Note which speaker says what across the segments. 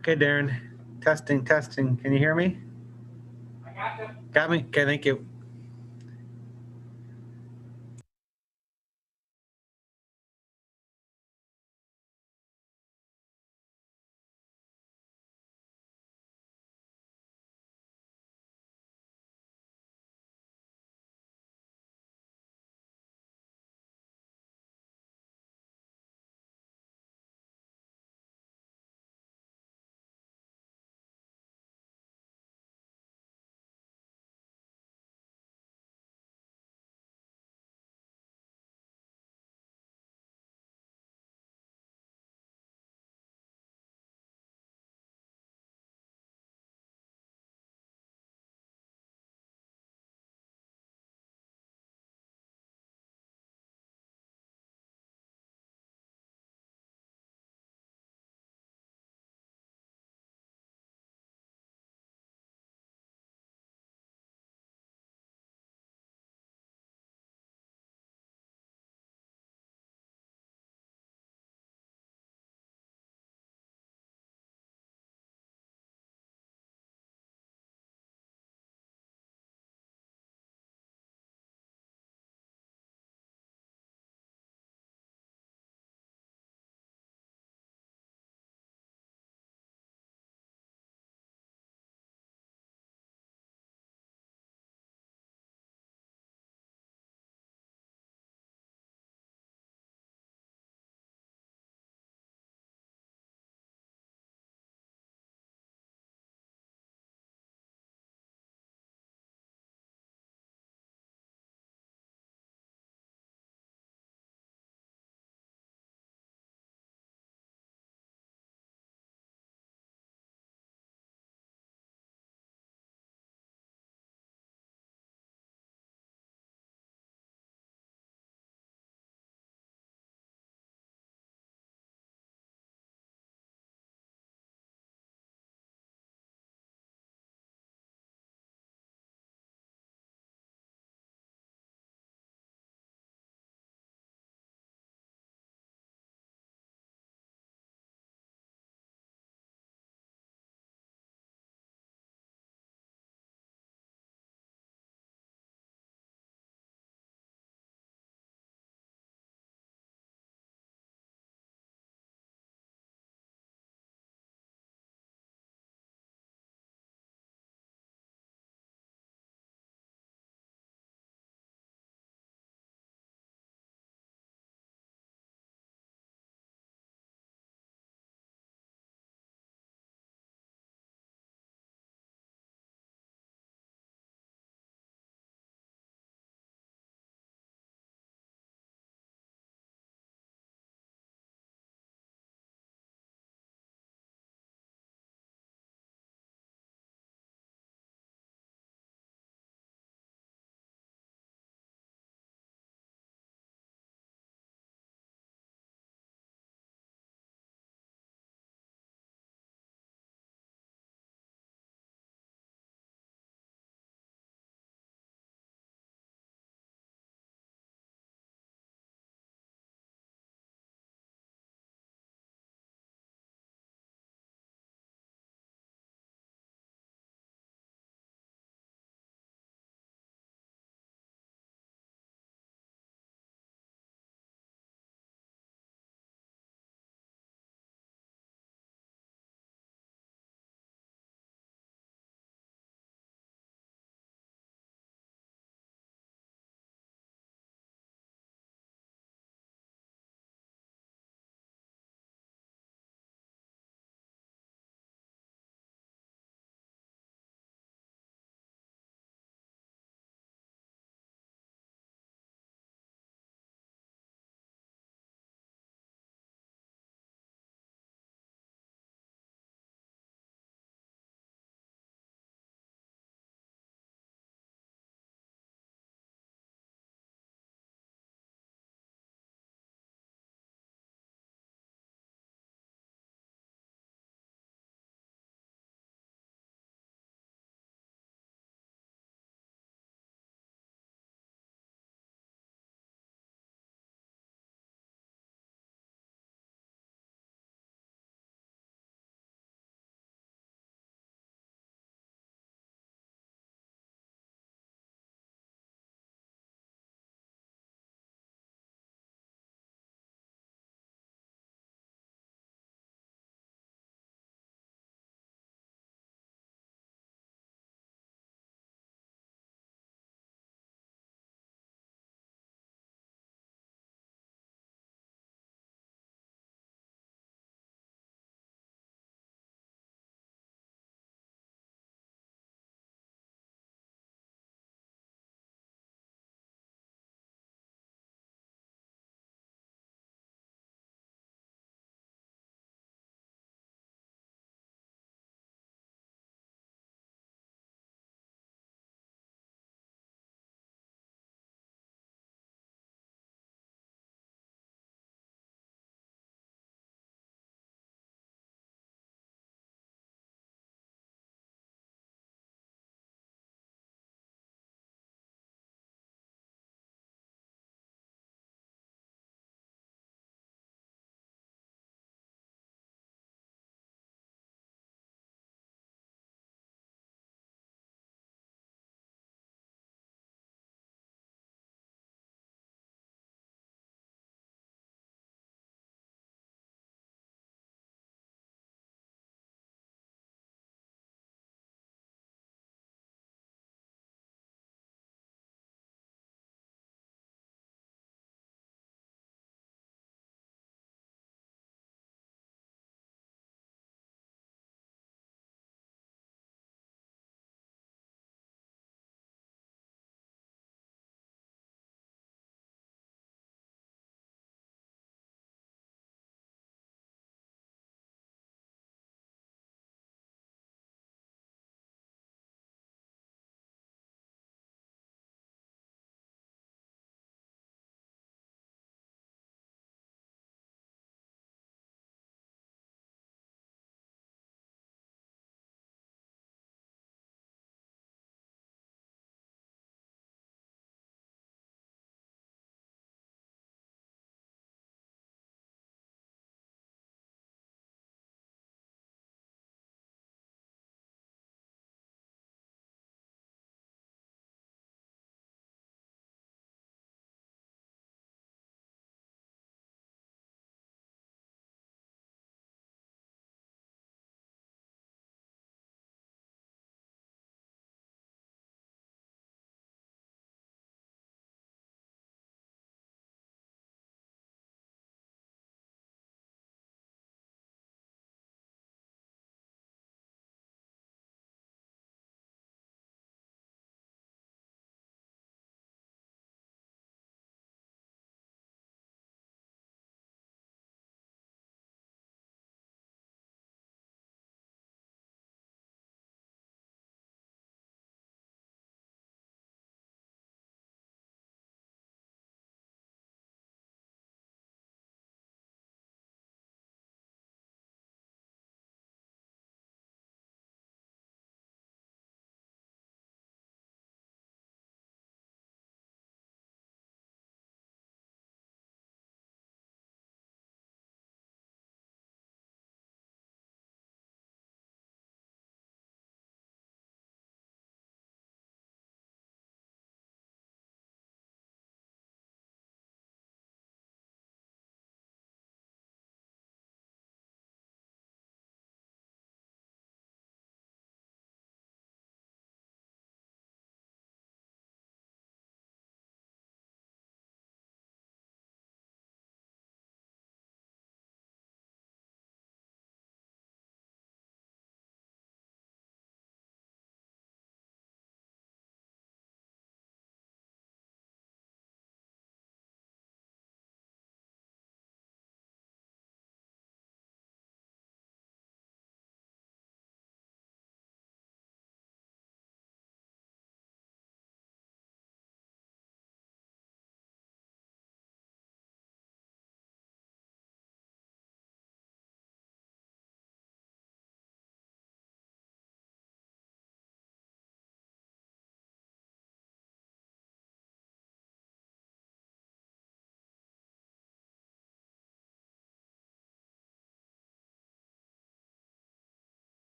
Speaker 1: Okay, Darren. Testing, testing. Can you hear me?
Speaker 2: I got you.
Speaker 1: Got me? Okay, thank you.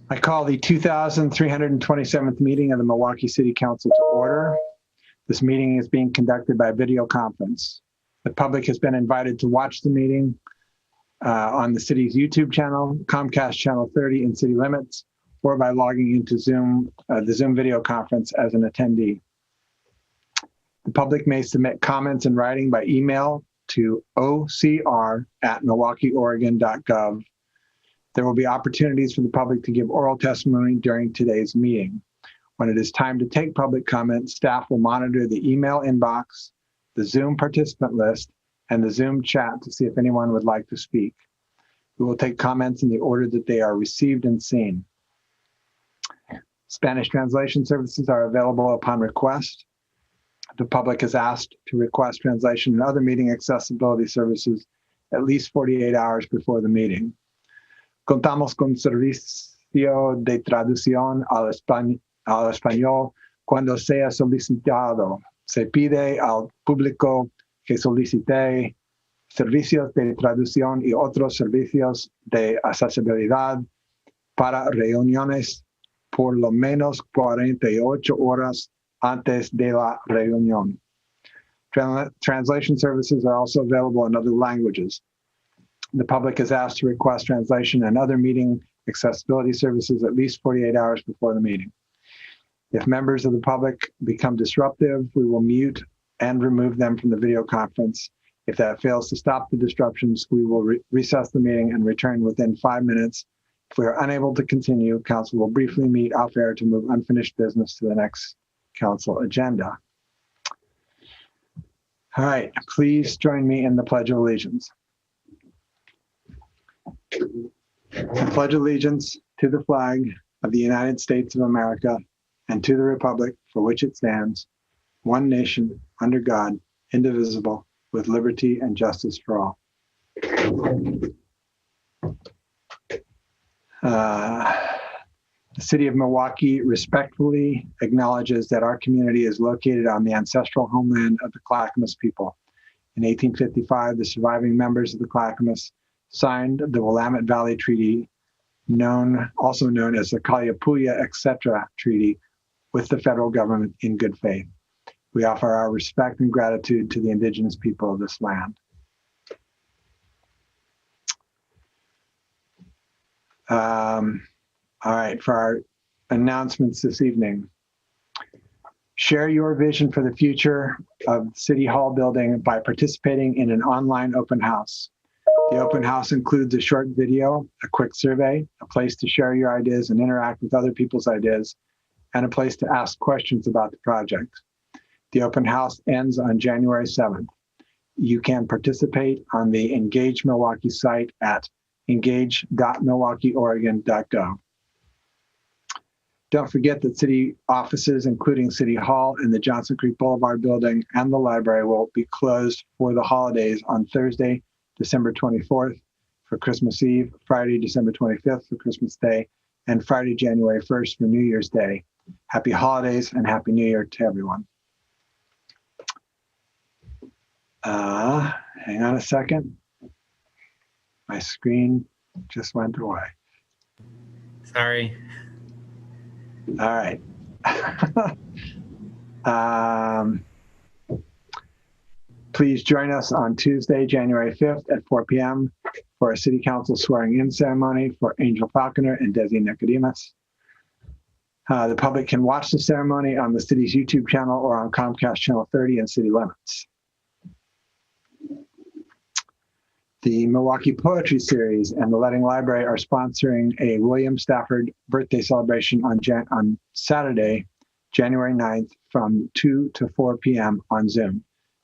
Speaker 3: I call the 2,327th meeting of the Milwaukee City Council to order. This meeting is being conducted by video conference. The public has been invited to watch the meeting on the city's YouTube channel, Comcast Channel 30 in city limits, or by logging into Zoom, the Zoom video conference as an attendee. The public may submit comments in writing by email to ocr@milwaukeeoregon.gov. There will be opportunities for the public to give oral testimony during today's meeting. When it is time to take public comment, staff will monitor the email inbox, the Zoom participant list, and the Zoom chat to see if anyone would like to speak. We will take comments in the order that they are received and seen. Spanish translation services are available upon request. The public is asked to request translation and other meeting accessibility services at least 48 hours before the meeting. Contamos con servicio de traducción al español cuando sea solicitado. Se pide al público que solicite servicios de traducción y otros servicios de accesibilidad para reuniones por lo menos 48 horas antes de la reunión. Translation services are also available in other languages. The public is asked to request translation and other meeting accessibility services at least 48 hours before the meeting. If members of the public become disruptive, we will mute and remove them from the video conference. If that fails to stop the disruptions, we will recess the meeting and return within 5 minutes. If we are unable to continue, council will briefly meet off air to move unfinished business to the next council agenda. All right, please join me in the Pledge of Allegiance. I pledge allegiance to the flag of the United States of America and to the republic for which it stands, one nation, under God, indivisible, with liberty and justice for all. The city of Milwaukee respectfully acknowledges that our community is located on the ancestral homeland of the Clackamas people. In 1855, the surviving members of the Clackamas signed the Willamette Valley Treaty, also known as the Kalapuya Etc. Treaty, with the federal government in good faith. We offer our respect and gratitude to the indigenous people of this land. All right, for our announcements this evening. Share your vision for the future of City Hall building by participating in an online open house. The open house includes a short video, a quick survey, a place to share your ideas and interact with other people's ideas, and a place to ask questions about the project. The open house ends on January 7th. You can participate on the Engage Milwaukee site at engage.milwaukeeoregon.gov. Don't forget that city offices, including City Hall and the Johnson Creek Boulevard building and the library, will be closed for the holidays on Thursday, December 24th for Christmas Eve, Friday, December 25th for Christmas Day, and Friday, January 1st for New Year's Day. Happy holidays and Happy New Year to everyone. Hang on a second. My screen just went away.
Speaker 1: Sorry.
Speaker 3: All right. Please join us on Tuesday, January 5th at 4 p.m. for a City Council swearing-in ceremony for Angel Falconer and Desi Nicodemus. The public can watch the ceremony on the city's YouTube channel or on Comcast Channel 30 in city limits. The Milwaukee Poetry Series and the Letting Library are sponsoring a William Stafford birthday celebration on Saturday, January 9th from 2 to 4 p.m. on Zoom.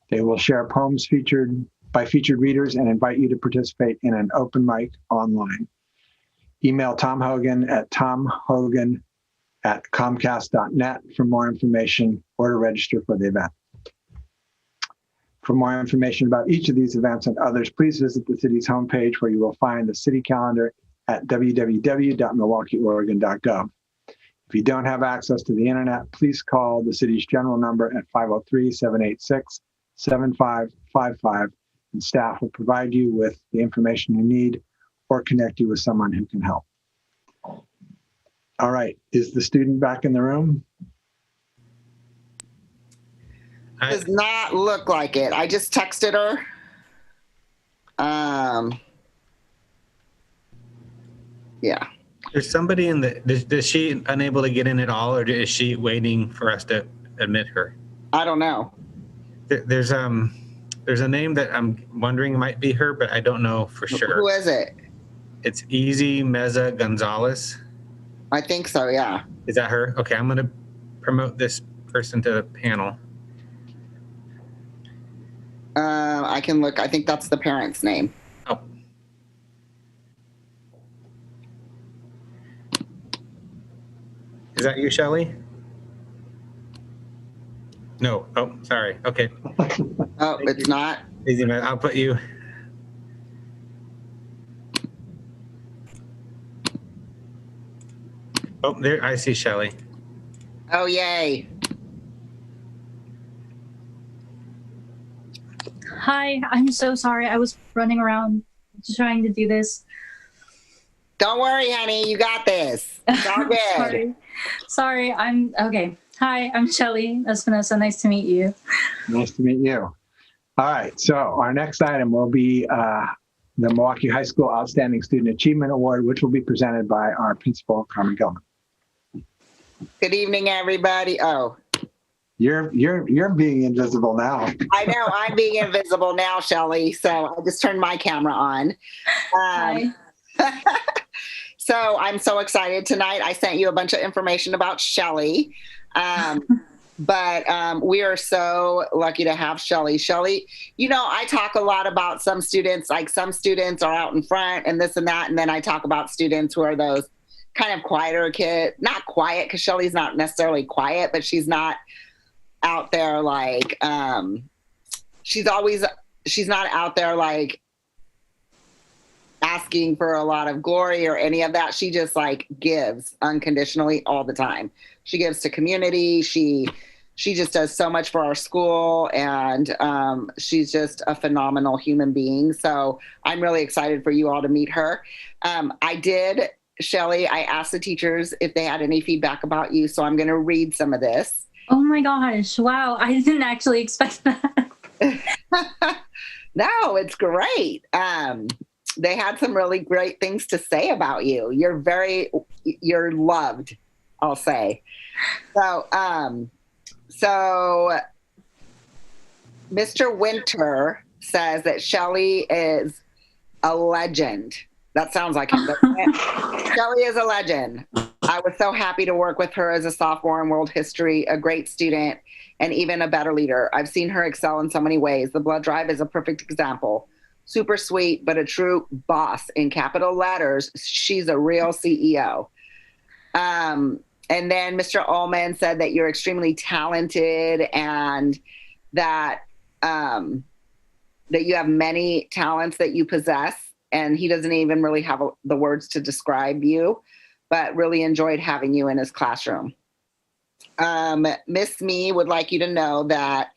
Speaker 3: They will share poems featured by featured readers and invite you to participate in an open mic online. Email Tom Hogan at tomhogan@comcast.net for more information or to register for the event. For more information about each of these events and others, please visit the city's homepage where you will find the city calendar at www.milwaukeeoregon.gov. If you don't have access to the internet, please call the city's general number at 503-786-7555, and staff will provide you with the information you need or connect you with someone who can help. All right. Is the student back in the room?
Speaker 4: Does not look like it. I just texted her. Yeah.
Speaker 1: There's somebody in the, is she unable to get in at all, or is she waiting for us to admit her?
Speaker 4: I don't know.
Speaker 1: There's a name that I'm wondering might be her, but I don't know for sure.
Speaker 4: Who is it?
Speaker 1: It's Easy Meza Gonzalez.
Speaker 4: I think so, yeah.
Speaker 1: Is that her? Okay, I'm going to promote this person to the panel.
Speaker 4: I can look. I think that's the parent's name.
Speaker 1: Oh. Is that you, Shelley? No. Oh, sorry. Okay.
Speaker 4: Oh, it's not.
Speaker 1: Easy, man. I'll put you. Oh, there. I see Shelley.
Speaker 4: Oh, yay.
Speaker 5: Hi, I'm so sorry. I was running around trying to do this.
Speaker 4: Don't worry, honey. You got this. It's all good.
Speaker 5: Sorry. I'm okay. Hi, I'm Shelly. That's Vanessa. Nice to meet you.
Speaker 3: Nice to meet you. All right. So our next item will be the Milwaukie High School Outstanding Student Achievement Award, which will be presented by our principal, Carmen Gilman.
Speaker 4: Good evening, everybody. Oh,
Speaker 3: You're being invisible now.
Speaker 4: I know I'm being invisible now, Shelly. So I just turned my camera on.
Speaker 5: Hi.
Speaker 4: So I'm so excited tonight. I sent you a bunch of information about Shelly. But we are so lucky to have Shelly. Shelly, you know, I talk a lot about some students, like some students are out in front and this and that. And then I talk about students who are those kind of quieter kids, not quiet, because Shelly's not necessarily quiet, but she's not out there like, she's not out there like asking for a lot of glory or any of that. She just like gives unconditionally all the time. She gives to community. She just does so much for our school, and she's just a phenomenal human being. So I'm really excited for you all to meet her. Shelly, I asked the teachers if they had any feedback about you. So I'm going to read some of this.
Speaker 5: Oh my gosh. Wow. I didn't actually expect that.
Speaker 4: No, it's great. They had some really great things to say about you. You're loved, I'll say. So Mr. Winter says that Shelly is a legend. That sounds like him, doesn't it? Shelly is a legend. I was so happy to work with her as a sophomore in world history, a great student, and even a better leader. I've seen her excel in so many ways. The blood drive is a perfect example. Super sweet, but a true boss in capital letters. She's a real CEO. And then Mr. Ullman said that you're extremely talented and that you have many talents that you possess. And he doesn't even really have the words to describe you, but really enjoyed having you in his classroom. Miss Me would like you to know that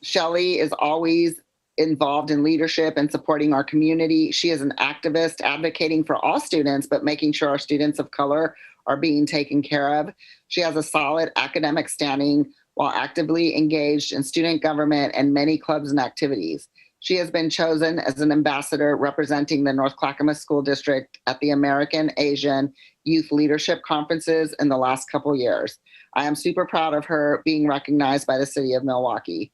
Speaker 4: Shelly is always involved in leadership and supporting our community. She is an activist advocating for all students, but making sure our students of color are being taken care of. She has a solid academic standing while actively engaged in student government and many clubs and activities. She has been chosen as an ambassador representing the North Clackamas School District at the American Asian Youth Leadership Conferences in the last couple years. I am super proud of her being recognized by the city of Milwaukie.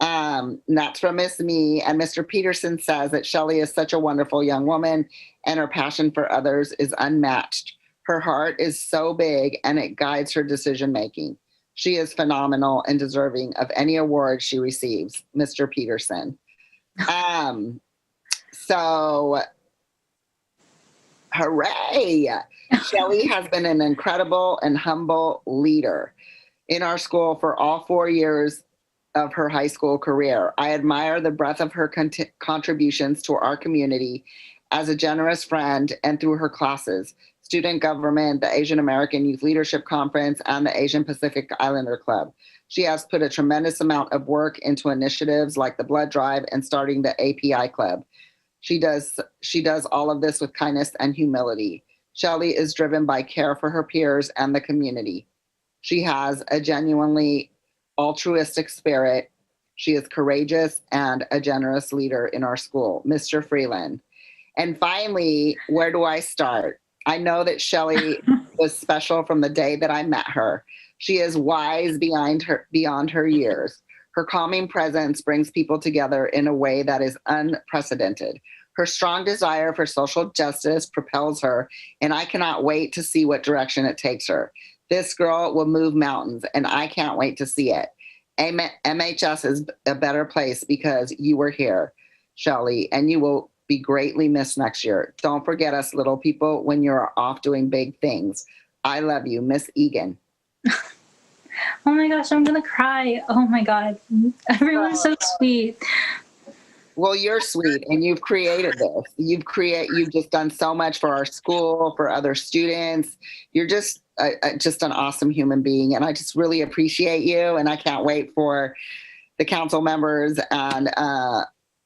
Speaker 4: And that's from Miss Me. And Mr. Peterson says that Shelly is such a wonderful young woman and her passion for others is unmatched. Her heart is so big and it guides her decision making. She is phenomenal and deserving of any award she receives, Mr. Peterson. So hooray! Shelly has been an incredible and humble leader in our school for all 4 years of her high school career. I admire the breadth of her contributions to our community as a generous friend and through her classes, student government, the Asian American Youth Leadership Conference, and the Asian Pacific Islander Club. She has put a tremendous amount of work into initiatives like the blood drive and starting the API Club. She does all of this with kindness and humility. Shelley is driven by care for her peers and the community. She has a genuinely altruistic spirit. She is courageous and a generous leader in our school. Mr. Freeland. And finally, where do I start? I know that Shelley was special from the day that I met her. She is wise beyond her years. Her calming presence brings people together in a way that is unprecedented. Her strong desire for social justice propels her, and I cannot wait to see what direction it takes her. This girl will move mountains, and I can't wait to see it. MHS is a better place because you were here, Shelley, and you will be greatly missed next year. Don't forget us little people when you're off doing big things. I love you, Miss Egan.
Speaker 5: Oh my gosh, I'm gonna cry. Oh my God. Everyone's so sweet.
Speaker 4: Well, you're sweet, and you've created this. You've just done so much for our school, for other students. You're just an awesome human being, and I just really appreciate you. And I can't wait for the council members and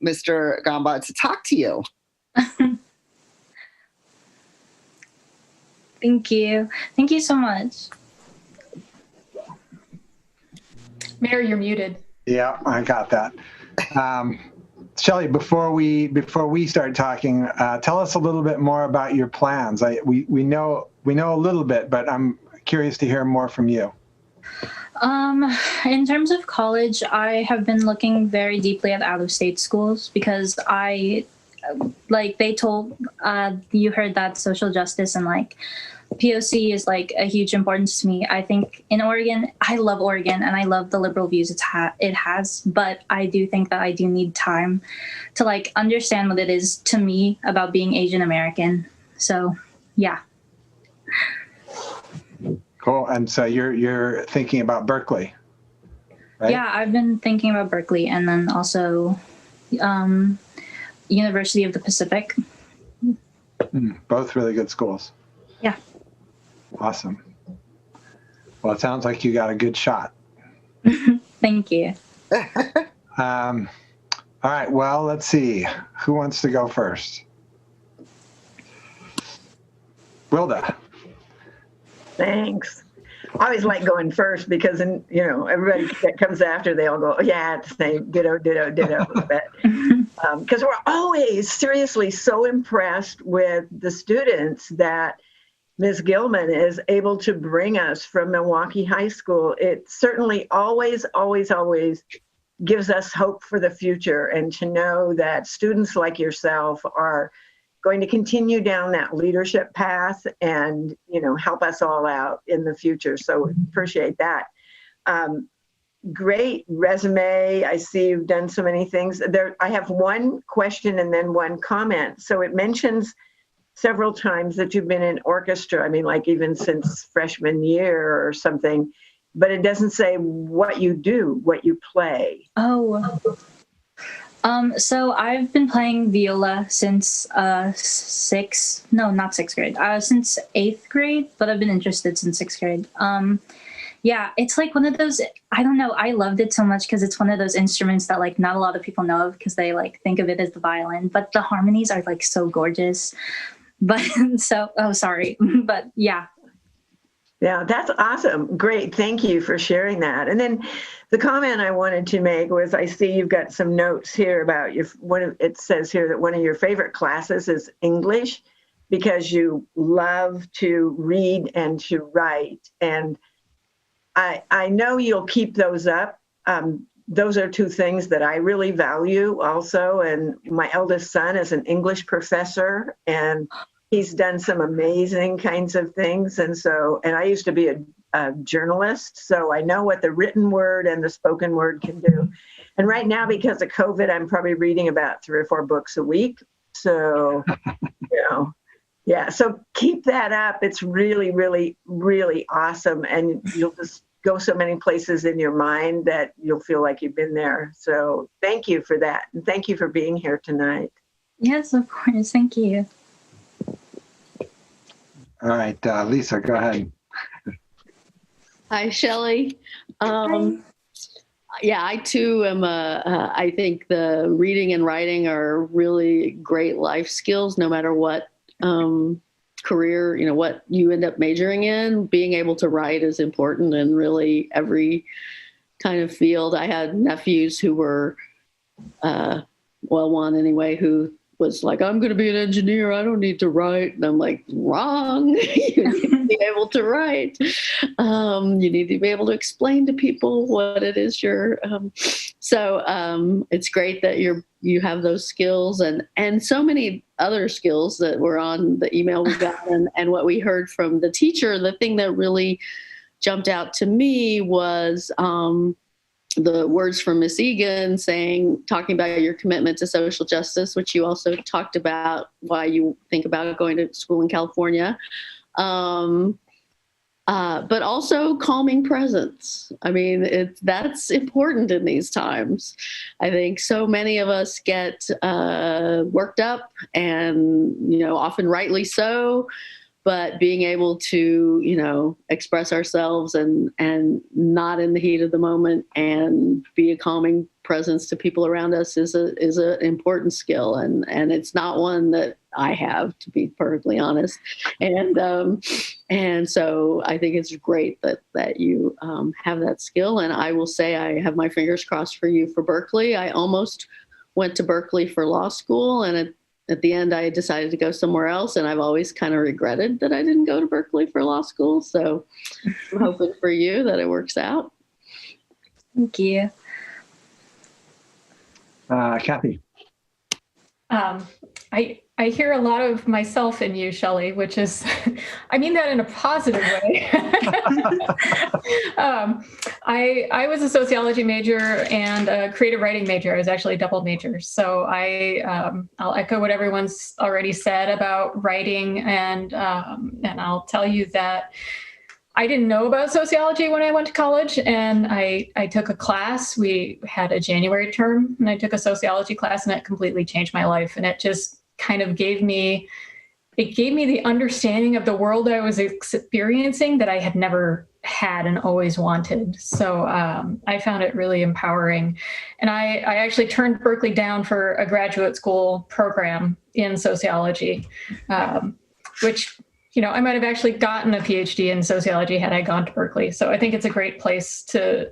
Speaker 4: Mr. Gamba to talk to you.
Speaker 5: Thank you. Thank you so much.
Speaker 6: Mary, you're muted.
Speaker 3: Yeah, I got that. Shelley, before we start talking, tell us a little bit more about your plans. We know a little bit, but I'm curious to hear more from you.
Speaker 5: In terms of college, I have been looking very deeply at out-of-state schools because they told, you heard that social justice and POC is a huge importance to me. I think in Oregon, I love Oregon and I love the liberal views it has, but I do think that I do need time to understand what it is to me about being Asian American. So, yeah.
Speaker 3: Cool. And so you're thinking about Berkeley, right?
Speaker 5: Yeah, I've been thinking about Berkeley and then also University of the Pacific.
Speaker 3: Both really good schools.
Speaker 5: Yeah.
Speaker 3: Awesome. Well, it sounds like you got a good shot.
Speaker 5: Thank you.
Speaker 3: All right. Well, let's see. Who wants to go first? Wilda.
Speaker 7: Thanks. I always like going first because, everybody that comes after, they all go, oh, yeah, it's the same, ditto. Because we're always seriously so impressed with the students that Ms. Gilman is able to bring us from Milwaukie High School. It certainly always gives us hope for the future, and to know that students like yourself are going to continue down that leadership path and, help us all out in the future. So appreciate that. Great resume. I see you've done so many things. I have one question and then one comment. So it mentions several times that you've been in orchestra. I mean, even since freshman year or something, but it doesn't say what you do, what you play.
Speaker 5: Oh, so I've been playing viola since since 8th grade, but I've been interested since 6th grade. Yeah, it's one of those, I don't know, I loved it so much because it's one of those instruments that not a lot of people know of because they think of it as the violin, but the harmonies are so gorgeous. But sorry, but yeah.
Speaker 7: Yeah, that's awesome. Great. Thank you for sharing that. And then the comment I wanted to make was, I see you've got some notes here about it says here that one of your favorite classes is English because you love to read and to write. And I know you'll keep those up. Those are two things that I really value also. And my eldest son is an English professor, and he's done some amazing kinds of things. And I used to be a journalist, so I know what the written word and the spoken word can do. And right now, because of COVID, I'm probably reading about 3 or 4 books a week. So, yeah, so keep that up. It's really, really, really awesome. And you'll just go so many places in your mind that you'll feel like you've been there. So thank you for that. And thank you for being here tonight.
Speaker 5: Yes, of course. Thank you.
Speaker 3: All right, Lisa, go ahead.
Speaker 8: Hi, Shelley. Yeah, I too am. I think the reading and writing are really great life skills, no matter what career, what you end up majoring in, being able to write is important in really every kind of field. I had nephews who were, one anyway, who was like, I'm going to be an engineer. I don't need to write. And I'm like, wrong. You need to be able to write. You need to be able to explain to people what it is you're. So it's great that you have those skills and so many other skills that were on the email we got and what we heard from the teacher. The thing that really jumped out to me was the words from Miss Egan talking about your commitment to social justice, which you also talked about why you think about going to school in California. But also calming presence. I mean, that's important in these times. I think so many of us get worked up and, often rightly so, but being able to, express ourselves and not in the heat of the moment and be a calming presence to people around us is an important skill. And it's not one that I have, to be perfectly honest. And so I think it's great that you have that skill. And I will say I have my fingers crossed for you for Berkeley. I almost went to Berkeley for law school, and at the end, I decided to go somewhere else, and I've always kind of regretted that I didn't go to Berkeley for law school. So I'm hoping for you that it works out.
Speaker 5: Thank you.
Speaker 3: Kathy.
Speaker 6: I hear a lot of myself in you, Shelley, which is, I mean that in a positive way. I was a sociology major and a creative writing major. I was actually a double major. So I'll echo what everyone's already said about writing, and I'll tell you that I didn't know about sociology when I went to college, and I took a class. We had a January term, and I took a sociology class, and it completely changed my life. And it just kind of gave me the understanding of the world I was experiencing that I had never had and always wanted. So I found it really empowering. And I actually turned Berkeley down for a graduate school program in sociology, which, I might have actually gotten a PhD in sociology had I gone to Berkeley. So I think it's a great place to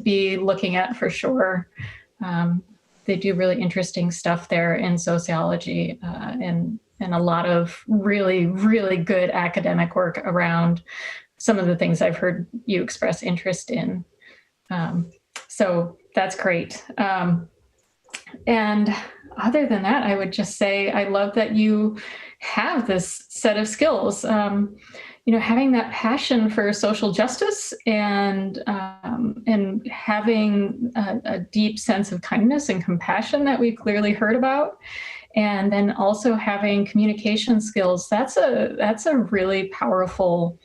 Speaker 6: be looking at for sure. They do really interesting stuff there in sociology, and a lot of really, really good academic work around some of the things I've heard you express interest in. So that's great. And other than that, I would just say I love that you have this set of skills. Having that passion for social justice and having a deep sense of kindness and compassion that we clearly heard about, and then also having communication skills. That's a really powerful.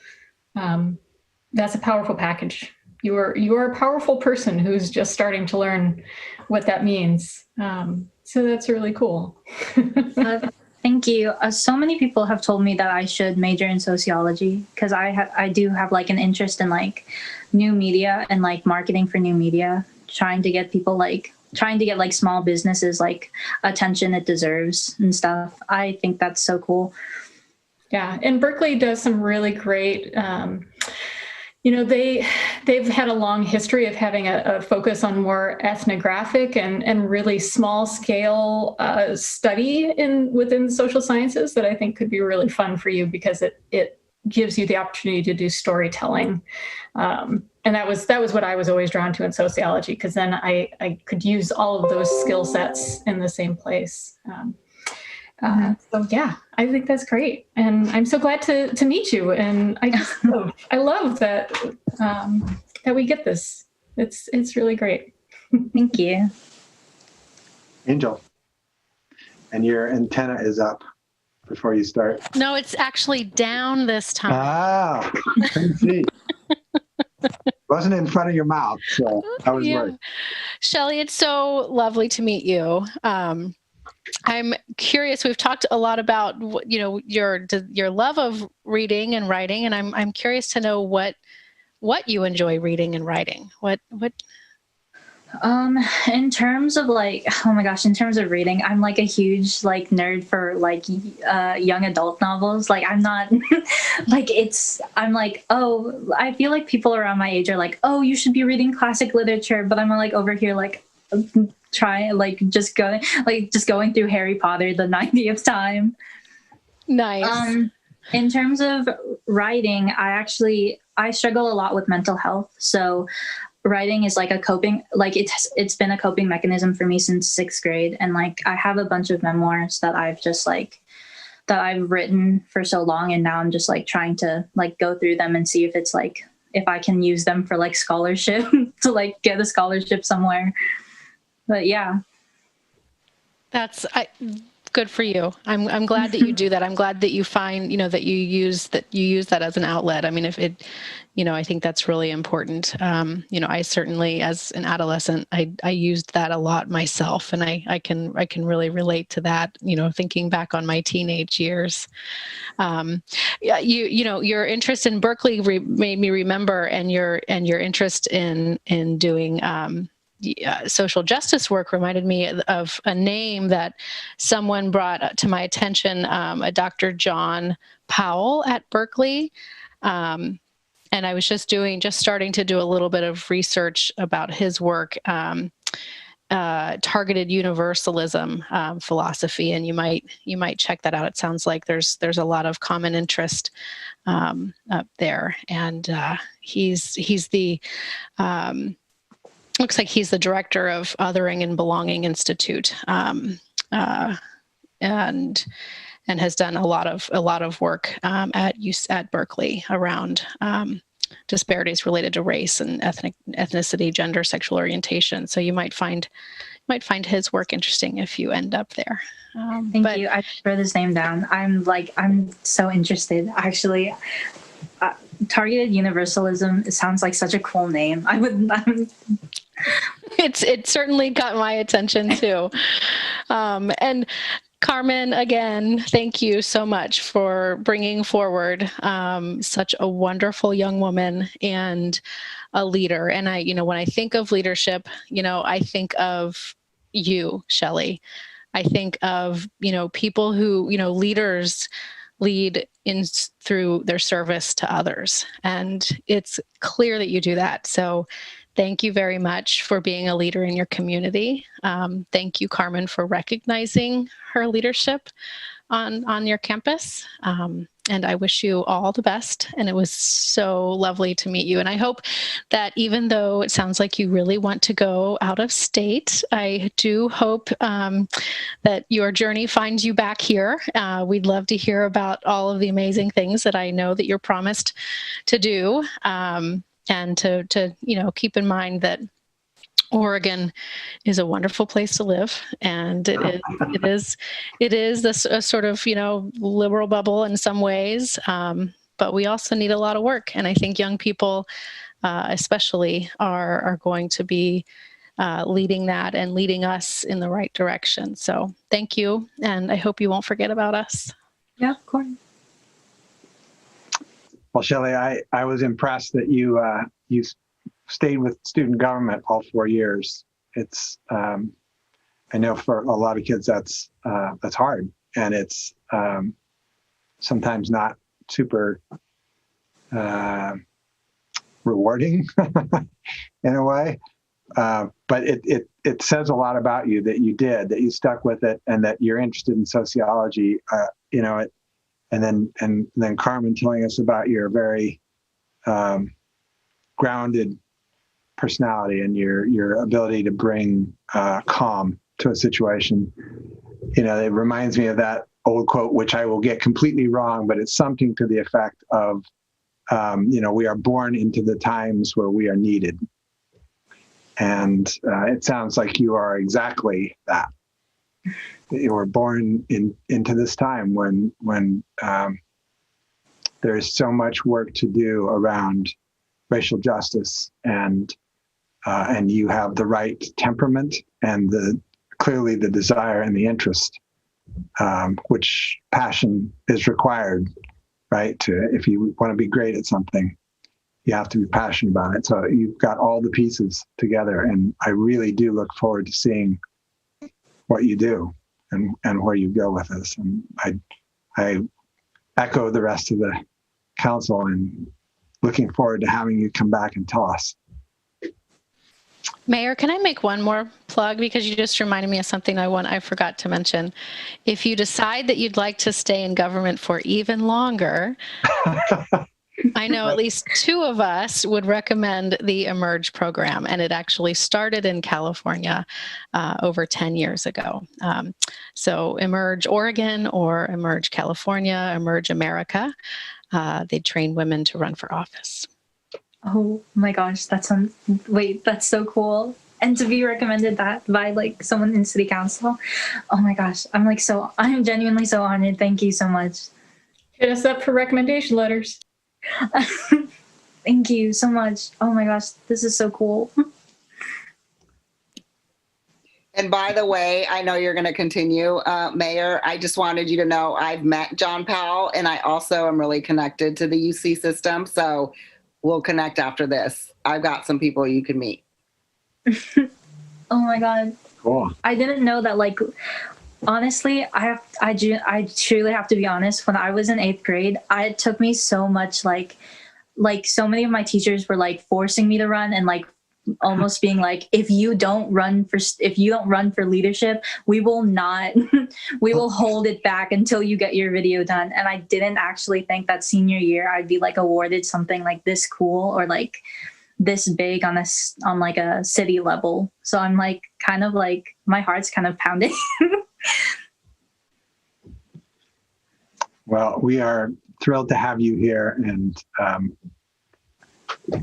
Speaker 6: That's a powerful package. You are a powerful person who's just starting to learn what that means. So that's really cool.
Speaker 5: Thank you. So many people have told me that I should major in sociology because I do have like an interest in like new media and like marketing for new media, trying to get small businesses like attention it deserves and stuff. I think that's so cool.
Speaker 6: Yeah, and Berkeley does some really great. They've had a long history of having a focus on more ethnographic and really small scale study within social sciences that I think could be really fun for you because it gives you the opportunity to do storytelling. And that was what I was always drawn to in sociology, because then I could use all of those skill sets in the same place. So yeah, I think that's great. And I'm so glad to meet you. And I love that we get this. It's really great.
Speaker 5: Thank you.
Speaker 3: Angel. And your antenna is up before you start.
Speaker 9: No, it's actually down this time.
Speaker 3: Ah, couldn't see. Wasn't in front of your mouth, so I was worried.
Speaker 9: Shelley, it's so lovely to meet you. I'm curious. We've talked a lot about your love of reading and writing, and I'm curious to know what you enjoy reading and writing. What?
Speaker 5: In terms of like, oh my gosh, in terms of reading, I'm like a huge like nerd for like young adult novels. Like I'm not like I'm like, oh, I feel like people around my age are like, oh, you should be reading classic literature, but I'm like over here like just going through Harry Potter the 90th time.
Speaker 9: Nice.
Speaker 5: In terms of writing, I struggle a lot with mental health. So writing is like it's been a coping mechanism for me since 6th grade. And like, I have a bunch of memoirs that I've written for so long. And now I'm just like trying to like go through them and see if it's like, if I can use them for like scholarship to like get a scholarship somewhere. But yeah.
Speaker 9: Good for you. I'm glad that you do that. I'm glad that you find, that you use that as an outlet. I mean, if it, I think that's really important. I certainly, as an adolescent, I used that a lot myself, and I can really relate to that, thinking back on my teenage years. Your interest in Berkeley made me remember, and your interest in doing, social justice work reminded me of a name that someone brought to my attention, a Dr. John Powell at Berkeley. And I was just starting to do a little bit of research about his work, targeted universalism philosophy, and you might check that out. It sounds like there's a lot of common interest up there, and he's the looks like he's the director of Othering and Belonging Institute, and has done a lot of work at Berkeley around disparities related to race and ethnicity, gender, sexual orientation. So you might find his work interesting if you end up there.
Speaker 5: Thank you. I wrote his name down. I'm so interested. Actually, targeted universalism. It sounds like such a cool name.
Speaker 9: It certainly got my attention too. And Carmen, again, thank you so much for bringing forward such a wonderful young woman and a leader. And when I think of leadership, I think of you, Shelley. I think of, people who, leaders lead through their service to others. And it's clear that you do that. So thank you very much for being a leader in your community. Thank you, Carmen, for recognizing her leadership on your campus. And I wish you all the best. And it was so lovely to meet you. And I hope that even though it sounds like you really want to go out of state, I do hope that your journey finds you back here. We'd love to hear about all of the amazing things that I know that you're promised to do. And to keep in mind that Oregon is a wonderful place to live, and it is this a sort of liberal bubble in some ways, but we also need a lot of work, and I think young people, especially, are going to be leading that and leading us in the right direction. So thank you, and I hope you won't forget about us.
Speaker 5: Yeah, of course.
Speaker 3: Well, Shelley, I was impressed that you stayed with student government all 4 years. It's I know for a lot of kids that's hard, and it's sometimes not super rewarding in a way. But it says a lot about you that you stuck with it, and that you're interested in sociology. And then Carmen telling us about your very grounded personality and your ability to bring calm to a situation. It reminds me of that old quote, which I will get completely wrong, but it's something to the effect of, we are born into the times where we are needed. And it sounds like you are exactly that. You were born into this time when there is so much work to do around racial justice, and you have the right temperament and clearly the desire and the interest, which passion is required, right? If you want to be great at something, you have to be passionate about it. So you've got all the pieces together, and I really do look forward to seeing what you do and where you go with this. And I echo the rest of the council and looking forward to having you come back and tell us.
Speaker 9: Mayor, can I make one more plug? Because you just reminded me of something I forgot to mention. If you decide that you'd like to stay in government for even longer, I know at least 2 of us would recommend the Emerge program, and it actually started in California over 10 years ago. So Emerge Oregon or Emerge California, Emerge America, they train women to run for office.
Speaker 5: Oh my gosh, that's so cool. And to be recommended that by like someone in city council. Oh my gosh, I'm genuinely so honored. Thank you so much.
Speaker 6: Hit us up for recommendation letters.
Speaker 5: Thank you so much. Oh my gosh, this is so cool.
Speaker 4: And by the way, I know you're going to continue, Mayor. I just wanted you to know I've met John Powell, and I also am really connected to the UC system. So we'll connect after this. I've got some people you can meet.
Speaker 5: Oh my God.
Speaker 3: Cool.
Speaker 5: I didn't know that, like, honestly, I truly have to be honest. When I was in 8th grade, it took me so much, like so many of my teachers were like forcing me to run and like almost being like, if you don't run for leadership, we will hold it back until you get your video done. And I didn't actually think that senior year I'd be like awarded something like this cool or like this big on like a city level. So I'm like, kind of like, my heart's kind of pounding.
Speaker 3: Well, we are thrilled to have you here, and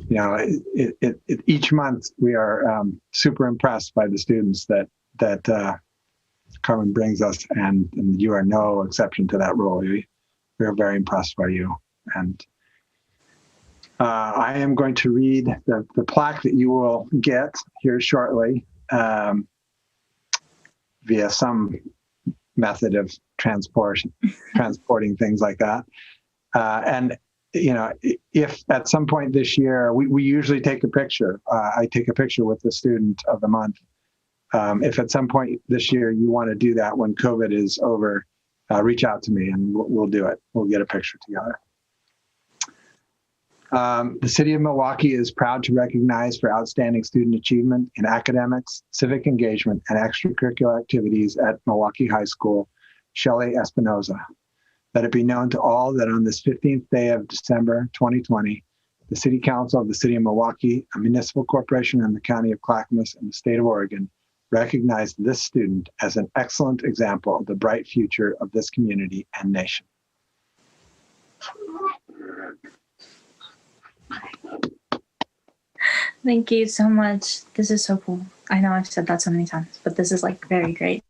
Speaker 3: you know, each month we are super impressed by the students that Carmen brings us, and you are no exception to that role. We are very impressed by you, and I am going to read the plaque that you will get here shortly via some method of transporting things like that. And, you know, if at some point this year, we usually take a picture. I take a picture with the student of the month. If at some point this year you want to do that when COVID is over, reach out to me and we'll do it. We'll get a picture together. The City of Milwaukee is proud to recognize for outstanding student achievement in academics, civic engagement, and extracurricular activities at Milwaukie High School, Shelley Espinoza. Let it be known to all that on this 15th day of December 2020, the City Council of the City of Milwaukee, a municipal corporation in the County of Clackamas and the State of Oregon, recognized this student as an excellent example of the bright future of this community and nation.
Speaker 5: Thank you so much. This is so cool. I know I've said that so many times, but this is like very great.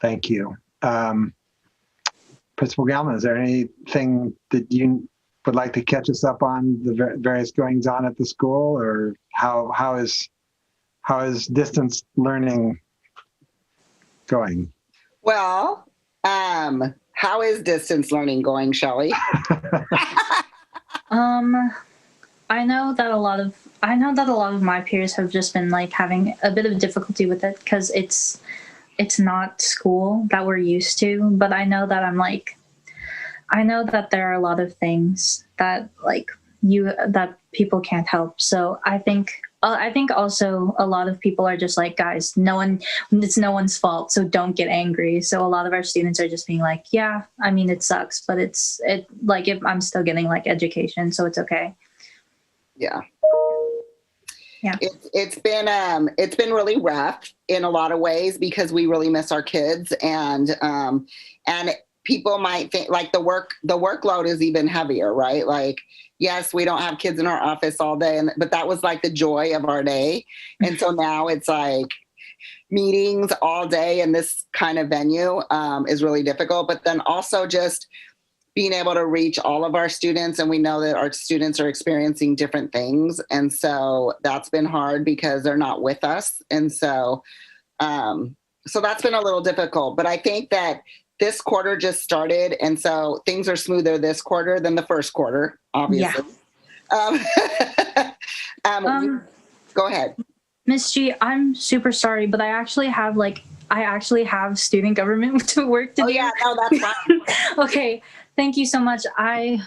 Speaker 3: Thank you. Principal Gelman, is there anything that you would like to catch us up on the various goings on at the school, or how is distance learning going?
Speaker 4: Well, how is distance learning going, Shelley?
Speaker 5: I know that a lot of my peers have just been like having a bit of difficulty with it because it's not school that we're used to. But I know that there are a lot of things that that people can't help. So I think also a lot of people are just like, guys, it's no one's fault, so don't get angry. So a lot of our students are just being like, yeah, I mean, it sucks, but if I'm still getting like education, so it's okay.
Speaker 4: Yeah.
Speaker 5: Yeah.
Speaker 4: It's been really rough in a lot of ways because we really miss our kids, and people might think like the workload is even heavier, right? Like, yes, we don't have kids in our office all day, but that was like the joy of our day. And so now it's like meetings all day in this kind of venue is really difficult. But then also just being able to reach all of our students, and we know that our students are experiencing different things. And so that's been hard because they're not with us. And so that's been a little difficult. But I think that this quarter just started, and so things are smoother this quarter than the first quarter, obviously. Go ahead.
Speaker 5: Miss G, I'm super sorry, but I actually have student government work to do.
Speaker 4: Oh yeah, no, that's fine.
Speaker 5: Okay, thank you so much. Thank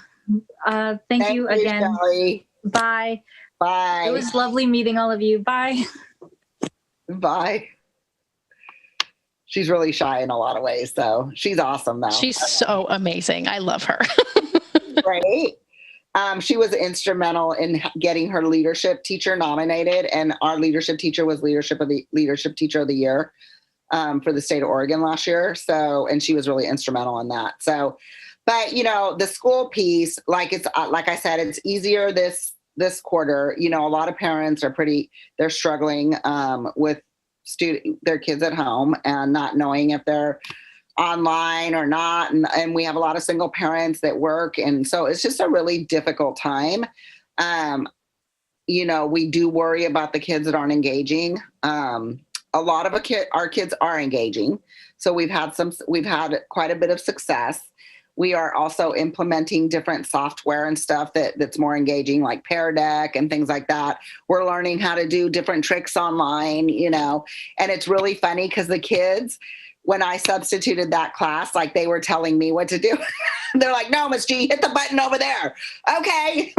Speaker 5: you again.
Speaker 4: Shelly.
Speaker 5: Bye.
Speaker 4: Bye.
Speaker 5: It was lovely meeting all of you. Bye.
Speaker 4: Bye. She's really shy in a lot of ways, though. She's awesome, though.
Speaker 9: She's so amazing. I love her.
Speaker 4: Great. She was instrumental in getting her leadership teacher nominated, and our leadership teacher was leadership teacher of the year for the state of Oregon last year. So, and she was really instrumental in that. So, but you know, the school piece, like I said, it's easier this quarter. You know, a lot of parents they're struggling with their kids at home and not knowing if they're online or not. And we have a lot of single parents that work. And so it's just a really difficult time. You know, we do worry about the kids that aren't engaging. A lot of our kids are engaging. So we've had quite a bit of success. We are also implementing different software and stuff that's more engaging, like Pear Deck and things like that. We're learning how to do different tricks online, you know, and it's really funny because the kids, when I substituted that class, like they were telling me what to do. They're like, no, Miss G, hit the button over there. Okay.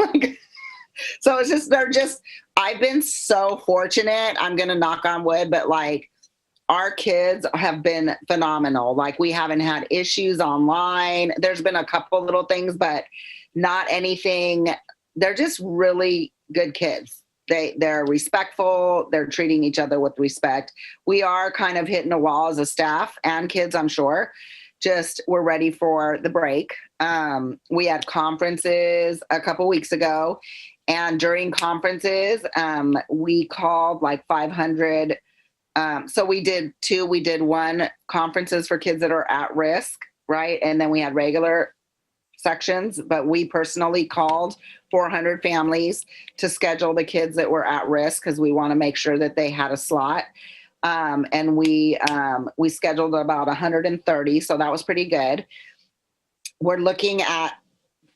Speaker 4: So I've been so fortunate. I'm going to knock on wood, but like, our kids have been phenomenal. Like we haven't had issues online. There's been a couple little things, but not anything. They're just really good kids. They're respectful. They're treating each other with respect. We are kind of hitting a wall as a staff and kids, I'm sure. Just we're ready for the break. We had conferences a couple weeks ago, and during conferences, we called like 500. So we did two. We did one conferences for kids that are at risk, right? And then we had regular sections, but we personally called 400 families to schedule the kids that were at risk because we want to make sure that they had a slot. And we scheduled about 130, so that was pretty good. We're looking at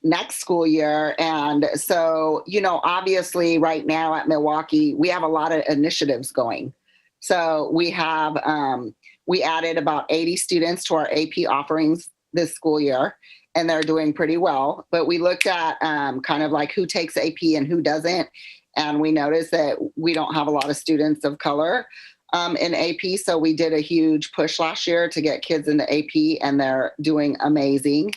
Speaker 4: next school year. And so, you know, obviously right now at Milwaukie, we have a lot of initiatives going. So we have, we added about 80 students to our AP offerings this school year, and they're doing pretty well. But we looked at kind of like who takes AP and who doesn't. And we noticed that we don't have a lot of students of color in AP. So we did a huge push last year to get kids into AP, and they're doing amazing.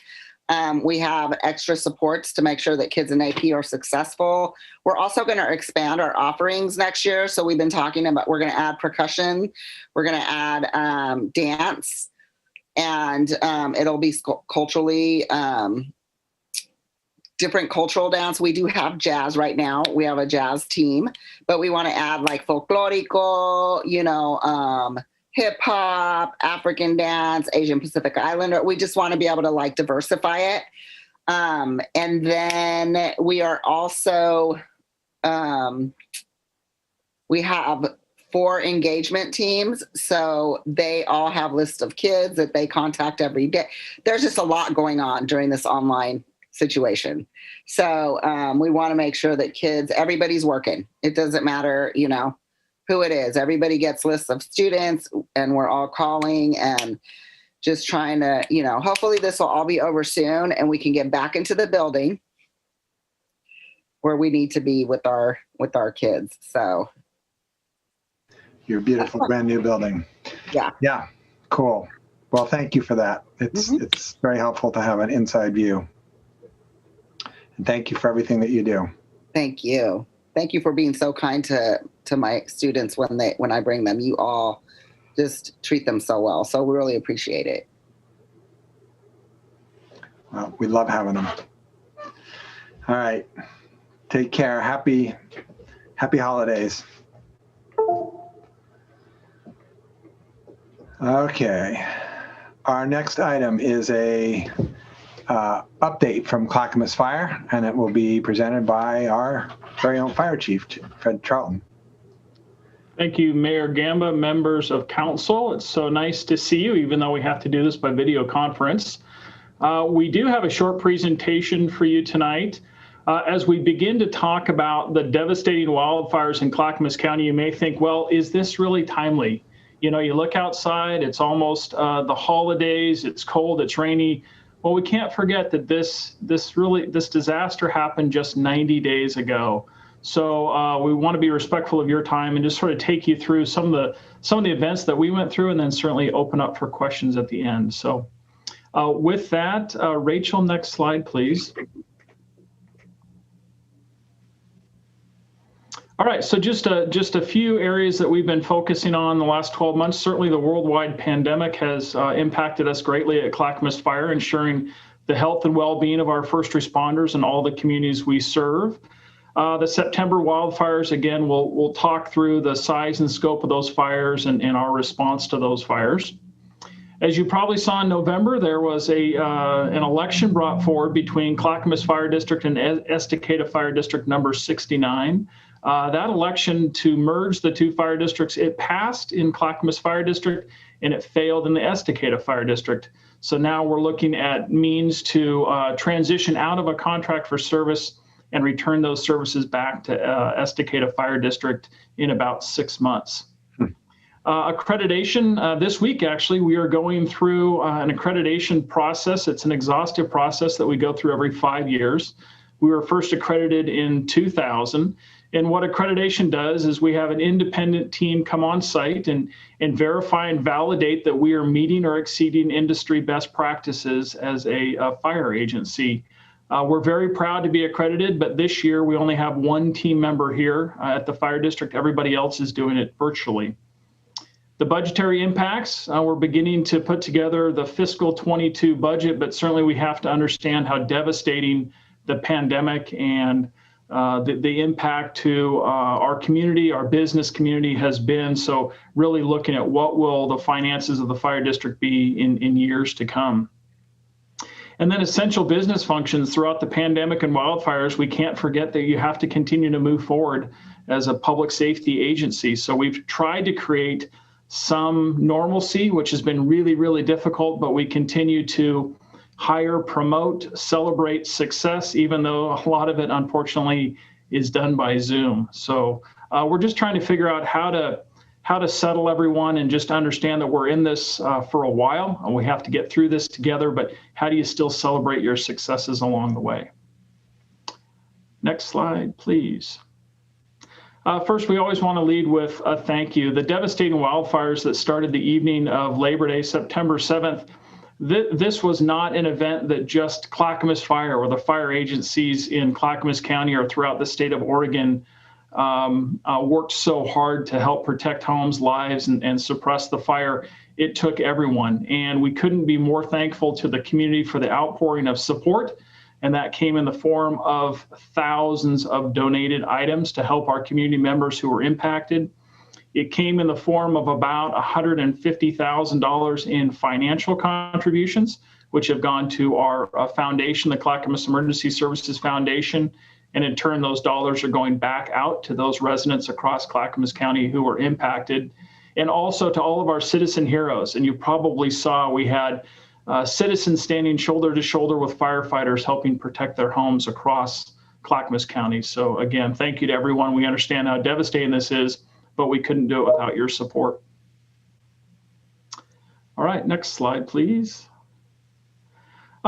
Speaker 4: We have extra supports to make sure that kids in AP are successful. We're also going to expand our offerings next year. So we've been talking about, we're going to add percussion. We're going to add dance, and it'll be culturally different cultural dance. We do have jazz right now. We have a jazz team, but we want to add like folklorico, you know, hip hop, African dance, Asian Pacific Islander. We just want to be able to like diversify it. And then we are also, we have 4 engagement teams. So they all have lists of kids that they contact every day. There's just a lot going on during this online situation. So we want to make sure that everybody's working. It doesn't matter, you know, who it is. Everybody gets lists of students, and we're all calling and just trying to, you know, hopefully this will all be over soon and we can get back into the building where we need to be with our kids. So
Speaker 3: Your beautiful brand new building.
Speaker 4: yeah.
Speaker 3: Yeah. Cool. Well, thank you for that. It's very helpful to have an inside view. And thank you for everything that you do.
Speaker 4: Thank you. Thank you for being so kind to my students when I bring them. You all just treat them so well. So we really appreciate it.
Speaker 3: Well, we love having them. All right. Take care. Happy holidays. Okay. Our next item is a update from Clackamas Fire, and it will be presented by our very own fire chief, Fred Charlton.
Speaker 10: Thank you, Mayor Gamba, members of council. It's so nice to see you, even though we have to do this by video conference. We do have a short presentation for you tonight. As we begin to talk about the devastating wildfires in Clackamas County, you may think, well, is this really timely? You know, you look outside, it's almost the holidays, it's cold, it's rainy. Well, we can't forget that this disaster happened just 90 days ago. So we want to be respectful of your time and just sort of take you through some of the events that we went through, and then certainly open up for questions at the end. So with that, Rachel, next slide, please. All right, so just a few areas that we've been focusing on the last 12 months. Certainly the worldwide pandemic has impacted us greatly at Clackamas Fire, ensuring the health and well-being of our first responders and all the communities we serve. The September wildfires, again, we'll talk through the size and scope of those fires and our response to those fires. As you probably saw in November, there was an election brought forward between Clackamas Fire District and Estacada Fire District number 69. That election to merge the two fire districts, it passed in Clackamas Fire District and it failed in the Estacada Fire District. So now we're looking at means to transition out of a contract for service and return those services back to Estacada Fire District in about 6 months. Accreditation, this week actually, we are going through an accreditation process. It's an exhaustive process that we go through every 5 years. We were first accredited in 2000. And what accreditation does is we have an independent team come on site and verify and validate that we are meeting or exceeding industry best practices as a fire agency. We're very proud to be accredited, but this year we only have one team member here at the fire district. Everybody else is doing it virtually. The budgetary impacts, we're beginning to put together the fiscal 22 budget, but certainly we have to understand how devastating the pandemic and the impact to our community, our business community has been. So really looking at what will the finances of the fire district be in years to come. And then essential business functions throughout the pandemic and wildfires, we can't forget that you have to continue to move forward as a public safety agency. So we've tried to create some normalcy, which has been really, really difficult, but we continue to hire, promote, celebrate success, even though a lot of it, unfortunately, is done by Zoom. So we're just trying to figure out how to settle everyone and just understand that we're in this for a while and we have to get through this together, but how do you still celebrate your successes along the way? Next slide, please. First, we always want to lead with a thank you. The devastating wildfires that started the evening of Labor Day, September 7th, this was not an event that just Clackamas Fire or the fire agencies in Clackamas County or throughout the state of Oregon worked so hard to help protect homes, lives, and suppress the fire. It took everyone, and we couldn't be more thankful to the community for the outpouring of support, and that came in the form of thousands of donated items to help our community members who were impacted. It came in the form of about $150,000 in financial contributions, which have gone to our foundation, the Clackamas Emergency Services Foundation. And in turn, those dollars are going back out to those residents across Clackamas County who were impacted, and also to all of our citizen heroes. And you probably saw we had citizens standing shoulder to shoulder with firefighters helping protect their homes across Clackamas County. So again, thank you to everyone. We understand how devastating this is, but we couldn't do it without your support. All right, next slide, please.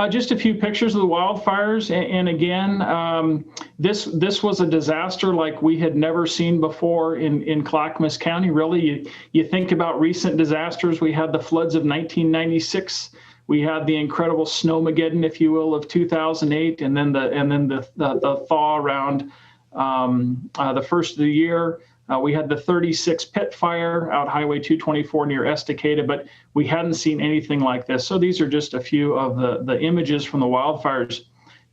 Speaker 10: Just a few pictures of the wildfires. And again, this was a disaster like we had never seen before in Clackamas County. Really, you think about recent disasters. We had the floods of 1996. We had the incredible snowmageddon, if you will, of 2008, and then the thaw around the first of the year. We had the 36 pit fire out Highway 224 near Estacada, but we hadn't seen anything like this. So these are just a few of the images from the wildfires.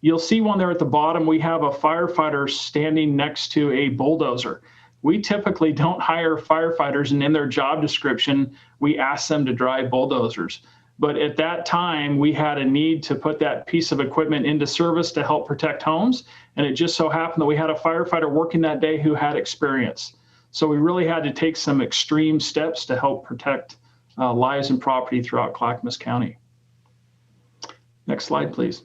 Speaker 10: You'll see one there at the bottom. We have a firefighter standing next to a bulldozer. We typically don't hire firefighters, and in their job description, we ask them to drive bulldozers. But at that time, we had a need to put that piece of equipment into service to help protect homes. And it just so happened that we had a firefighter working that day who had experience. So we really had to take some extreme steps to help protect lives and property throughout Clackamas County. Next slide, please.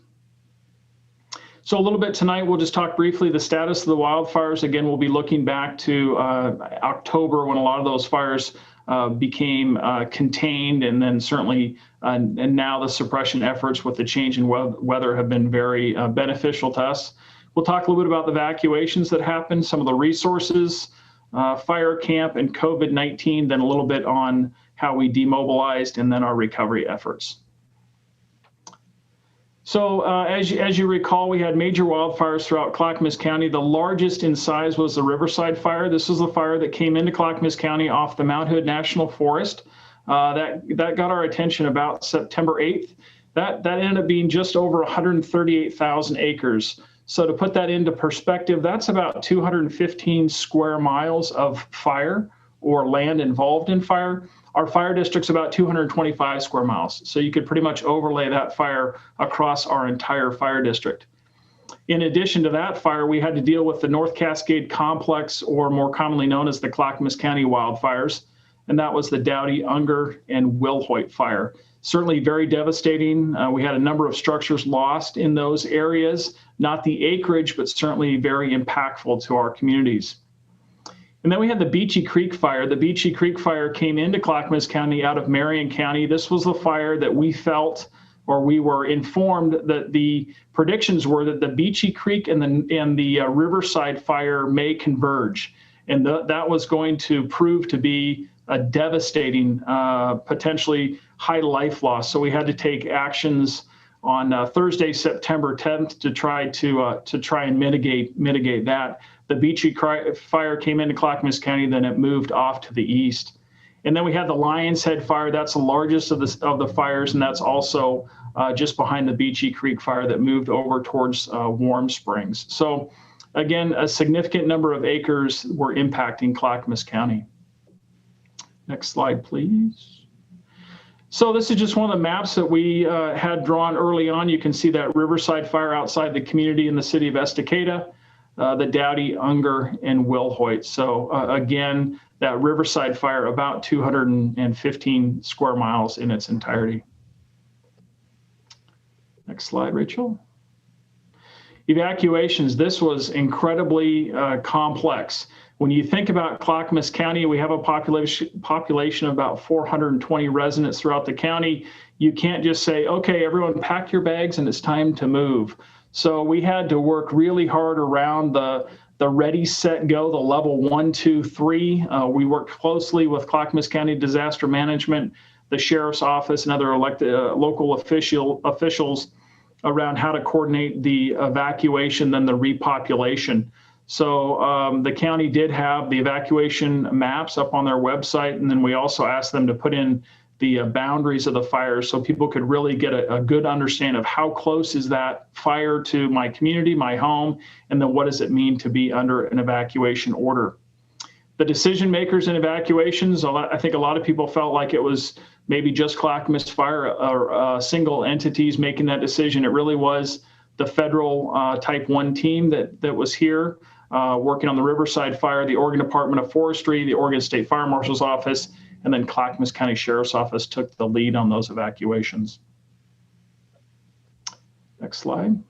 Speaker 10: So a little bit tonight, we'll just talk briefly the status of the wildfires. Again, we'll be looking back to October when a lot of those fires became contained, and then certainly and now the suppression efforts with the change in weather have been very beneficial to us. We'll talk a little bit about the evacuations that happened, some of the resources, fire camp, and COVID-19, then a little bit on how we demobilized, and then our recovery efforts. So as you recall, we had major wildfires throughout Clackamas County. The largest in size was the Riverside Fire. This was the fire that came into Clackamas County off the Mount Hood National Forest. That got our attention about September 8th. That ended up being just over 138,000 acres. So to put that into perspective, that's about 215 square miles of fire or land involved in fire. Our fire district's about 225 square miles. So you could pretty much overlay that fire across our entire fire district. In addition to that fire, we had to deal with the North Cascade Complex, or more commonly known as the Clackamas County wildfires. And that was the Dowdy, Unger, and Wilhoit fire. Certainly very devastating. We had a number of structures lost in those areas, not the acreage, but certainly very impactful to our communities. And then we had the Beachy Creek Fire. The Beachy Creek Fire came into Clackamas County out of Marion County. This was the fire that we felt, or we were informed that the predictions were that the Beachy Creek and the Riverside Fire may converge. And that was going to prove to be a devastating, potentially high life loss. So we had to take actions on Thursday, September 10th, to try and mitigate that. The Beachy Fire came into Clackamas County, then it moved off to the east. And then we had the Lions Head Fire. That's the largest of the fires, and that's also just behind the Beachy Creek Fire that moved over towards Warm Springs. So again, a significant number of acres were impacting Clackamas County. Next slide, please. So this is just one of the maps that we had drawn early on. You can see that Riverside Fire outside the community in the city of Estacada, the Dowdy, Unger, and Wilhoit. So again, that Riverside Fire, about 215 square miles in its entirety. Next slide, Rachel. Evacuations. This was incredibly complex. When you think about Clackamas County, we have a population of about 420 residents throughout the county. You can't just say, okay, everyone pack your bags and it's time to move. So we had to work really hard around the ready, set, go, the level 1, 2, 3. We worked closely with Clackamas County Disaster Management, the Sheriff's Office, and other elected local officials around how to coordinate the evacuation, then the repopulation. So the county did have the evacuation maps up on their website, and then we also asked them to put in the boundaries of the fire so people could really get a good understanding of how close is that fire to my community, my home, and then what does it mean to be under an evacuation order. The decision makers in evacuations, I think a lot of people felt like it was maybe just Clackamas Fire or single entities making that decision. It really was the federal Type 1 team that was here working on the Riverside Fire, the Oregon Department of Forestry, the Oregon State Fire Marshal's Office, and then Clackamas County Sheriff's Office took the lead on those evacuations. Next slide.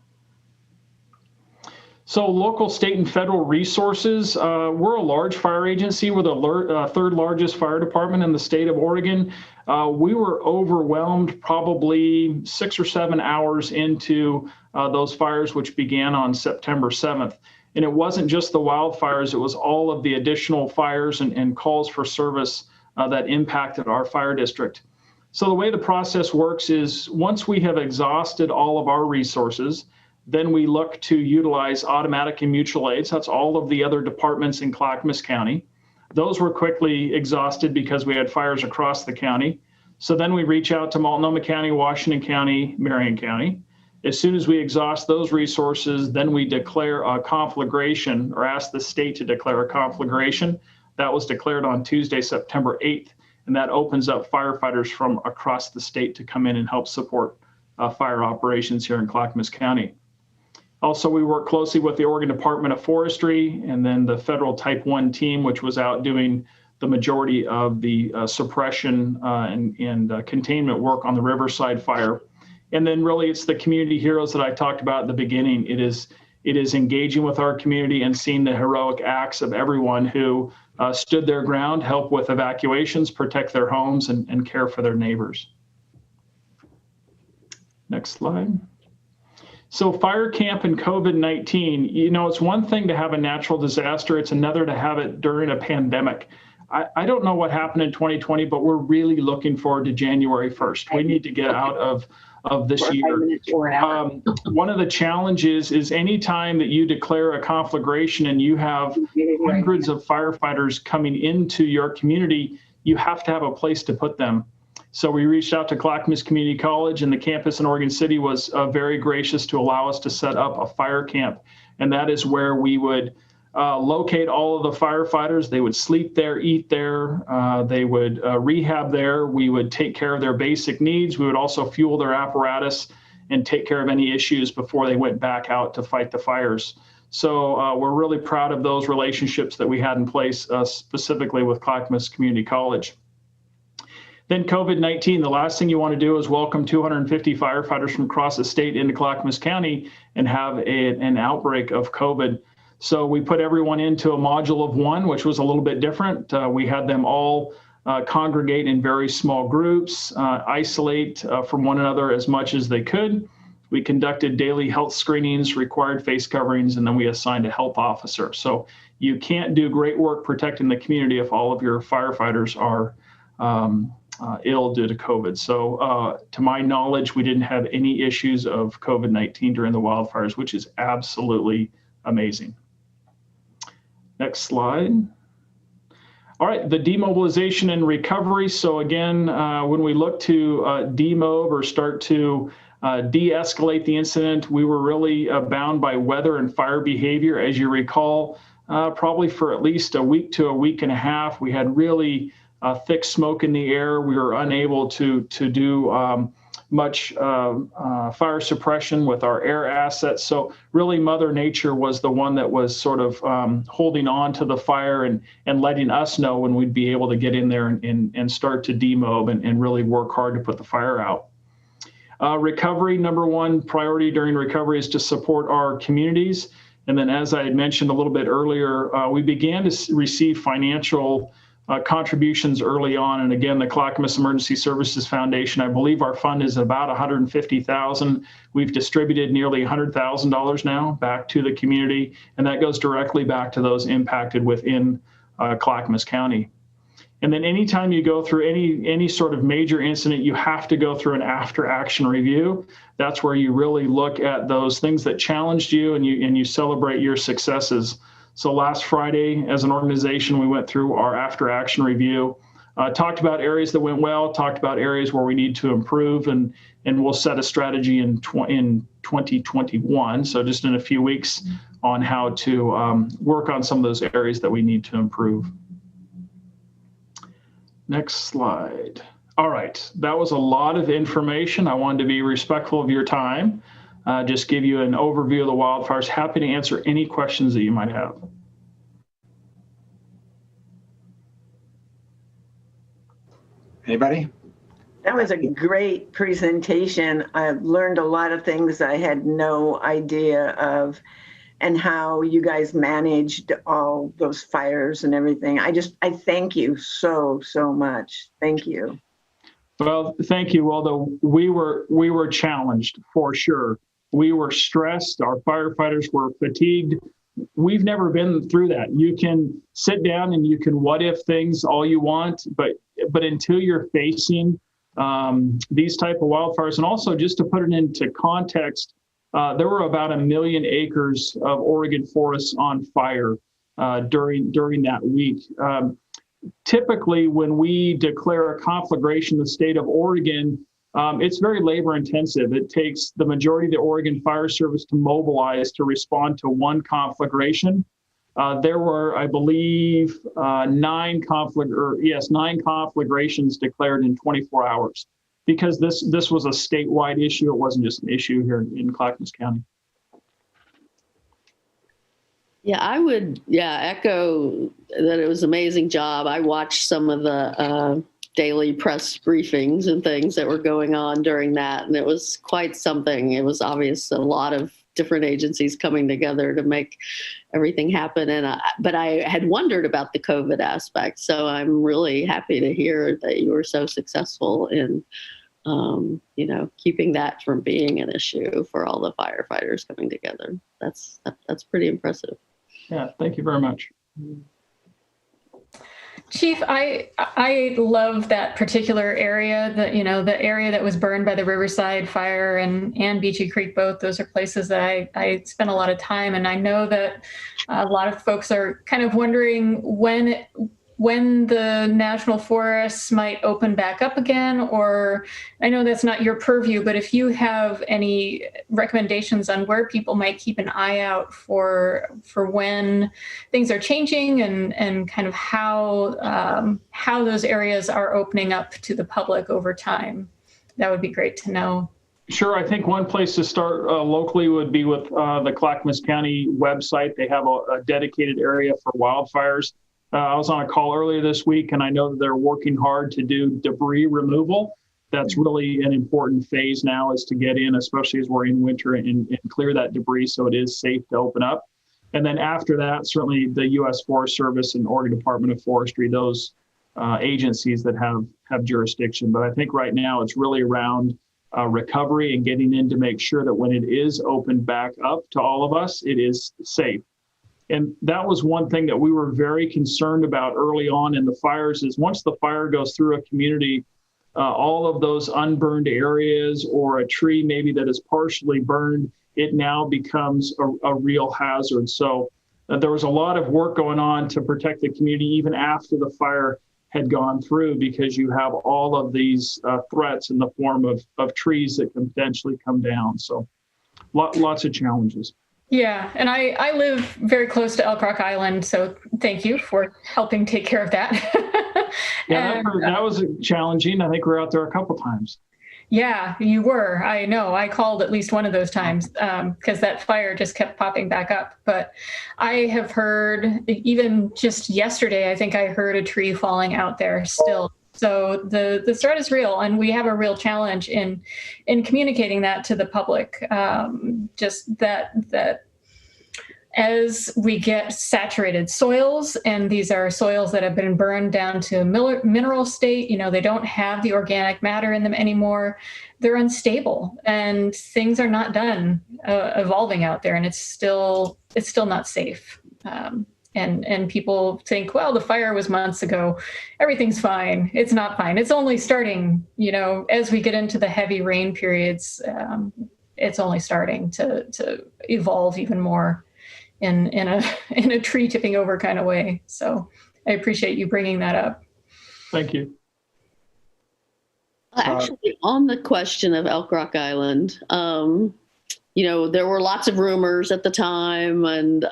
Speaker 10: So local, state, and federal resources. We're a large fire agency. We're the third largest fire department in the state of Oregon. We were overwhelmed probably 6 or 7 hours into those fires, which began on September 7th. And it wasn't just the wildfires, it was all of the additional fires and calls for service that impacted our fire district. So the way the process works is once we have exhausted all of our resources, then we look to utilize automatic and mutual aids. That's all of the other departments in Clackamas County. Those were quickly exhausted because we had fires across the county. So then we reach out to Multnomah County, Washington County, Marion County. As soon as we exhaust those resources, then we declare a conflagration or ask the state to declare a conflagration. That was declared on Tuesday, September 8th, and that opens up firefighters from across the state to come in and help support fire operations here in Clackamas County. Also, we work closely with the Oregon Department of Forestry and then the federal Type 1 team, which was out doing the majority of the suppression and containment work on the Riverside fire. And then really it's the community heroes that I talked about at the beginning. It is engaging with our community and seeing the heroic acts of everyone who stood their ground, help with evacuations, protect their homes, and care for their neighbors. Next slide. So fire camp and COVID-19, you know, it's one thing to have a natural disaster. It's another to have it during a pandemic. I don't know what happened in 2020, but we're really looking forward to January 1st. We need to get out of this year. One of the challenges is any time that you declare a conflagration and you have hundreds of firefighters coming into your community, you have to have a place to put them. So we reached out to Clackamas Community College, and the campus in Oregon City was very gracious to allow us to set up a fire camp. And that is where we would locate all of the firefighters. They would sleep there, eat there, they would rehab there. We would take care of their basic needs. We would also fuel their apparatus and take care of any issues before they went back out to fight the fires. So we're really proud of those relationships that we had in place, specifically with Clackamas Community College. Then COVID-19, the last thing you want to do is welcome 250 firefighters from across the state into Clackamas County and have an outbreak of COVID. So we put everyone into a module of one, which was a little bit different. We had them all congregate in very small groups, isolate from one another as much as they could. We conducted daily health screenings, required face coverings, and then we assigned a health officer. So you can't do great work protecting the community if all of your firefighters are ill due to COVID. So to my knowledge, we didn't have any issues of COVID-19 during the wildfires, which is absolutely amazing. Next slide. All right, the demobilization and recovery. So again, when we look to demob or start to de-escalate the incident, we were really bound by weather and fire behavior. As you recall, probably for at least a week to a week and a half, we had really thick smoke in the air. We were unable to do much fire suppression with our air assets. So really Mother Nature was the one that was sort of holding on to the fire and letting us know when we'd be able to get in there and start to demob and really work hard to put the fire out. Recovery, number one priority during recovery is to support our communities. And then as I had mentioned a little bit earlier, we began to receive financial contributions early on. And again, the Clackamas Emergency Services Foundation, I believe our fund is about $150,000. We've distributed nearly $100,000 now back to the community, and that goes directly back to those impacted within Clackamas County. And then anytime you go through any sort of major incident, you have to go through an after action review. That's where you really look at those things that challenged you and you celebrate your successes. So last Friday, as an organization, we went through our after action review, talked about areas that went well, talked about areas where we need to improve, and we'll set a strategy in 2021, so just in a few weeks, on how to work on some of those areas that we need to improve. Next slide. All right, that was a lot of information. I wanted to be respectful of your time. Just give you an overview of the wildfires. Happy to answer any questions that you might have.
Speaker 3: Anybody?
Speaker 7: That was a great presentation. I've learned a lot of things I had no idea of, and how you guys managed all those fires and everything. I thank you so much. Thank you.
Speaker 10: Well, thank you. Although we were challenged for sure. We were stressed. Our firefighters were fatigued. We've never been through that. You can sit down and you can what if things all you want, but until you're facing these type of wildfires, and also just to put it into context, there were about 1 million acres of Oregon forests on fire during that week. Typically, when we declare a conflagration in the state of Oregon, it's very labor intensive. It takes the majority of the Oregon Fire Service to mobilize to respond to one conflagration. There were, I believe, 9 conflagrations declared in 24 hours, because this was a statewide issue. It wasn't just an issue here in Clackamas County.
Speaker 8: Yeah, I would, echo that it was an amazing job. I watched some of the daily press briefings and things that were going on during that, and it was quite something. It was obvious a lot of different agencies coming together to make everything happen. But I had wondered about the COVID aspect, so I'm really happy to hear that you were so successful in, keeping that from being an issue for all the firefighters coming together. That's pretty impressive.
Speaker 10: Yeah, thank you very much.
Speaker 6: Chief, I love that particular area, the area that was burned by the Riverside Fire and Beachy Creek both. Those are places that I spent a lot of time, and I know that a lot of folks are kind of wondering when the national forests might open back up again, or I know that's not your purview, but if you have any recommendations on where people might keep an eye out for when things are changing and kind of how those areas are opening up to the public over time, that would be great to know.
Speaker 10: Sure. I think one place to start locally would be with the Clackamas County website. They have a dedicated area for wildfires. I was on a call earlier this week, and I know that they're working hard to do debris removal. That's really an important phase now, is to get in, especially as we're in winter, and clear that debris so it is safe to open up. And then after that, certainly the U.S. Forest Service and Oregon Department of Forestry, those agencies that have jurisdiction. But I think right now it's really around recovery and getting in to make sure that when it is opened back up to all of us, it is safe. And that was one thing that we were very concerned about early on in the fires, is once the fire goes through a community, all of those unburned areas or a tree maybe that is partially burned, it now becomes a real hazard. So there was a lot of work going on to protect the community even after the fire had gone through, because you have all of these threats in the form of trees that can potentially come down. So lots of challenges.
Speaker 6: Yeah, and I live very close to Elk Rock Island, so thank you for helping take care of that.
Speaker 10: Yeah, that was challenging. I think we were out there a couple times.
Speaker 6: Yeah, you were. I know. I called at least one of those times because that fire just kept popping back up. But I have heard, even just yesterday, I think I heard a tree falling out there still. So the threat is real, and we have a real challenge in communicating that to the public. Just that as we get saturated soils, and these are soils that have been burned down to mineral state, they don't have the organic matter in them anymore. They're unstable, and things are not done evolving out there, and it's still not safe. And people think, well, the fire was months ago, everything's fine. It's not fine. It's only starting, as we get into the heavy rain periods, it's only starting to evolve even more in a tree tipping over kind of way. So I appreciate you bringing that up.
Speaker 10: Thank you.
Speaker 8: Actually, on the question of Elk Rock Island, there were lots of rumors at the time, and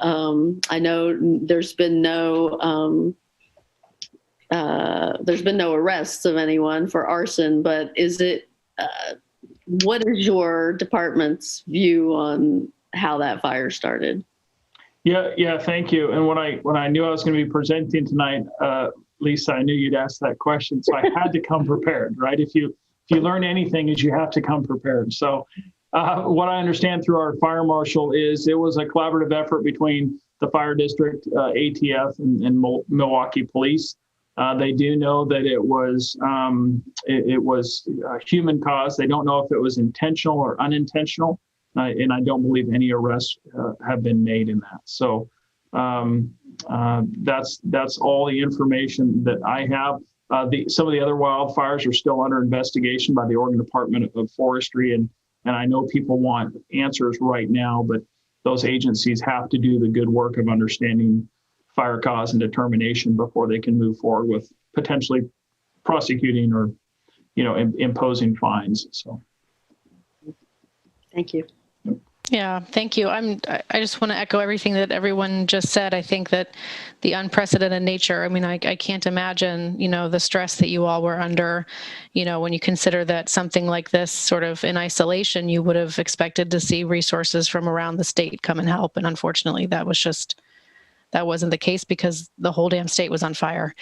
Speaker 8: I know there's been no arrests of anyone for arson. But what is your department's view on how that fire started?
Speaker 10: Yeah, thank you. And when I knew I was going to be presenting tonight, Lisa, I knew you'd ask that question, so I had to come prepared, right? If you learn anything, is you have to come prepared. So. What I understand through our fire marshal is it was a collaborative effort between the fire district, ATF, and Milwaukie police. They do know that it was human cause. They don't know if it was intentional or unintentional, and I don't believe any arrests have been made in that. So that's all the information that I have. Some of the other wildfires are still under investigation by the Oregon Department of Forestry, and I know people want answers right now, but those agencies have to do the good work of understanding fire cause and determination before they can move forward with potentially prosecuting or, imposing fines. So.
Speaker 8: Thank you.
Speaker 9: Yeah, thank you. I just want to echo everything that everyone just said. I think that the unprecedented nature, I can't imagine, the stress that you all were under, when you consider that something like this sort of in isolation, you would have expected to see resources from around the state come and help. And unfortunately, that was just that wasn't the case because the whole damn state was on fire.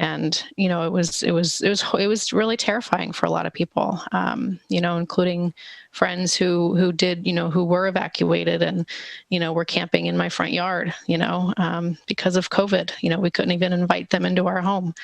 Speaker 9: And, you know, it was really terrifying for a lot of people, you know, including friends who did, you know, who were evacuated and, you know, were camping in my front yard, you know, because of COVID. You know, we couldn't even invite them into our home.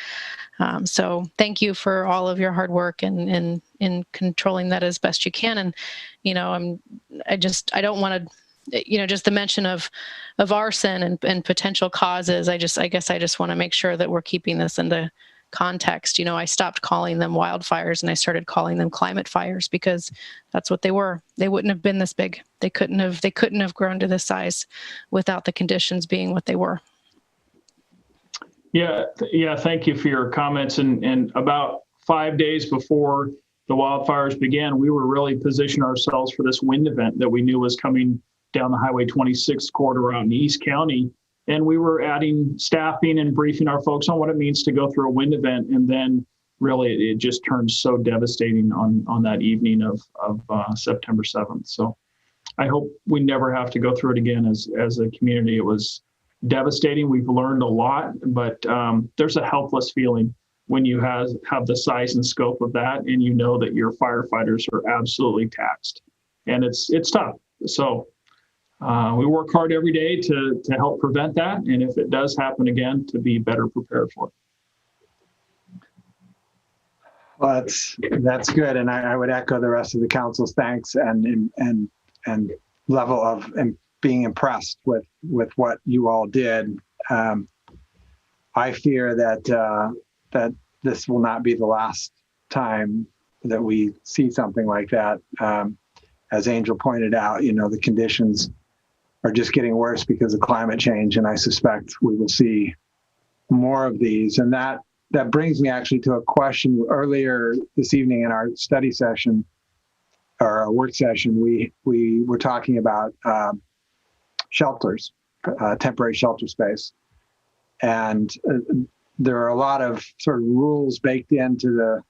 Speaker 9: So thank you for all of your hard work and in controlling that as best you can. And, you know, I don't want to, you know, just the mention of arson and potential causes. I guess I just want to make sure that we're keeping this into context. You know, I stopped calling them wildfires and I started calling them climate fires because that's what they were. They wouldn't have been this big. They couldn't have grown to this size without the conditions being what they were.
Speaker 10: Yeah. Thank you for your comments. And about 5 days before the wildfires began, we were really positioning ourselves for this wind event that we knew was coming down the Highway 26 corridor out in East County. And we were adding staffing and briefing our folks on what it means to go through a wind event. And then really it just turned so devastating on that evening of September 7th. So I hope we never have to go through it again as a community. It was devastating. We've learned a lot, but there's a helpless feeling when you have the size and scope of that, and you know that your firefighters are absolutely taxed, and it's tough. So we work hard every day to help prevent that, and if it does happen again, to be better prepared for it.
Speaker 3: Well, that's good, and I would echo the rest of the council's thanks and level of being impressed with what you all did. I fear that this will not be the last time that we see something like that. As Angel pointed out, you know, the conditions are just getting worse because of climate change, and I suspect we will see more of these. And that brings me actually to a question. Earlier this evening in our study session, or our work session, we were talking about shelters, temporary shelter space. And there are a lot of sort of rules baked into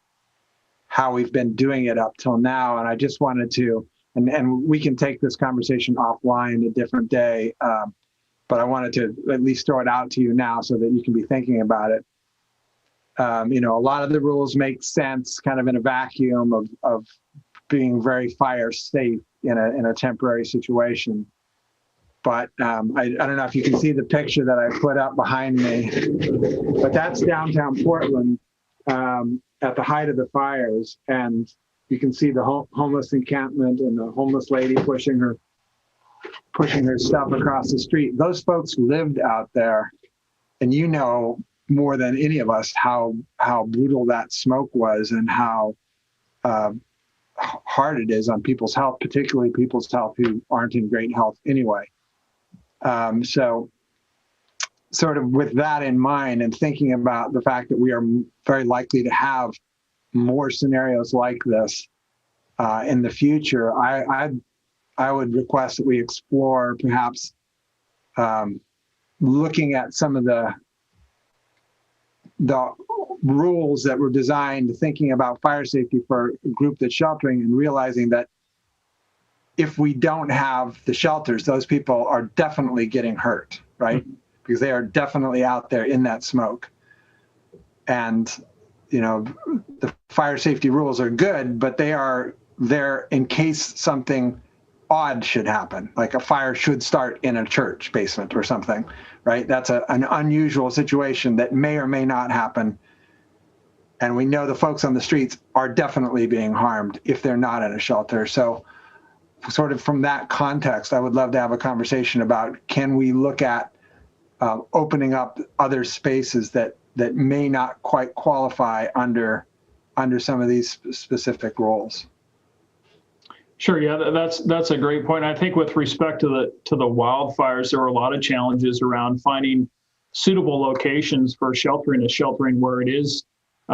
Speaker 3: how we've been doing it up till now. And I just wanted to, and we can take this conversation offline a different day, but I wanted to at least throw it out to you now so that you can be thinking about it. You know, a lot of the rules make sense kind of in a vacuum of being very fire safe in a temporary situation. But I don't know if you can see the picture that I put up behind me, but that's downtown Portland at the height of the fires. And you can see the homeless encampment and the homeless lady pushing her stuff across the street. Those folks lived out there, and you know more than any of us how brutal that smoke was and how hard it is on people's health, particularly people's health who aren't in great health anyway. So sort of with that in mind and thinking about the fact that we are very likely to have more scenarios like this in the future, I would request that we explore perhaps looking at some of the rules that were designed thinking about fire safety for a group that's sheltering, and realizing that if we don't have the shelters, those people are definitely getting hurt, right? Mm-hmm. Because they are definitely out there in that smoke. And, you know, the fire safety rules are good, but they are there in case something odd should happen, like a fire should start in a church basement or something, right? That's an unusual situation that may or may not happen. And we know the folks on the streets are definitely being harmed if they're not in a shelter. So sort of from that context, I would love to have a conversation about, can we look at opening up other spaces that may not quite qualify under some of these specific roles?
Speaker 10: Sure. Yeah, that's a great point. I think with respect to the wildfires, there were a lot of challenges around finding suitable locations for sheltering where it is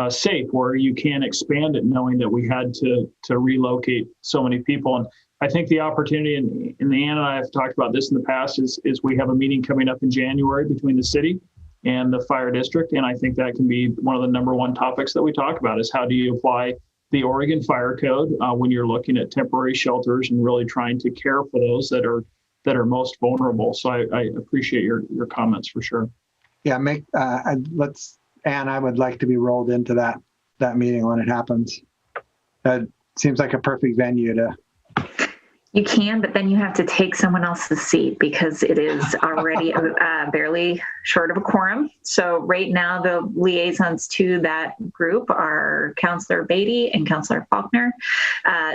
Speaker 10: safe, where you can expand it, knowing that we had to relocate so many people. And I think the opportunity, and Ann and I have talked about this in the past, is we have a meeting coming up in January between the city and the fire district. And I think that can be one of the number one topics that we talk about, is how do you apply the Oregon Fire Code when you're looking at temporary shelters and really trying to care for those that are that are most vulnerable. So I appreciate your comments for sure.
Speaker 3: Yeah, Anne, I would like to be rolled into that meeting when it happens. It seems like a perfect venue to.
Speaker 11: You can, but then you have to take someone else's seat because it is already barely short of a quorum. So right now, the liaisons to that group are Counselor Beatty and Counselor Faulkner.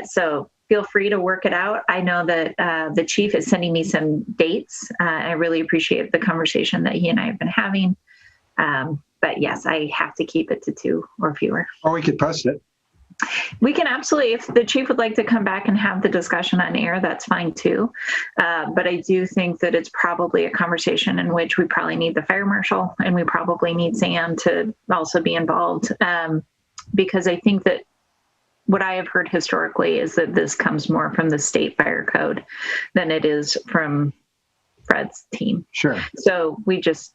Speaker 11: So feel free to work it out. I know that the chief is sending me some dates. I really appreciate the conversation that he and I have been having. But yes, I have to keep it to 2 or fewer.
Speaker 3: Or we could post it.
Speaker 11: We can absolutely, if the chief would like to come back and have the discussion on air, that's fine too. But I do think that it's probably a conversation in which we probably need the fire marshal and we probably need Sam to also be involved. Because I think that what I have heard historically is that this comes more from the state fire code than it is from Fred's team.
Speaker 3: Sure.
Speaker 11: So we just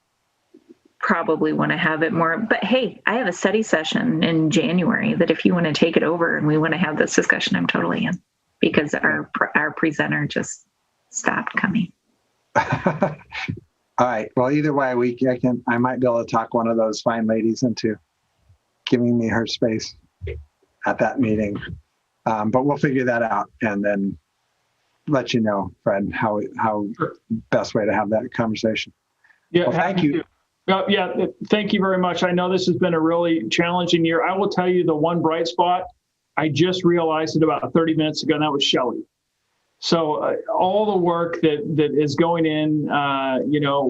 Speaker 11: probably want to have it more, but hey, I have a study session in January that if you want to take it over and we want to have this discussion, I'm totally in, because our presenter just stopped coming.
Speaker 3: All right. Well, either way, I might be able to talk one of those fine ladies into giving me her space at that meeting. But we'll figure that out and then let you know, Fred, how best way to have that conversation.
Speaker 10: Yeah.
Speaker 3: Well, thank you.
Speaker 10: Yeah, thank you very much. I know this has been a really challenging year. I will tell you the one bright spot, I just realized it about 30 minutes ago, and that was Shelley. So all the work that is going in,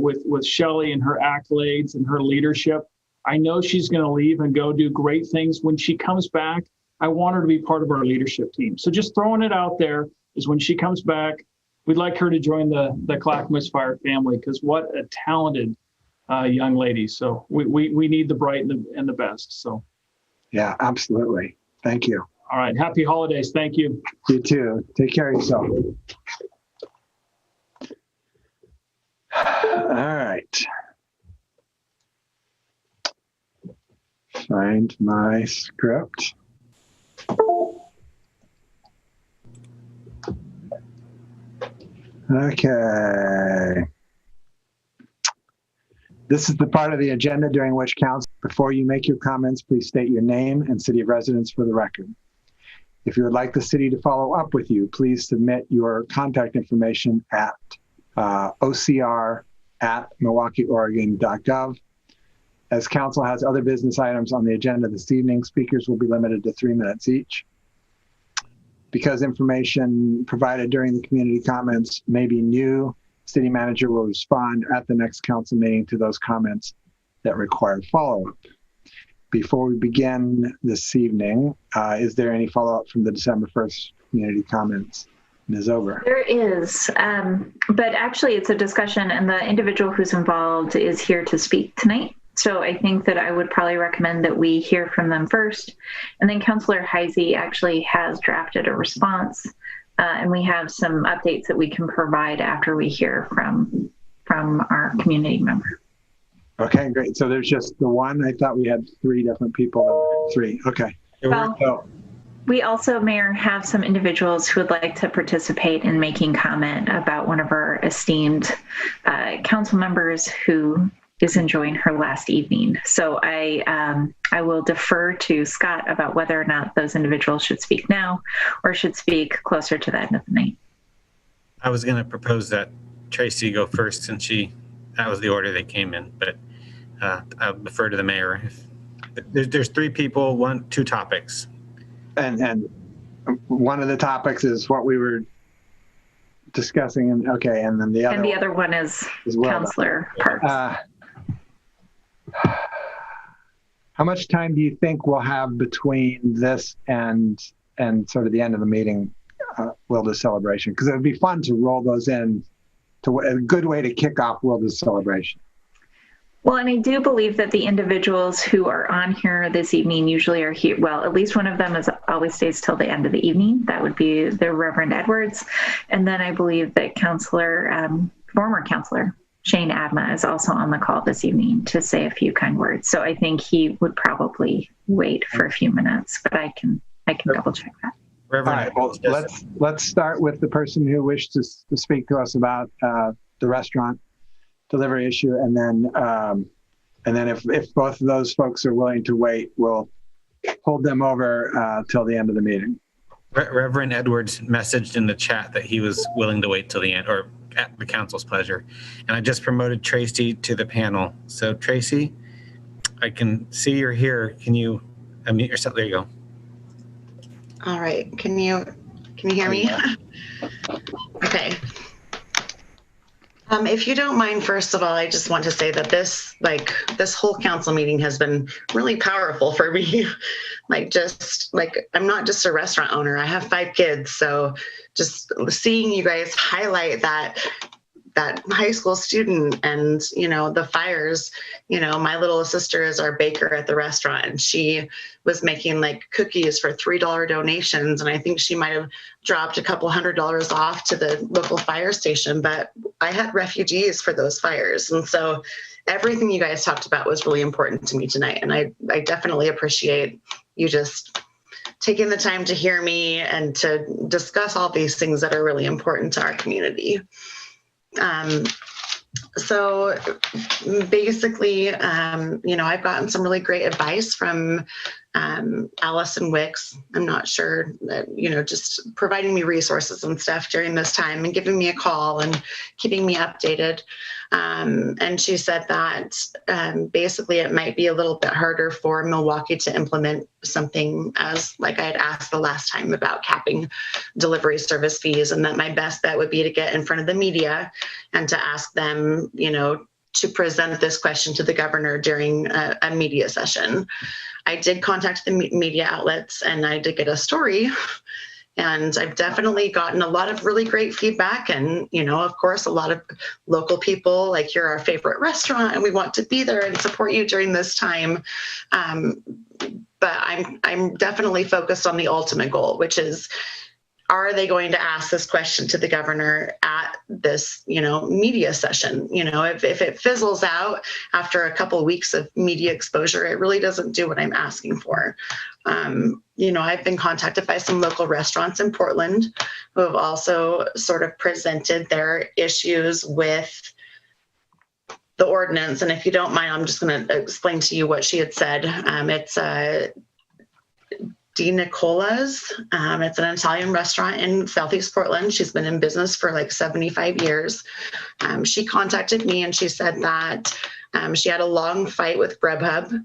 Speaker 10: with Shelley and her accolades and her leadership, I know she's going to leave and go do great things. When she comes back, I want her to be part of our leadership team. So just throwing it out there is when she comes back, we'd like her to join the Clackamas Fire family, because what a talented young lady. So we need the bright and the best. So
Speaker 3: yeah, absolutely. Thank you.
Speaker 10: All right. Happy holidays. Thank you.
Speaker 3: You too. Take care of yourself. All right. Find my script. Okay. This is the part of the agenda during which counts. Before you make your comments, please state your name and city of residence for the record. If you would like the city to follow up with you, please submit your contact information at ocr@milwaukieoregon.gov. As council has other business items on the agenda this evening, speakers will be limited to 3 minutes each. Because information provided during the community comments may be new, city manager will respond at the next council meeting to those comments that require follow-up. Before we begin this evening, is there any follow-up from the December 1st community comments? Ms. Ober.
Speaker 11: There is, but actually it's a discussion and the individual who's involved is here to speak tonight. So I think that I would probably recommend that we hear from them first. And then Councillor Heisey actually has drafted a response. And we have some updates that we can provide after we hear from our community member.
Speaker 3: Okay, great. So there's just the one. I thought we had 3 different people. 3. Okay.
Speaker 11: Well, we also, Mayor, have some individuals who would like to participate in making comment about one of our esteemed council members who is enjoying her last evening. So I will defer to Scott about whether or not those individuals should speak now or should speak closer to the end of the night.
Speaker 1: I was going to propose that Tracy go first since that was the order they came in, but I'll defer to the mayor. There's 3 people, 2 topics.
Speaker 3: And one of the topics is what we were discussing. And okay, and then the other
Speaker 11: one is
Speaker 3: well
Speaker 11: Councillor Parks.
Speaker 3: How much time do you think we'll have between this and sort of the end of the meeting, Wilda's celebration? Because it would be fun to roll those in to a good way to kick off Wilda's celebration.
Speaker 11: Well, and I do believe that the individuals who are on here this evening usually are here. Well, at least one of them always stays till the end of the evening. That would be the Reverend Edwards. And then I believe that former Councillor Shane Adma is also on the call this evening to say a few kind words. So I think he would probably wait for a few minutes, but I can double check that.
Speaker 1: Reverend,
Speaker 3: All right, well, let's start with the person who wished to speak to us about the restaurant delivery issue, and then if both of those folks are willing to wait, we'll hold them over till the end of the meeting.
Speaker 1: Reverend Edwards messaged in the chat that he was willing to wait till the end, or at the council's pleasure. And I just promoted Tracy to the panel. So Tracy, I can see you're here. Can you unmute yourself? There you go.
Speaker 12: All right. Can you hear me? Okay. If you don't mind, first of all, I just want to say that this whole council meeting has been really powerful for me. I'm not just a restaurant owner. I have 5 kids. So just seeing you guys highlight that high school student and, the fires, my little sister is our baker at the restaurant, and she was making cookies for $3 donations. And I think she might've dropped a couple $100 off to the local fire station, but I had refugees for those fires. And so everything you guys talked about was really important to me tonight. And I definitely appreciate you just taking the time to hear me and to discuss all these things that are really important to our community. So basically, I've gotten some really great advice from Allison Wicks. I'm not sure that, just providing me resources and stuff during this time and giving me a call and keeping me updated. And she said that basically it might be a little bit harder for Milwaukie to implement something as I had asked the last time about capping delivery service fees, and that my best bet would be to get in front of the media and to ask them, to present this question to the governor during a media session. I did contact the media outlets and I did get a story, and I've definitely gotten a lot of really great feedback. And, of course, a lot of local people, you're our favorite restaurant and we want to be there and support you during this time. But I'm definitely focused on the ultimate goal, which is, are they going to ask this question to the governor at this, media session? If it fizzles out after a couple of weeks of media exposure, it really doesn't do what I'm asking for. I've been contacted by some local restaurants in Portland who have also sort of presented their issues with the ordinance. And if you don't mind, I'm just going to explain to you what she had said. It's Di Nicola's. It's an Italian restaurant in Southeast Portland. She's been in business for 75 years. She contacted me and she said that she had a long fight with Grubhub,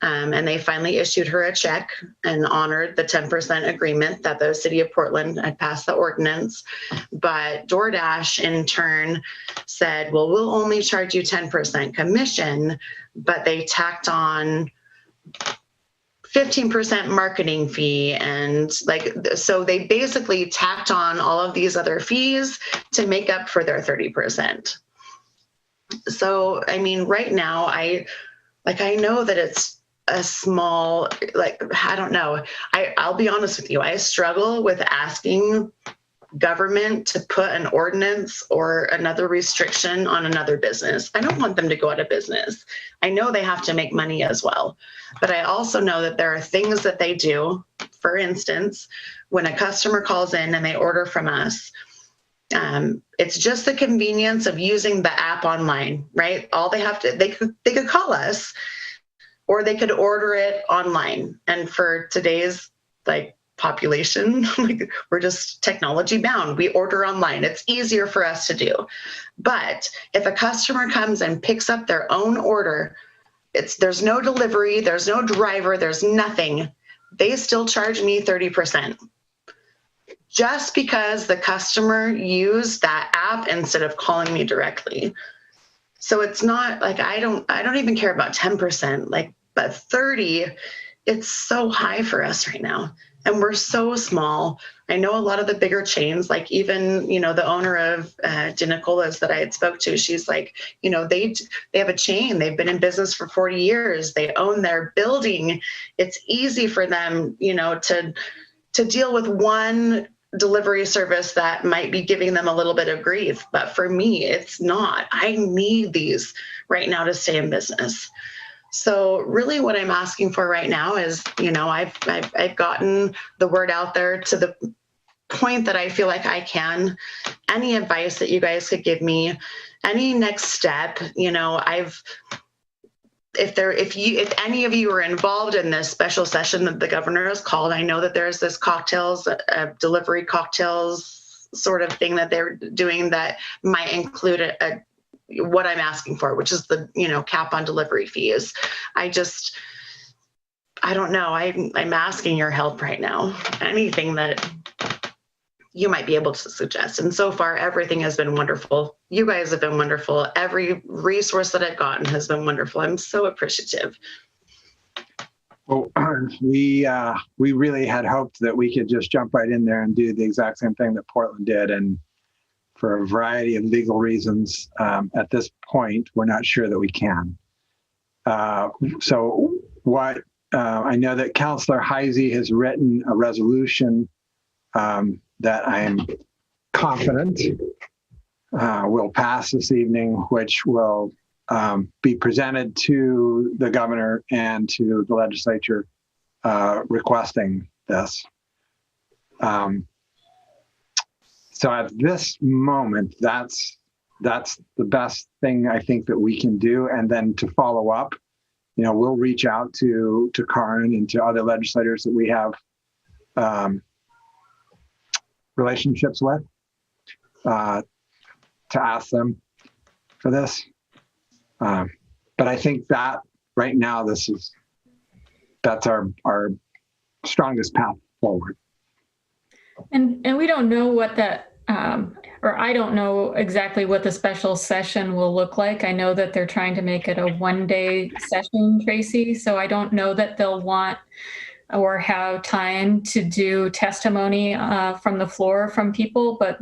Speaker 12: and they finally issued her a check and honored the 10% agreement that the city of Portland had passed the ordinance. But DoorDash in turn said, well, we'll only charge you 10% commission, but they tacked on 15% marketing fee. And so they basically tacked on all of these other fees to make up for their 30%. So, right now I know that it's a small, I don't know. I'll be honest with you. I struggle with asking government to put an ordinance or another restriction on another business. I don't want them to go out of business. I know they have to make money as well, but I also know that there are things that they do. For instance, when a customer calls in and they order from us, it's just the convenience of using the app online, right? All they have to, they could call us, or they could order it online. And for today's population, we're just technology bound. We order online. It's easier for us to do. But if a customer comes and picks up their own order, there's no delivery, there's no driver, there's nothing. They still charge me 30%. Just because the customer used that app instead of calling me directly. So it's not I don't even care about 10%, but 30, it's so high for us right now. And we're so small. I know a lot of the bigger chains, even, the owner of Di Nicola's that I had spoke to, she's they have a chain. They've been in business for 40 years. They own their building. It's easy for them, to deal with one delivery service that might be giving them a little bit of grief. But for me, it's not. I need these right now to stay in business. So really what I'm asking for right now is, I've gotten the word out there to the point that I feel like I can. Any advice that you guys could give me, any next step, if any of you are involved in this special session that the governor has called, I know that there's this delivery cocktails sort of thing that they're doing that might include what I'm asking for, which is the, cap on delivery fees. I don't know. I'm asking your help right now. Anything that you might be able to suggest. And so far, everything has been wonderful. You guys have been wonderful. Every resource that I've gotten has been wonderful. I'm so appreciative.
Speaker 3: Well, we really had hoped that we could just jump right in there and do the exact same thing that Portland did. And for a variety of legal reasons, at this point, we're not sure that we can. So what I know that Councillor Heisey has written a resolution that I am confident will pass this evening, which will be presented to the governor and to the legislature requesting this. So at this moment, that's the best thing I think that we can do. And then to follow up, we'll reach out to Karin and to other legislators that we have relationships with to ask them for this. But I think that right now, that's our strongest path forward.
Speaker 6: And we don't know what that, or I don't know exactly what the special session will look like. I know that they're trying to make it a one-day session, Tracy. So I don't know that they'll want or have time to do testimony from the floor from people, but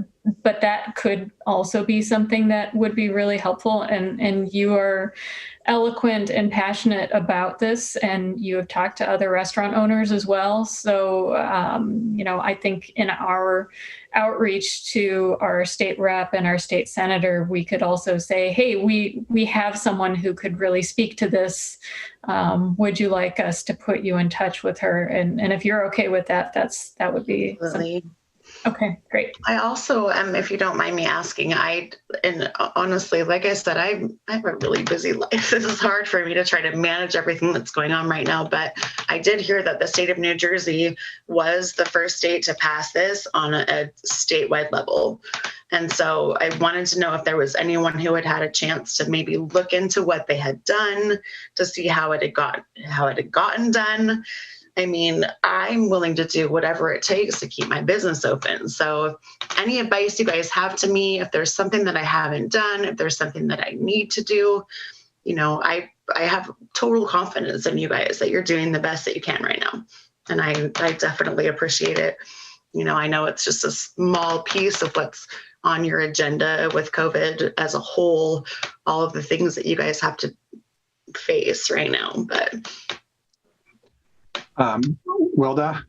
Speaker 6: that could also be something that would be really helpful. And you are eloquent and passionate about this, and you have talked to other restaurant owners as well. So, I think in our outreach to our state rep and our state senator, we could also say, hey, we have someone who could really speak to this. Would you like us to put you in touch with her? And if you're okay with that, that would be something. Okay, great.
Speaker 12: I also am, if you don't mind me asking, and honestly, like I said, I have a really busy life. This is hard for me to try to manage everything that's going on right now, but I did hear that the state of New Jersey was the first state to pass this on a statewide level. And so I wanted to know if there was anyone who had had a chance to maybe look into what they had done to see how it had gotten done. I mean, I'm willing to do whatever it takes to keep my business open. So any advice you guys have to me, if there's something that I haven't done, if there's something that I need to do, I have total confidence in you guys that you're doing the best that you can right now. And I definitely appreciate it. I know it's just a small piece of what's on your agenda with COVID as a whole, all of the things that you guys have to face right now, but
Speaker 3: Wilda?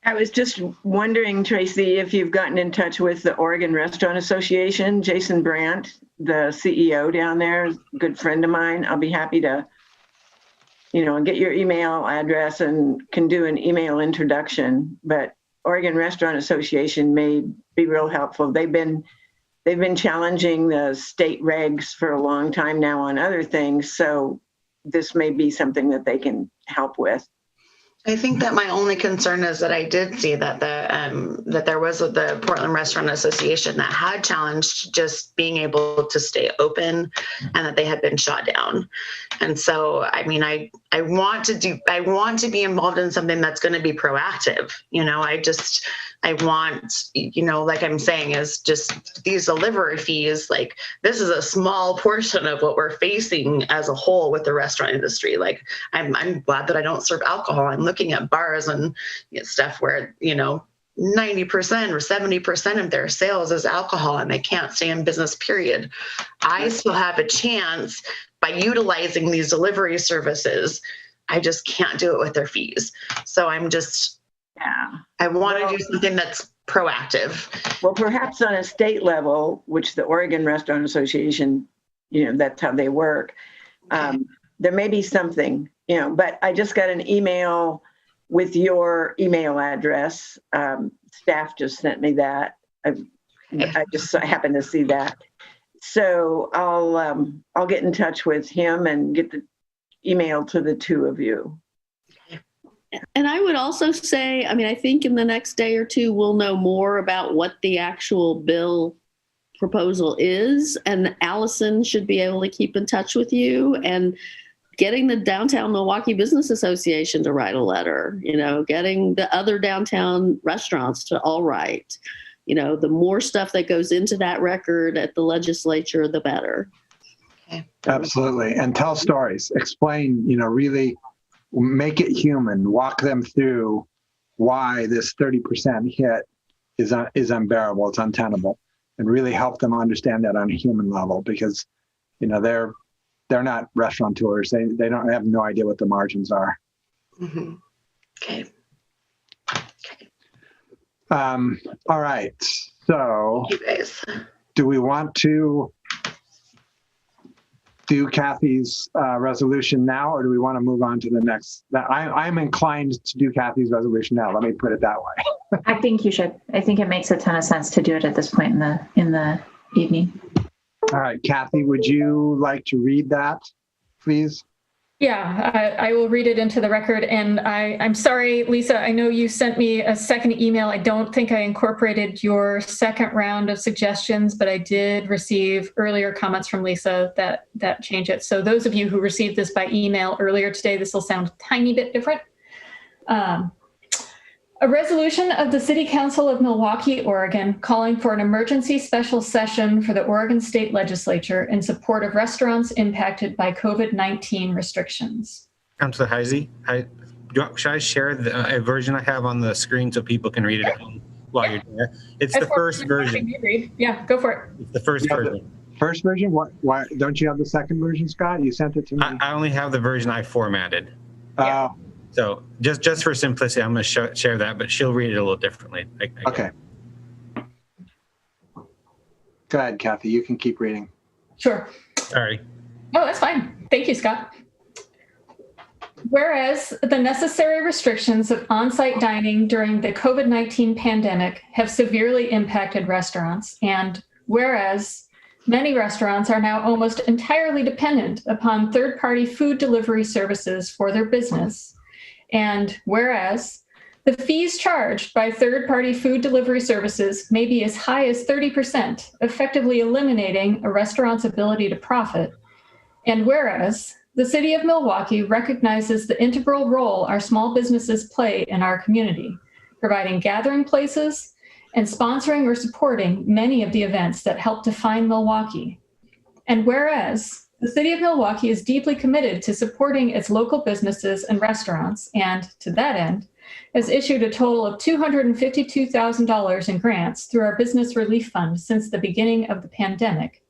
Speaker 7: I was just wondering, Tracy, if you've gotten in touch with the Oregon Restaurant Association. Jason Brandt, the CEO down there, is a good friend of mine. I'll be happy to, get your email address and can do an email introduction. But Oregon Restaurant Association may be real helpful. They've been challenging the state regs for a long time now on other things. So this may be something that they can help with.
Speaker 12: I think that my only concern is that I did see that that there was the Portland Restaurant Association that had challenged just being able to stay open, and that they had been shut down. And so, I mean, I want to be involved in something that's going to be proactive. I want, like I'm saying, is just these delivery fees. Like, this is a small portion of what we're facing as a whole with the restaurant industry. Like, I'm glad that I don't serve alcohol. I'm looking at bars and stuff where, 90% or 70% of their sales is alcohol, and they can't stay in business, period. I still have a chance by utilizing these delivery services. I just can't do it with their fees. So I want to do something that's proactive.
Speaker 7: Well, perhaps on a state level, which the Oregon Restaurant Association, that's how they work. there may be something, but I just got an email with your email address. Staff just sent me that. I just happened to see that. So I'll get in touch with him and get the email to the two of you.
Speaker 8: And I would also say, I think in the next day or two, we'll know more about what the actual bill proposal is. And Allison should be able to keep in touch with you, and getting the Downtown Milwaukie Business Association to write a letter, getting the other downtown restaurants to all write. The more stuff that goes into that record at the legislature, the better.
Speaker 12: Okay.
Speaker 3: Absolutely. And tell stories. Explain, really make it human. Walk them through why this 30% hit is unbearable. It's untenable. And really help them understand that on a human level, because, they're not restaurateurs. They don't have no idea what the margins are.
Speaker 12: Mm-hmm. Okay.
Speaker 3: All right. So
Speaker 12: You guys.
Speaker 3: do we want to do Kathy's resolution now, or do we want to move on to the next? I'm inclined to do Kathy's resolution now. Let me put it that way.
Speaker 11: I think you should. I think it makes a ton of sense to do it at this point in the evening.
Speaker 3: All right, Kathy, would you like to read that, please?
Speaker 6: Yeah, I will read it into the record. And I'm sorry, Lisa, I know you sent me a second email. I don't think I incorporated your second round of suggestions, but I did receive earlier comments from Lisa that change it. So those of you who received this by email earlier today, this will sound a tiny bit different. A resolution of the City Council of Milwaukie, Oregon, calling for an emergency special session for the Oregon State Legislature in support of restaurants impacted by COVID-19 restrictions.
Speaker 1: Councilor Heisey, should I share a version I have on the screen so people can read it at home while you're there? It's the first version.
Speaker 6: Yeah, go for it.
Speaker 1: It's the first version.
Speaker 3: First version? Why don't you have the second version, Scott? You sent it to me.
Speaker 1: I only have the version I formatted.
Speaker 3: Oh.
Speaker 1: So just for simplicity, I'm going to share that, but she'll read it a little differently.
Speaker 3: Okay. Go ahead, Kathy. You can keep reading.
Speaker 6: Sure.
Speaker 1: Sorry.
Speaker 6: Oh, that's fine. Thank you, Scott. Whereas the necessary restrictions of on-site dining during the COVID-19 pandemic have severely impacted restaurants, and whereas many restaurants are now almost entirely dependent upon third-party food delivery services for their business, and whereas the fees charged by third-party food delivery services may be as high as 30%, effectively eliminating a restaurant's ability to profit, and whereas the City of Milwaukie recognizes the integral role our small businesses play in our community, providing gathering places and sponsoring or supporting many of the events that help define Milwaukie, and whereas the City of Milwaukie is deeply committed to supporting its local businesses and restaurants, and to that end, has issued a total of $252,000 in grants through our Business Relief Fund since the beginning of the pandemic.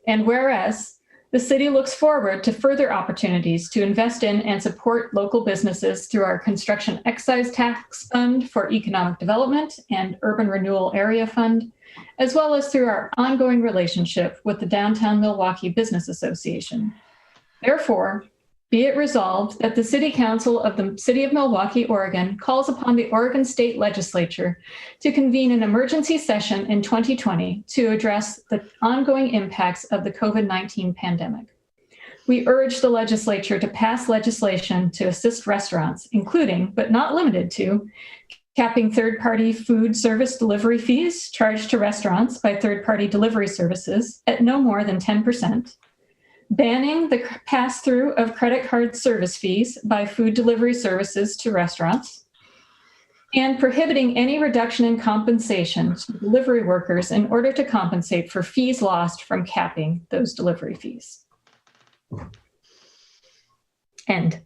Speaker 6: And whereas the city looks forward to further opportunities to invest in and support local businesses through our Construction Excise Tax Fund for Economic Development and Urban Renewal Area Fund, as well as through our ongoing relationship with the Downtown Milwaukie Business Association. Therefore, be it resolved that the City Council of the City of Milwaukie, Oregon, calls upon the Oregon State Legislature to convene an emergency session in 2020 to address the ongoing impacts of the COVID-19 pandemic. We urge the legislature to pass legislation to assist restaurants, including, but not limited to, capping third-party food service delivery fees charged to restaurants by third-party delivery services at no more than 10%, banning the pass-through of credit card service fees by food delivery services to restaurants, and prohibiting any reduction in compensation to delivery workers in order to compensate for fees lost from capping those delivery fees. End.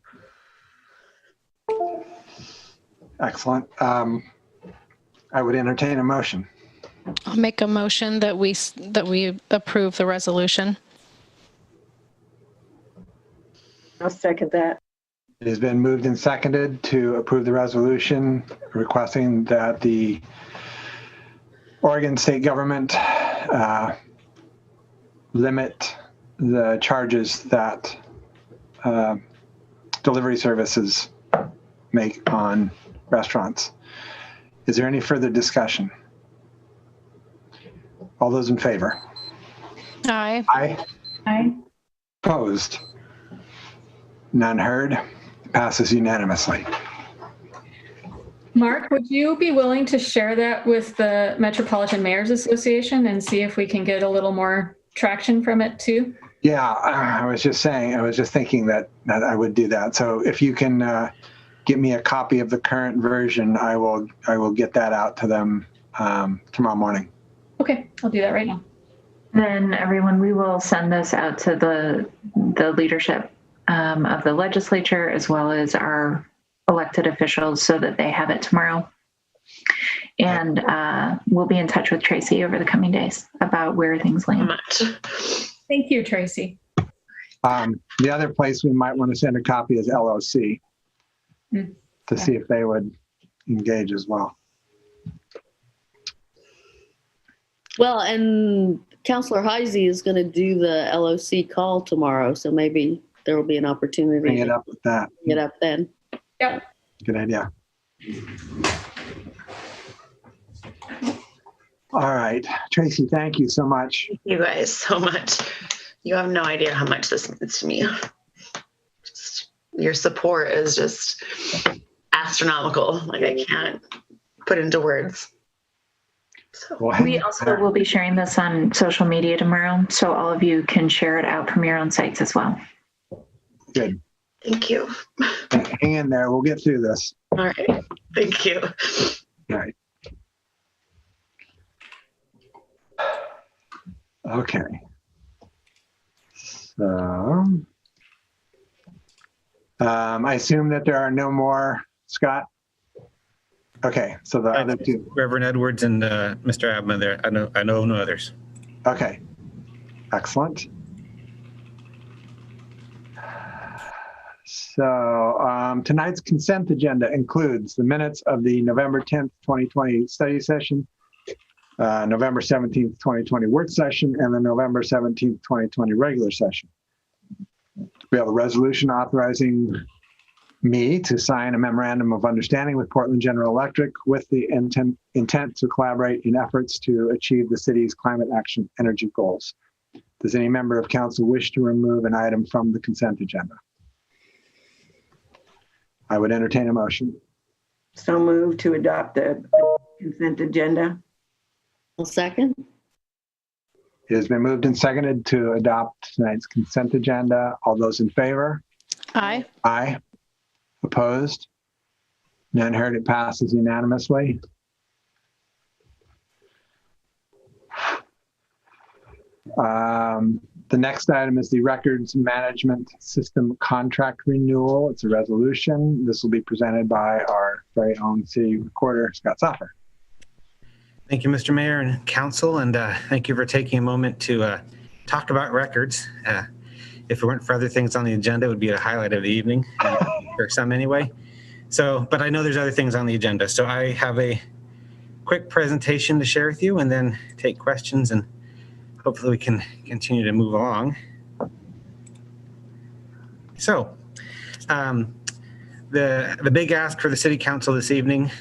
Speaker 3: Excellent. I would entertain a motion.
Speaker 9: I'll make a motion that we approve the resolution.
Speaker 7: I'll second that.
Speaker 3: It has been moved and seconded to approve the resolution requesting that the Oregon state government limit the charges that delivery services make on restaurants. Is there any further discussion? All those in favor?
Speaker 9: Aye.
Speaker 3: Aye.
Speaker 11: Aye.
Speaker 3: Opposed? None heard. Passes unanimously.
Speaker 6: Mark, would you be willing to share that with the Metropolitan Mayors Association and see if we can get a little more traction from it too?
Speaker 3: Yeah, I was just thinking that I would do that. So if you can get me a copy of the current version, I will get that out to them tomorrow morning.
Speaker 6: Okay, I'll do that right now.
Speaker 11: Then everyone, we will send this out to the leadership of the legislature as well as our elected officials so that they have it tomorrow. And we'll be in touch with Tracy over the coming days about where things land.
Speaker 6: Thank you, Tracy.
Speaker 3: The other place we might want to send a copy is LOC to see if they would engage as well.
Speaker 8: Well, and Councillor Heisey is going to do the LOC call tomorrow, so maybe there will be an opportunity
Speaker 3: Bring it up with that.
Speaker 8: Bring it up then.
Speaker 6: Yep.
Speaker 3: Good idea. All right, Tracy, thank you so much.
Speaker 12: Thank you guys so much. You have no idea how much this means to me. Just, your support is just astronomical. Like I can't put into words. So.
Speaker 11: We also will be sharing this on social media tomorrow, so all of you can share it out from your own sites as well.
Speaker 3: Good.
Speaker 12: Thank you.
Speaker 3: Hang in there. We'll get through this.
Speaker 12: All right. Thank you.
Speaker 3: All right. Okay. So, I assume that there are no more, Scott? Okay, so the other two.
Speaker 1: Reverend Edwards and Mr. Abma there. I know no others.
Speaker 3: Okay, excellent. So tonight's consent agenda includes the minutes of the November 10th, 2020 study session, November 17th, 2020 work session, and the November 17th, 2020 regular session. We have a resolution authorizing me to sign a memorandum of understanding with Portland General Electric with the intent to collaborate in efforts to achieve the city's climate action energy goals. Does any member of council wish to remove an item from the consent agenda? I would entertain a motion.
Speaker 7: So move to adopt the consent agenda.
Speaker 8: A second.
Speaker 3: It has been moved and seconded to adopt tonight's consent agenda. All those in favor?
Speaker 9: Aye.
Speaker 3: Aye. Opposed? None heard. It passes unanimously. The next item is the Records Management System Contract Renewal. It's a resolution. This will be presented by our very own city recorder, Scott Soffer.
Speaker 1: Thank you, Mr. Mayor and Council, and thank you for taking a moment to talk about records. If it weren't for other things on the agenda, it would be a highlight of the evening, for some anyway. So, but I know there's other things on the agenda. So I have a quick presentation to share with you and then take questions, and hopefully we can continue to move along. So the big ask for the City Council this evening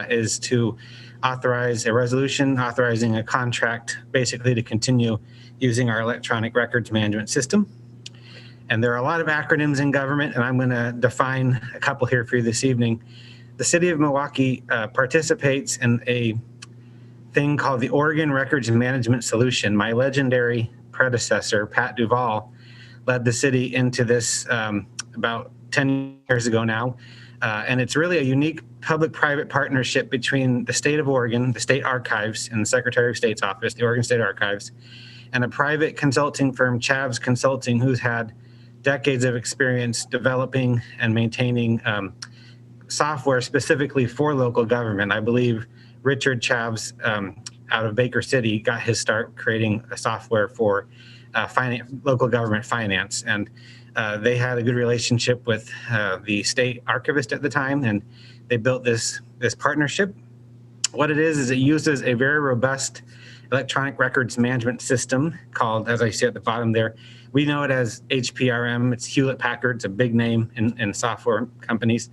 Speaker 1: is to authorize a resolution authorizing a contract basically to continue using our electronic records management system. And there are a lot of acronyms in government, and I'm going to define a couple here for you this evening. The City of Milwaukee participates in a thing called the Oregon Records Management Solution. My legendary predecessor, Pat Duvall, led the city into this about 10 years ago now. And it's really a unique public-private partnership between the state of Oregon, the state archives, and the Secretary of State's office, the Oregon State Archives, and a private consulting firm, Chavs Consulting, who's had decades of experience developing and maintaining software specifically for local government. I believe Richard Chavs out of Baker City got his start creating a software for local government finance. And they had a good relationship with the state archivist at the time, and they built this partnership. What it is it uses a very robust electronic records management system called, as I see at the bottom there, we know it as HPRM. It's Hewlett Packard. It's a big name in software companies.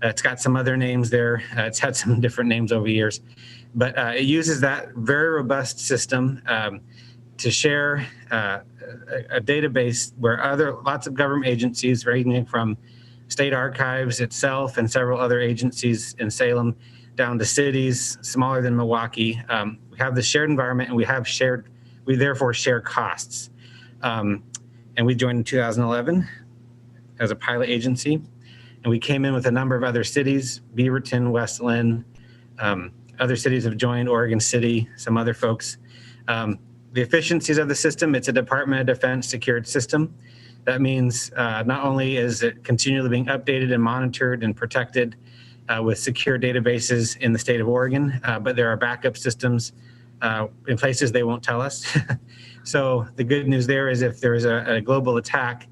Speaker 1: It's got some other names there. It's had some different names over the years, but it uses that very robust system to share a database where lots of government agencies, ranging from state archives itself and several other agencies in Salem, down to cities smaller than Milwaukie. We have the shared environment, and we therefore share costs. And we joined in 2011 as a pilot agency, and we came in with a number of other cities, Beaverton, West Lynn, other cities have joined, Oregon City, some other folks. The efficiencies of the system, it's a Department of Defense secured system. That means not only is it continually being updated and monitored and protected with secure databases in the state of Oregon, but there are backup systems in places they won't tell us. So the good news there is if there is a global attack,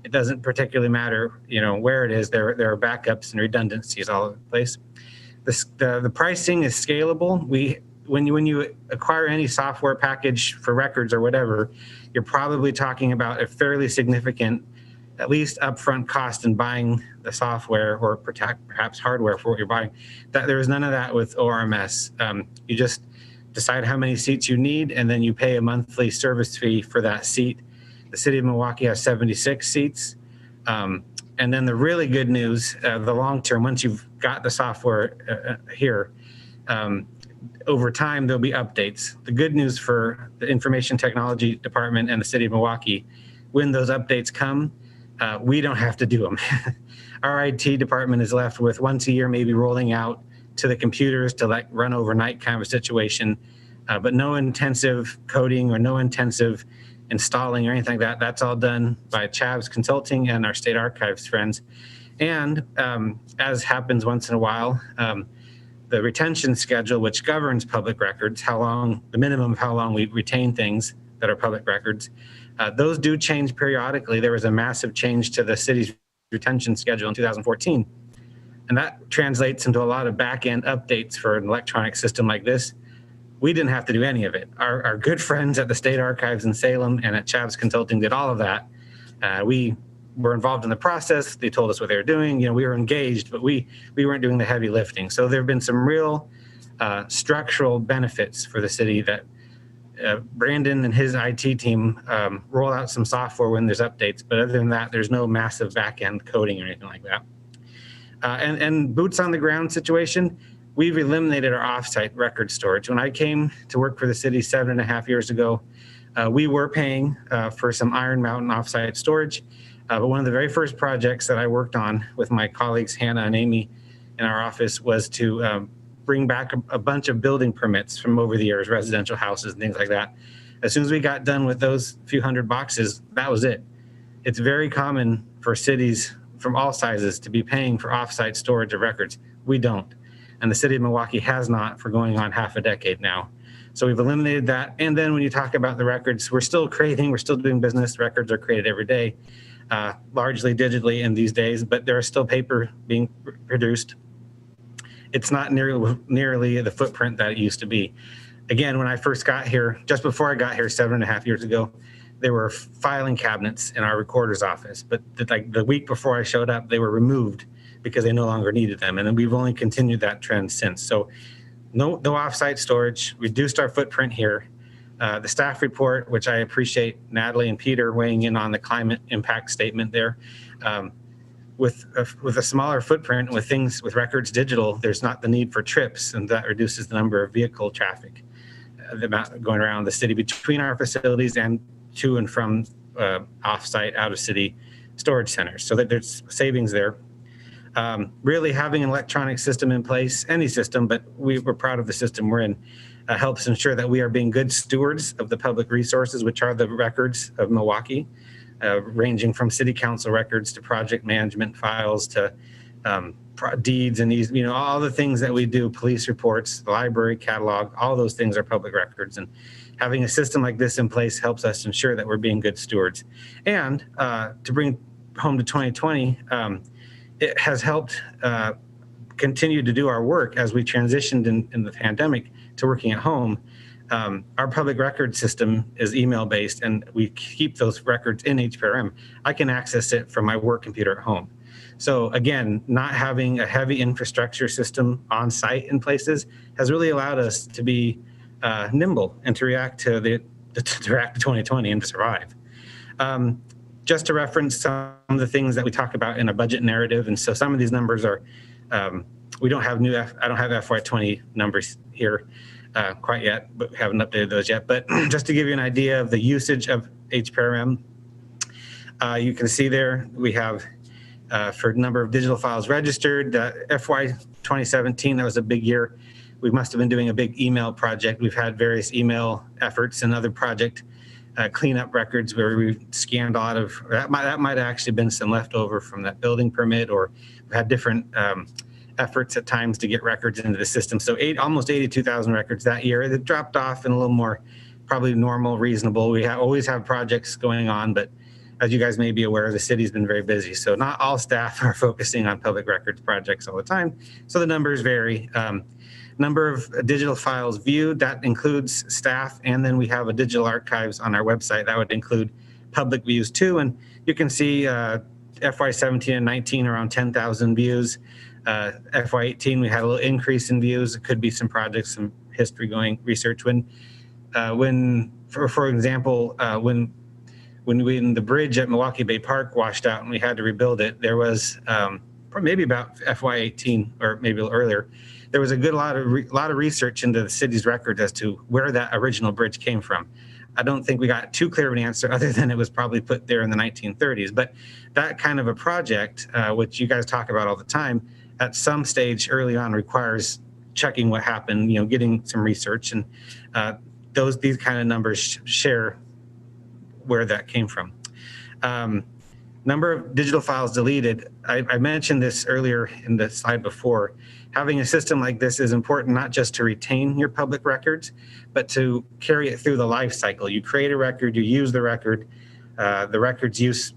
Speaker 1: it doesn't particularly matter, where it is. There are backups and redundancies all over the place. The pricing is scalable. When you acquire any software package for records or whatever, you're probably talking about a fairly significant, at least upfront cost in buying the software or perhaps hardware for what you're buying. There is none of that with ORMS. You just decide how many seats you need, and then you pay a monthly service fee for that seat. The city of Milwaukie has 76 seats. And then the really good news, the long term, once you've got the software here, over time, there'll be updates. The good news for the Information Technology Department and the city of Milwaukie, when those updates come, we don't have to do them. Our IT department is left with once a year, maybe rolling out to the computers to run overnight kind of a situation, but no intensive coding or no intensive installing or anything like that. That's all done by Chavs Consulting and our state archives friends. And as happens once in a while, the retention schedule, which governs public records, the minimum of how long we retain things that are public records, those do change periodically. There was a massive change to the city's retention schedule in 2014. And that translates into a lot of back-end updates for an electronic system like this. We didn't have to do any of it. Our good friends at the State Archives in Salem and at Chavs Consulting did all of that. We were involved in the process. They told us what they were doing. We were engaged, but we weren't doing the heavy lifting. So there have been some real structural benefits for the city that Brandon and his IT team roll out some software when there's updates. But other than that, there's no massive back-end coding or anything like that. And boots on the ground situation, we've eliminated our offsite record storage. When I came to work for the city 7.5 years ago, we were paying for some Iron Mountain offsite storage. But one of the very first projects that I worked on with my colleagues, Hannah and Amy, in our office was to bring back a bunch of building permits from over the years, residential houses and things like that. As soon as we got done with those few hundred boxes, that was it. It's very common for cities from all sizes to be paying for offsite storage of records. We don't. And the city of Milwaukie has not for going on half a decade now. So we've eliminated that. And then when you talk about the records, we're still doing business. Records are created every day, largely digitally in these days, but there is still paper being produced. It's not nearly the footprint that it used to be. Again, when I first got here, just before I got here 7.5 years ago, there were filing cabinets in our recorder's office, but the week before I showed up, they were removed because they no longer needed them. And then we've only continued that trend since. So no offsite storage, reduced our footprint here. The staff report, which I appreciate Natalie and Peter weighing in on the climate impact statement there. With a smaller footprint, with records digital, there's not the need for trips, and that reduces the number of vehicle traffic going around the city between our facilities and to and from off-site, out-of-city storage centers. So that there's savings there. Really having an electronic system in place, any system, but we're proud of the system we're in, helps ensure that we are being good stewards of the public resources, which are the records of Milwaukie, ranging from city council records to project management files to deeds and these, all the things that we do, police reports, the library catalog, all those things are public records. And having a system like this in place helps us ensure that we're being good stewards. And to bring home to 2020, it has helped continue to do our work as we transitioned in the pandemic to working at home. Our public record system is email based, and we keep those records in HPRM. I can access it from my work computer at home. So again, not having a heavy infrastructure system on site in places has really allowed us to be nimble and to react to 2020 and to survive. Just to reference some of the things that we talk about in a budget narrative, and so some of these numbers are, we don't have I don't have FY20 numbers here quite yet, but we haven't updated those yet. But just to give you an idea of the usage of HPRM, you can see there we have for number of digital files registered, FY 2017, that was a big year. We must have been doing a big email project. We've had various email efforts and other project cleanup records where we scanned a lot of, that might have actually been some leftover from that building permit, or we had different efforts at times to get records into the system. So almost 82,000 records that year. It dropped off in a little more probably normal, reasonable. We always have projects going on, but as you guys may be aware, the city's been very busy. So not all staff are focusing on public records projects all the time. So the numbers vary. Number of digital files viewed, that includes staff, and then we have a digital archives on our website. That would include public views too. And you can see FY 17 and 19 around 10,000 views. FY 18, we had a little increase in views. It could be some projects, some history going research. For example, when the bridge at Milwaukie Bay Park washed out and we had to rebuild it, there was maybe about FY 18 or maybe a little earlier, there was a lot of research into the city's record as to where that original bridge came from. I don't think we got too clear of an answer other than it was probably put there in the 1930s. But that kind of a project, which you guys talk about all the time, at some stage early on requires checking what happened, getting some research, and these kind of numbers share where that came from. Number of digital files deleted. I mentioned this earlier in the slide before. Having a system like this is important not just to retain your public records, but to carry it through the life cycle. You create a record, you use the record, the record's use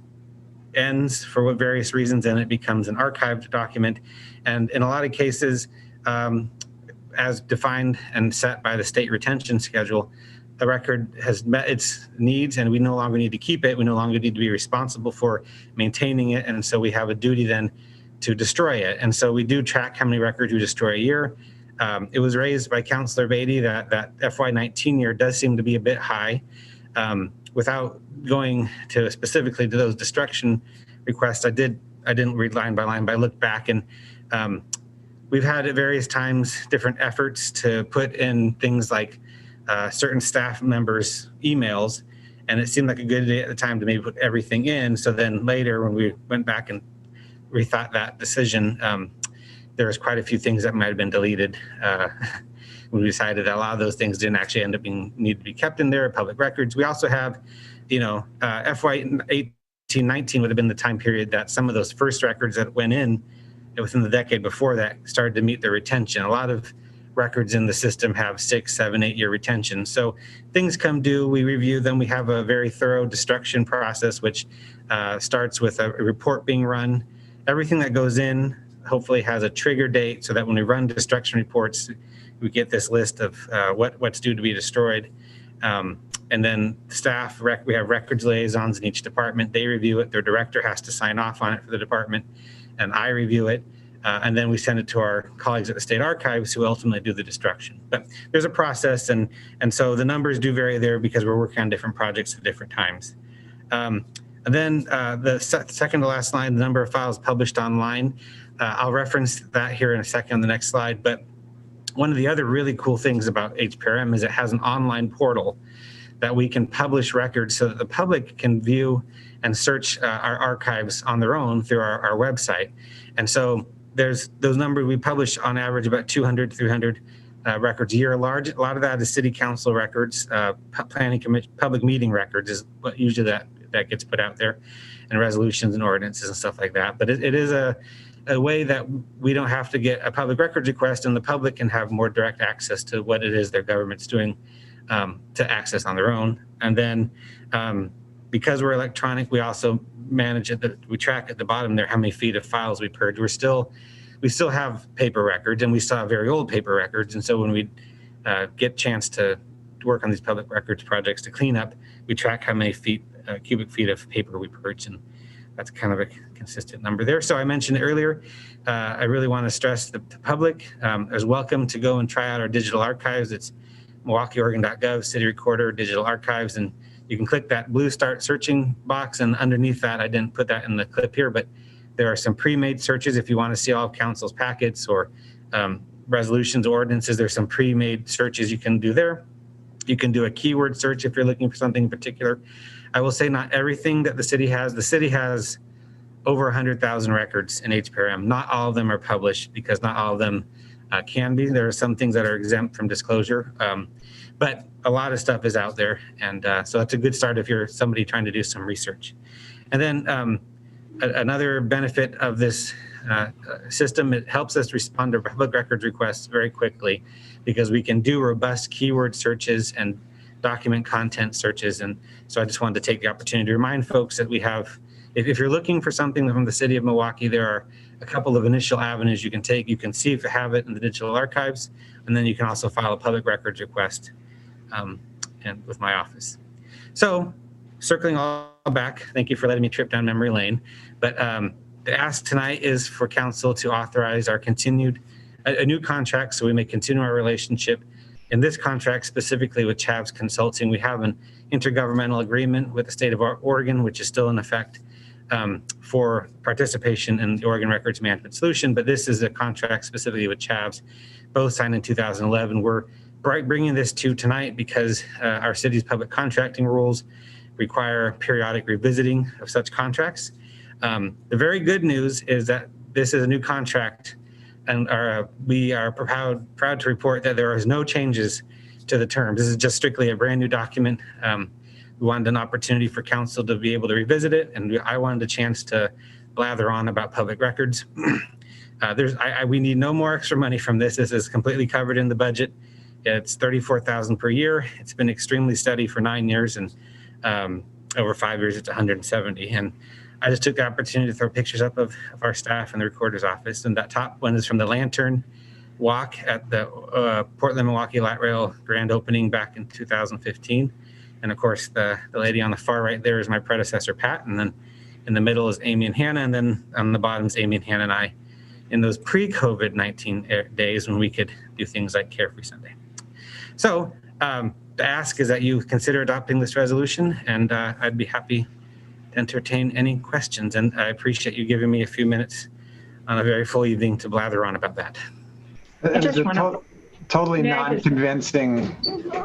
Speaker 1: ends for various reasons, and it becomes an archived document. And in a lot of cases, as defined and set by the state retention schedule, the record has met its needs and we no longer need to keep it. We no longer need to be responsible for maintaining it. And so we have a duty then to destroy it. And so we do track how many records we destroy a year. It was raised by Councillor Beatty that FY19 year does seem to be a bit high. Without going to specifically to those destruction requests, I didn't read line by line, but I looked back, and we've had at various times different efforts to put in things like certain staff members' emails, and it seemed like a good idea at the time to maybe put everything in. So then later, when we went back and rethought that decision, there was quite a few things that might have been deleted. We decided that a lot of those things didn't actually end up need to be kept in there, public records. We also have, FY 18-19 would have been the time period that some of those first records that went in within the decade before that started to meet their retention. A lot of records in the system have 6, 7, 8 year retention. So things come due, we review them. We have a very thorough destruction process, which starts with a report being run. Everything that goes in hopefully has a trigger date so that when we run destruction reports, we get this list of what's due to be destroyed. And then staff, we have records liaisons in each department. They review it. Their director has to sign off on it for the department, and I review it. And then we send it to our colleagues at the state archives who ultimately do the destruction. But there's a process, and so the numbers do vary there because we're working on different projects at different times. And then the second to last line, the number of files published online. I'll reference that here in a second on the next slide. But one of the other really cool things about HPRM is it has an online portal that we can publish records so that the public can view and search our archives on their own through our website. And so there's those numbers. We publish on average about 200, 300 records a year. A lot of that is city council records, planning commission, public meeting records is what usually that gets put out there, and resolutions and ordinances and stuff like that. But it is a way that we don't have to get a public records request, and the public can have more direct access to what it is their government's doing to access on their own. And then because we're electronic, we also manage it. We track at the bottom there how many feet of files we purge. We still have paper records, and we still have very old paper records. And so when we get a chance to work on these public records projects to clean up. We track how many cubic feet of paper we purge, and that's kind of a consistent number there. So I mentioned earlier, I really want to stress the public is welcome to go and try out our digital archives. It's MilwaukeeOregon.gov, City Recorder, Digital Archives, and you can click that blue start searching box, and underneath that, I didn't put that in the clip here, but there are some pre-made searches if you want to see all of council's packets or resolutions, ordinances. There's some pre-made searches you can do there. You can do a keyword search if you're looking for something in particular. I will say not everything that the city has over 100,000 records in HPRM. Not all of them are published because not all of them can be. There are some things that are exempt from disclosure, but a lot of stuff is out there. And so that's a good start if you're somebody trying to do some research. And then another benefit of this system, it helps us respond to public records requests very quickly because we can do robust keyword searches and document content searches. And so I just wanted to take the opportunity to remind folks that we have, if you're looking for something from the city of Milwaukee, there are a couple of initial avenues you can take. You can see if you have it in the digital archives, and then you can also file a public records request and with my office. So circling all back, thank you for letting me trip down memory lane. But the ask tonight is for council to authorize our a new contract so we may continue our relationship. In this contract, specifically with Chavs Consulting, we have an intergovernmental agreement with the state of Oregon, which is still in effect for participation in the Oregon Records Management Solution. But this is a contract specifically with Chavs, both signed in 2011. We're bringing this to tonight because our city's public contracting rules require periodic revisiting of such contracts. The very good news is that this is a new contract, and we are proud to report that there is no changes to the terms. This is just strictly a brand new document. We wanted an opportunity for council to be able to revisit it, and I wanted a chance to blather on about public records. We need no more extra money from this. This is completely covered in the budget. It's $34,000 per year. It's been extremely steady for 9 years, and over 5 years, it's 170. And I just took the opportunity to throw pictures up of our staff in the recorder's office. And that top one is from the Lantern Walk at the Portland-Milwaukee Light Rail grand opening back in 2015. And of course, the lady on the far right there is my predecessor, Pat. And then in the middle is Amy and Hannah. And then on the bottom is Amy and Hannah and I in those pre-COVID-19 days when we could do things like Carefree Sunday. So the ask is that you consider adopting this resolution, and I'd be happy to entertain any questions. And I appreciate you giving me a few minutes on a very full evening to blather on about that.
Speaker 3: It's a totally non-convincing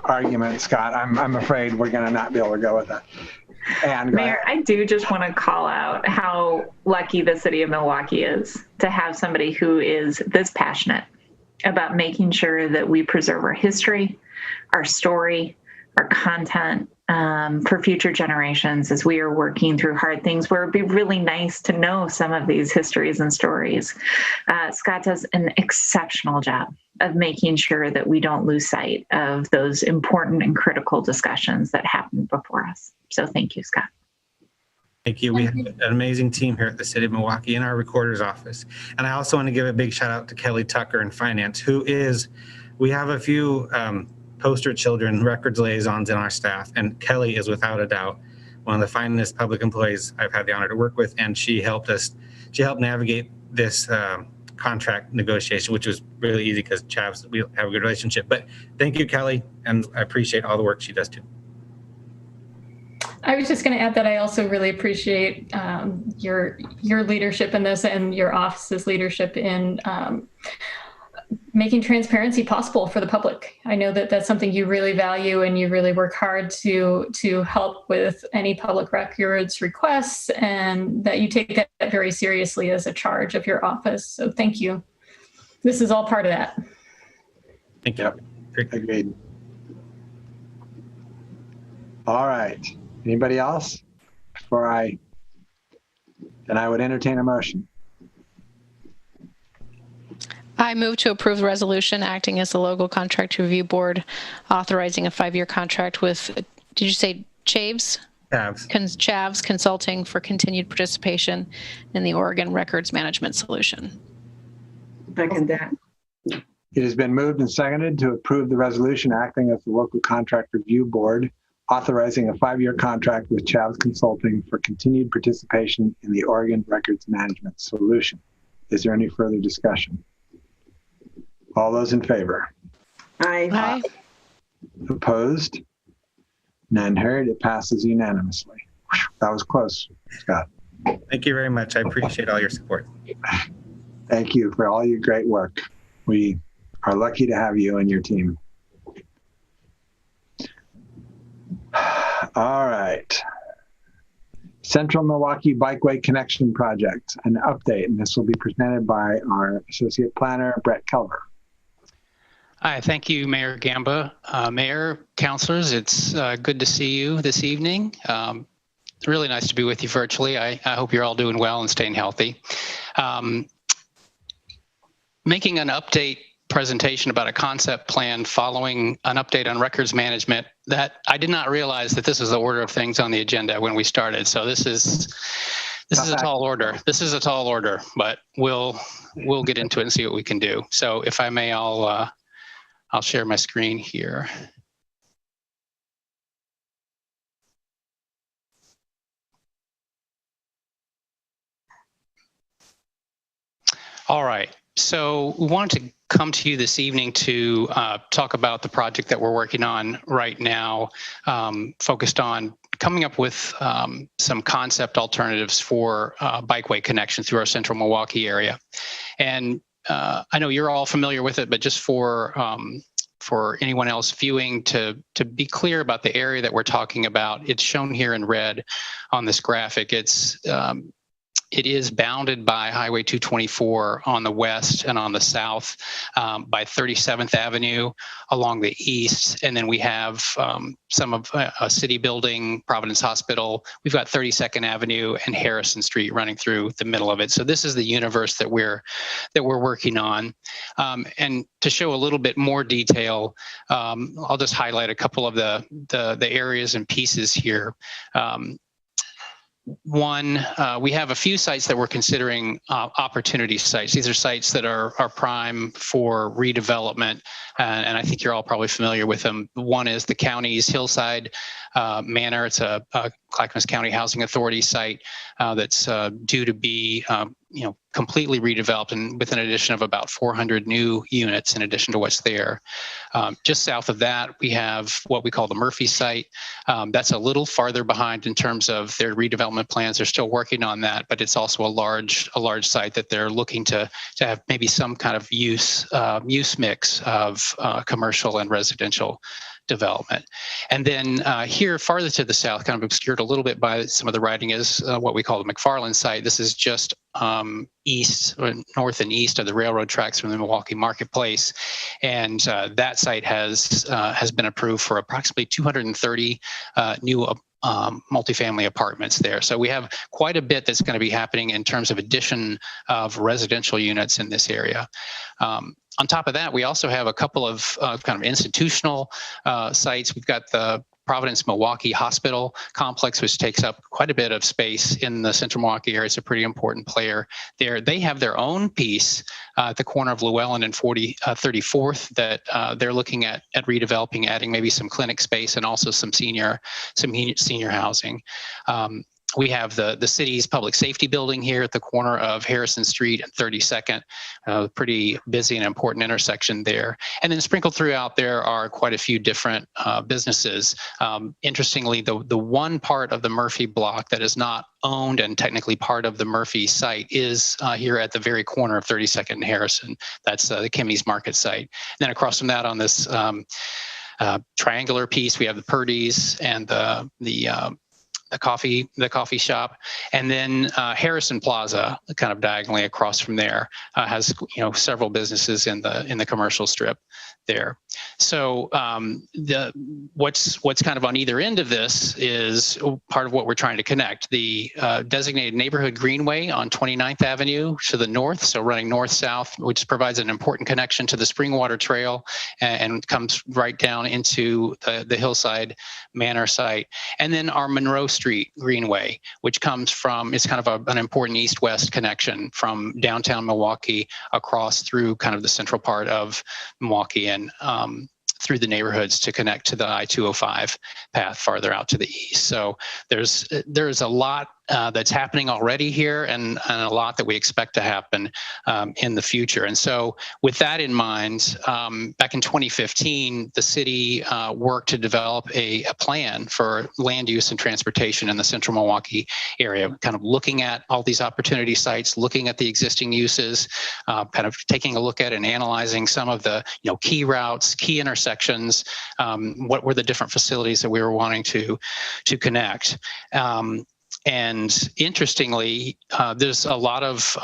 Speaker 3: argument, Scott. I'm afraid we're going to not be able to go with that. And
Speaker 11: Mayor, I do just want to call out how lucky the city of Milwaukee is to have somebody who is this passionate about making sure that we preserve our history, our story, our content for future generations as we are working through hard things where it'd be really nice to know some of these histories and stories. Scott does an exceptional job of making sure that we don't lose sight of those important and critical discussions that happened before us. So thank you, Scott.
Speaker 1: Thank you. We have an amazing team here at the City of Milwaukee in our recorder's office. And I also want to give a big shout out to Kelly Tucker in finance, we have a few poster children records liaisons in our staff, and Kelly is without a doubt one of the finest public employees I've had the honor to work with, and she helped navigate this contract negotiation, which was really easy because Chavs, we have a good relationship. But thank you, Kelly, and I appreciate all the work she does too.
Speaker 6: I was just going to add that I also really appreciate your leadership in this and your office's leadership in making transparency possible for the public. I know that that's something you really value, and you really work hard to help with any public records requests, and that you take that very seriously as a charge of your office. So thank you. This is all part of that.
Speaker 1: Thank you.
Speaker 3: Agreed. All right. Anybody else? Then I would entertain a motion.
Speaker 9: I move to approve the resolution acting as the local contract review board, authorizing a 5-year contract with, did you say Chavs? Chavs Consulting for continued participation in the Oregon Records Management Solution.
Speaker 7: Second that.
Speaker 3: It has been moved and seconded to approve the resolution acting as the local contract review board, authorizing a 5-year contract with Chavs Consulting for continued participation in the Oregon Records Management Solution. Is there any further discussion? All those in favor?
Speaker 7: Aye.
Speaker 9: Aye.
Speaker 3: Opposed? None heard. It passes unanimously. That was close, Scott.
Speaker 1: Thank you very much. I appreciate all your support.
Speaker 3: Thank you for all your great work. We are lucky to have you and your team. All right. Central Milwaukie Bikeway Connection Project, an update, and this will be presented by our Associate Planner, Brett Kelver.
Speaker 13: Hi, thank you, Mayor Gamba. Mayor, councilors, it's good to see you this evening. Really nice to be with you virtually. I hope you're all doing well and staying healthy. Making an update presentation about a concept plan following an update on records management that I did not realize that this is the order of things on the agenda when we started. So this is a tall order. This is a tall order, but we'll get into it and see what we can do. So if I may, I'll share my screen here. All right. So we wanted to come to you this evening to talk about the project that we're working on right now, focused on coming up with some concept alternatives for bikeway connection through our central Milwaukie area. And I know you're all familiar with it, but just for anyone else viewing, to be clear about the area that we're talking about, it's shown here in red on this graphic. It is bounded by Highway 224 on the west and on the south, by 37th Avenue along the east. And then we have some of a city building, Providence Hospital. We've got 32nd Avenue and Harrison Street running through the middle of it. So this is the universe that we're working on. And to show a little bit more detail, I'll just highlight a couple of the areas and pieces here. One, we have a few sites that we're considering opportunity sites. These are sites that are prime for redevelopment, and I think you're all probably familiar with them. One is the county's Hillside Manor. It's a Clackamas County Housing Authority site that's due to be completely redeveloped, and with an addition of about 400 new units in addition to what's there. Just south of that, we have what we call the Murphy site. That's a little farther behind in terms of their redevelopment plans. They're still working on that, but it's also a large site that they're looking to have maybe some kind of use mix of commercial and residential development. And then here farther to the south, kind of obscured a little bit by some of the writing, is what we call the McFarland site. This is just north and east of the railroad tracks from the Milwaukie Marketplace. And that site has been approved for approximately 230 new multifamily apartments there. So we have quite a bit that's going to be happening in terms of addition of residential units in this area. On top of that, we also have a couple of kind of institutional sites. We've got the Providence Milwaukie Hospital Complex, which takes up quite a bit of space in the central Milwaukie area. It's a pretty important player there. They have their own piece at the corner of Llewellyn and 34th that they're looking at redeveloping, adding maybe some clinic space and also some senior housing. We have the city's public safety building here at the corner of Harrison Street and 32nd, pretty busy and important intersection there. And then sprinkled throughout there are quite a few different businesses. Interestingly, the one part of the Murphy block that is not owned and technically part of the Murphy site is here at the very corner of 32nd and Harrison. That's the Kimmy's Market site. And then across from that on this triangular piece, we have the Purdy's and the coffee shop, and then Harrison Plaza, kind of diagonally across from there, has several businesses in the commercial strip there. So what's kind of on either end of this is part of what we're trying to connect. The designated neighborhood greenway on 29th Avenue to the north, so running north-south, which provides an important connection to the Springwater Trail and comes right down into the Hillside Manor site. And then our Monroe Street Greenway, which comes from, it's kind of an important east-west connection from downtown Milwaukie across through kind of the central part of Milwaukie and through the neighborhoods to connect to the I-205 path farther out to the east. So there's a lot that's happening already here and a lot that we expect to happen in the future. And so with that in mind, back in 2015, the city worked to develop a plan for land use and transportation in the central Milwaukie area, kind of looking at all these opportunity sites, looking at the existing uses, kind of taking a look at and analyzing some of the key routes, key intersections, what were the different facilities that we were wanting to connect. And interestingly, there's a lot of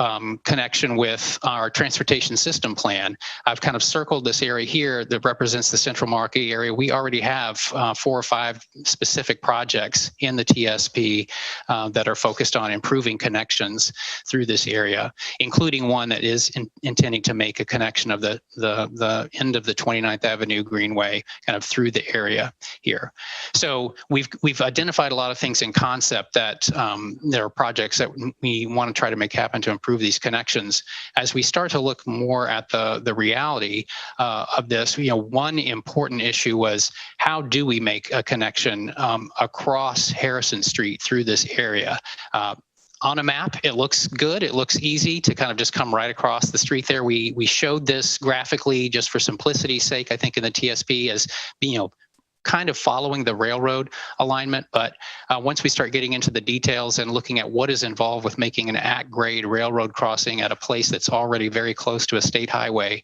Speaker 13: connection with our transportation system plan. I've kind of circled this area here that represents the central Milwaukie area. We already have 4 or 5 specific projects in the TSP that are focused on improving connections through this area, including one that is intending to make a connection of the end of the 29th Avenue Greenway kind of through the area here. So we've identified a lot of things in concept that there are projects that we want to try to make happen to improve these connections. As we start to look more at the reality of this, one important issue was how do we make a connection across Harrison Street through this area? On a map, it looks good. It looks easy to kind of just come right across the street there. We showed this graphically just for simplicity's sake, I think, in the TSP as kind of following the railroad alignment. But once we start getting into the details and looking at what is involved with making an at-grade railroad crossing at a place that's already very close to a state highway,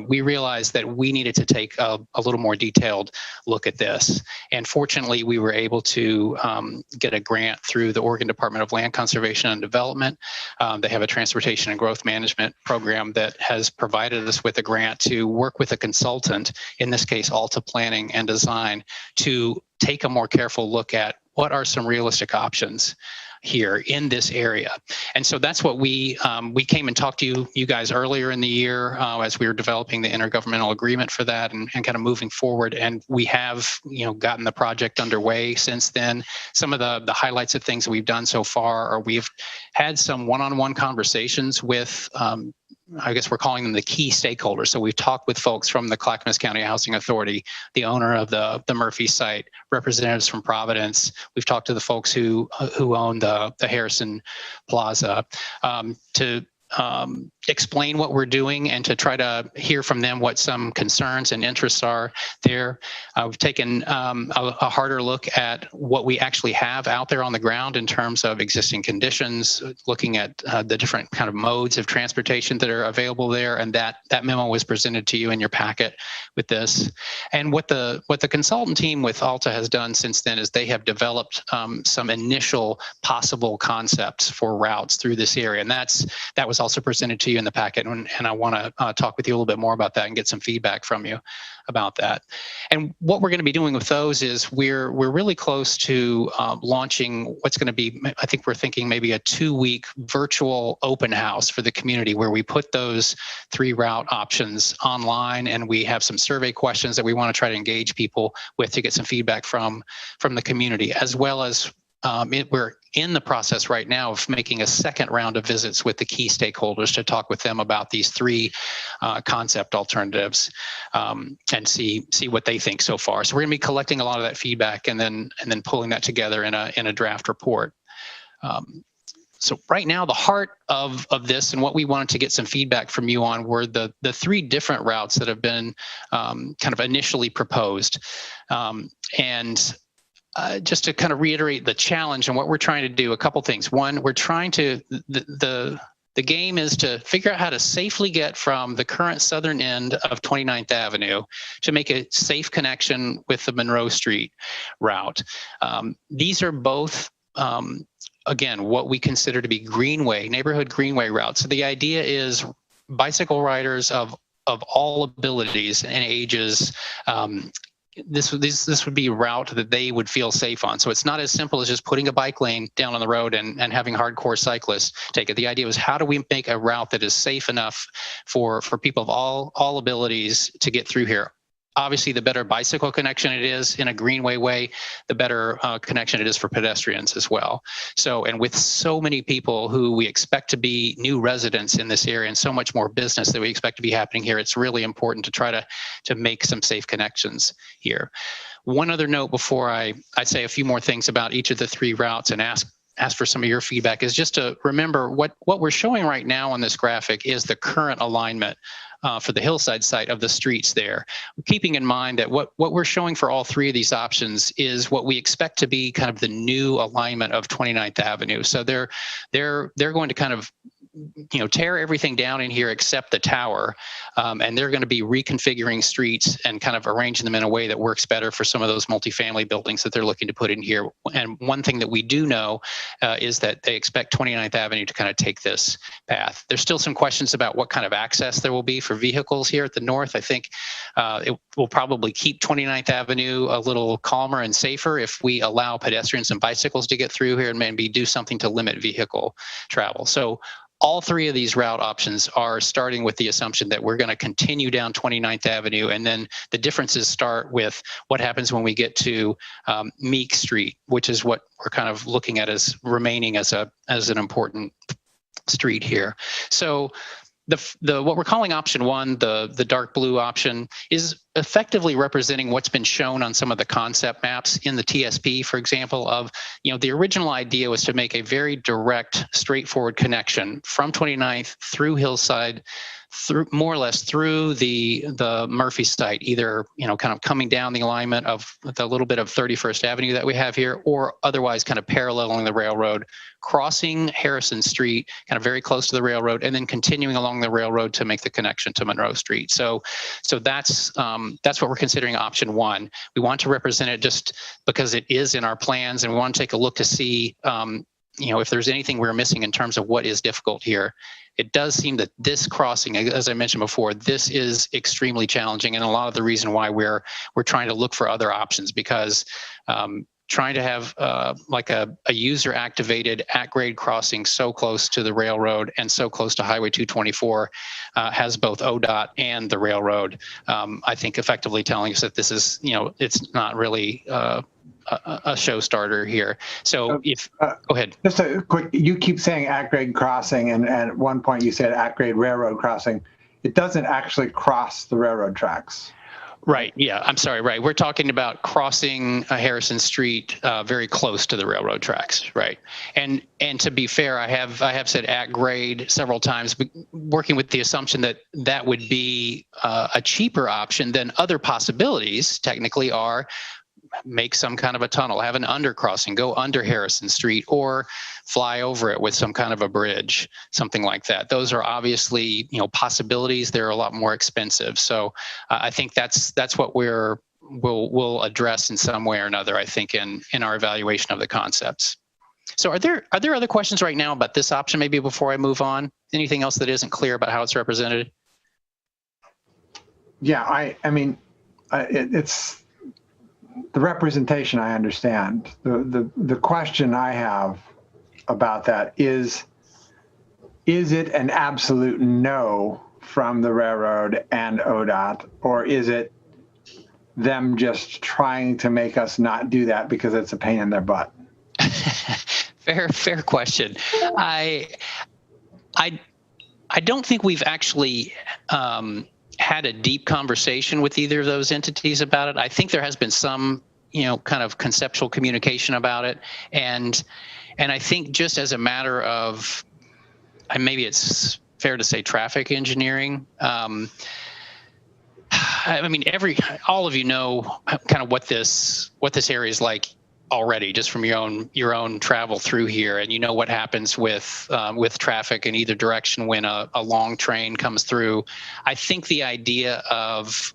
Speaker 13: we realized that we needed to take a little more detailed look at this. And fortunately, we were able to get a grant through the Oregon Department of Land Conservation and Development. They have a transportation and growth management program that has provided us with a grant to work with a consultant, in this case, Alta Planning and Design, to take a more careful look at what are some realistic options here in this area. And so that's what we came and talked to you guys earlier in the year as we were developing the intergovernmental agreement for that and kind of moving forward. And we have gotten the project underway since then. Some of the highlights of things that we've done so far are we've had some one-on-one conversations with I guess we're calling them the key stakeholders. So we've talked with folks from the Clackamas County Housing Authority, the owner of the Murphy site, representatives from Providence. We've talked to the folks who own the Harrison Plaza to explain what we're doing and to try to hear from them what some concerns and interests are there. We've taken a harder look at what we actually have out there on the ground in terms of existing conditions, looking at the different kind of modes of transportation that are available there, and that memo was presented to you in your packet with this. And what the consultant team with Alta has done since then is they have developed some initial possible concepts for routes through this area, and that was also presented to you in the packet, and I want to talk with you a little bit more about that and get some feedback from you about that. And what we're going to be doing with those is we're really close to launching what's going to be, I think we're thinking maybe a 2-week virtual open house for the community where we put those 3 route options online, and we have some survey questions that we want to try to engage people with to get some feedback from the community, as well as we're in the process right now of making a second round of visits with the key stakeholders to talk with them about these 3 concept alternatives and see what they think so far. So we're going to be collecting a lot of that feedback and then pulling that together in a draft report. So right now, the heart of this and what we wanted to get some feedback from you on were the 3 different routes that have been kind of initially proposed. Just to kind of reiterate the challenge and what we're trying to do, a couple things. One, we're trying to, the game is to figure out how to safely get from the current southern end of 29th Avenue to make a safe connection with the Monroe Street route. These are both, again, what we consider to be neighborhood greenway routes. So the idea is bicycle riders of of all abilities and ages, this would be a route that they would feel safe on. So it's not as simple as just putting a bike lane down on the road and having hardcore cyclists take it. The idea was, how do we make a route that is safe enough for people of all abilities to get through here? Obviously, the better bicycle connection it is in a greenway way, the better connection it is for pedestrians as well. So, and with so many people who we expect to be new residents in this area and so much more business that we expect to be happening here, it's really important to try to make some safe connections here. One other note before I say a few more things about each of the three routes and ask for some of your feedback is just to remember what we're showing right now on this graphic is the current alignment for the hillside site of the streets there. Keeping in mind that what we're showing for all three of these options is what we expect to be kind of the new alignment of 29th Avenue. So they're going to kind of tear everything down in here except the tower, and they're going to be reconfiguring streets and kind of arranging them in a way that works better for some of those multifamily buildings that they're looking to put in here. And one thing that we do know is that they expect 29th Avenue to kind of take this path. There's still some questions about what kind of access there will be for vehicles here at the north. I think it will probably keep 29th Avenue a little calmer and safer if we allow pedestrians and bicycles to get through here and maybe do something to limit vehicle travel. So all three of these route options are starting with the assumption that we're going to continue down 29th Avenue, and then the differences start with what happens when we get to Meek Street, which is what we're kind of looking at as remaining as an important street here. So the what we're calling option one, the dark blue option, is effectively representing what's been shown on some of the concept maps in the TSP, for example, of, the original idea was to make a very direct, straightforward connection from 29th through Hillside, through more or less through the Murphy site, either, kind of coming down the alignment of the little bit of 31st Avenue that we have here, or otherwise kind of paralleling the railroad, crossing Harrison Street, kind of very close to the railroad, and then continuing along the railroad to make the connection to Monroe Street. So that's what we're considering option one. We want to represent it just because it is in our plans, and we want to take a look to see, if there's anything we're missing in terms of what is difficult here. It does seem that this crossing, as I mentioned before, this is extremely challenging, and a lot of the reason why we're trying to look for other options, because trying to have like a user activated at-grade crossing so close to the railroad and so close to Highway 224 has both ODOT and the railroad, I think, effectively telling us that this is, it's not really a show starter here. So go ahead.
Speaker 3: Just a quick, you keep saying at-grade crossing, and at one point you said at-grade railroad crossing. It doesn't actually cross the railroad tracks.
Speaker 13: Right. Yeah. I'm sorry. Right. We're talking about crossing Harrison Street very close to the railroad tracks. Right. And to be fair, I have said at grade several times, but working with the assumption that that would be a cheaper option than other possibilities technically are. Make some kind of a tunnel, have an undercrossing, go under Harrison Street, or fly over it with some kind of a bridge, something like that. Those are obviously, possibilities. They're a lot more expensive. So I think that's what we'll address in some way or another, I think, in our evaluation of the concepts. So are there other questions right now about this option, maybe before I move on? Anything else that isn't clear about how it's represented?
Speaker 3: Yeah, I mean, it's the representation I understand. The question I have about that is it an absolute no from the railroad and ODOT, or is it them just trying to make us not do that because it's a pain in their butt?
Speaker 13: Fair question. I don't think we've actually had a deep conversation with either of those entities about it. I think there has been some, kind of conceptual communication about it. And I think just as a matter of, maybe it's fair to say, traffic engineering. I mean, all of you know kind of what this area is like already, just from your own travel through here, and what happens with traffic in either direction when a long train comes through. I think the idea of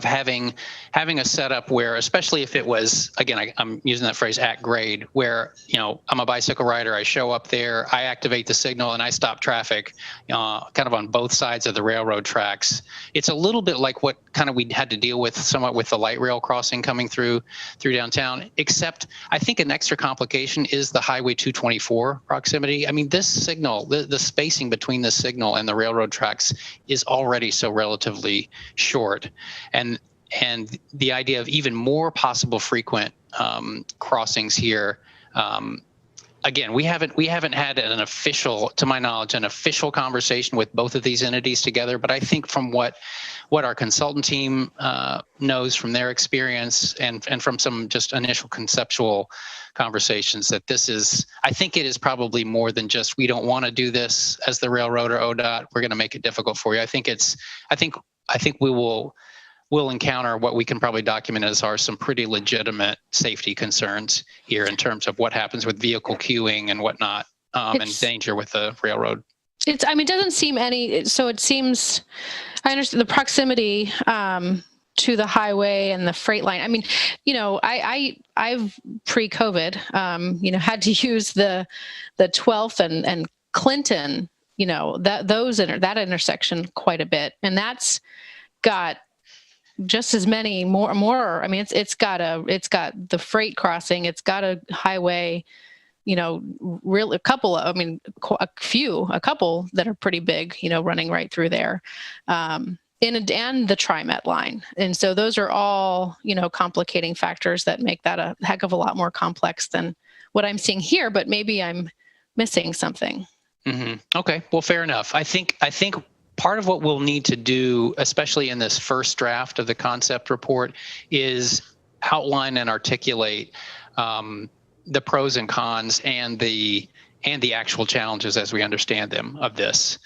Speaker 13: having a setup where, especially if it was, again, I'm using that phrase at grade, where, you know, I'm a bicycle rider, I show up there, I activate the signal and I stop traffic kind of on both sides of the railroad tracks. It's a little bit like what kind of we had to deal with somewhat with the light rail crossing coming through downtown, except I think an extra complication is the Highway 224 proximity. I mean, this signal, the spacing between the signal and the railroad tracks is already so relatively short. And the idea of even more possible frequent crossings here. Again, we haven't had an official, to my knowledge, an official conversation with both of these entities together. But I think from what our consultant team knows from their experience and from some just initial conceptual conversations, that this is, I think it is probably more than just, we don't want to do this as the railroad or ODOT, we're going to make it difficult for you. I think we'll encounter what we can probably document as are some pretty legitimate safety concerns here in terms of what happens with vehicle queuing and whatnot, and danger with the railroad.
Speaker 9: It doesn't seem any, so it seems, I understand the proximity to the highway and the freight line. I mean, you know, I've pre-COVID, you know, had to use the 12th and Clinton, you know, that intersection quite a bit. And that's got just as many more. I mean, it's got the freight crossing, it's got a highway, you know, a couple that are pretty big, you know, running right through there, and the TriMet line. And so those are all, you know, complicating factors that make that a heck of a lot more complex than what I'm seeing here, but maybe I'm missing something.
Speaker 13: Mm-hmm. Okay, well, fair enough. I think part of what we'll need to do, especially in this first draft of the concept report, is outline and articulate the pros and cons and the actual challenges as we understand them of this.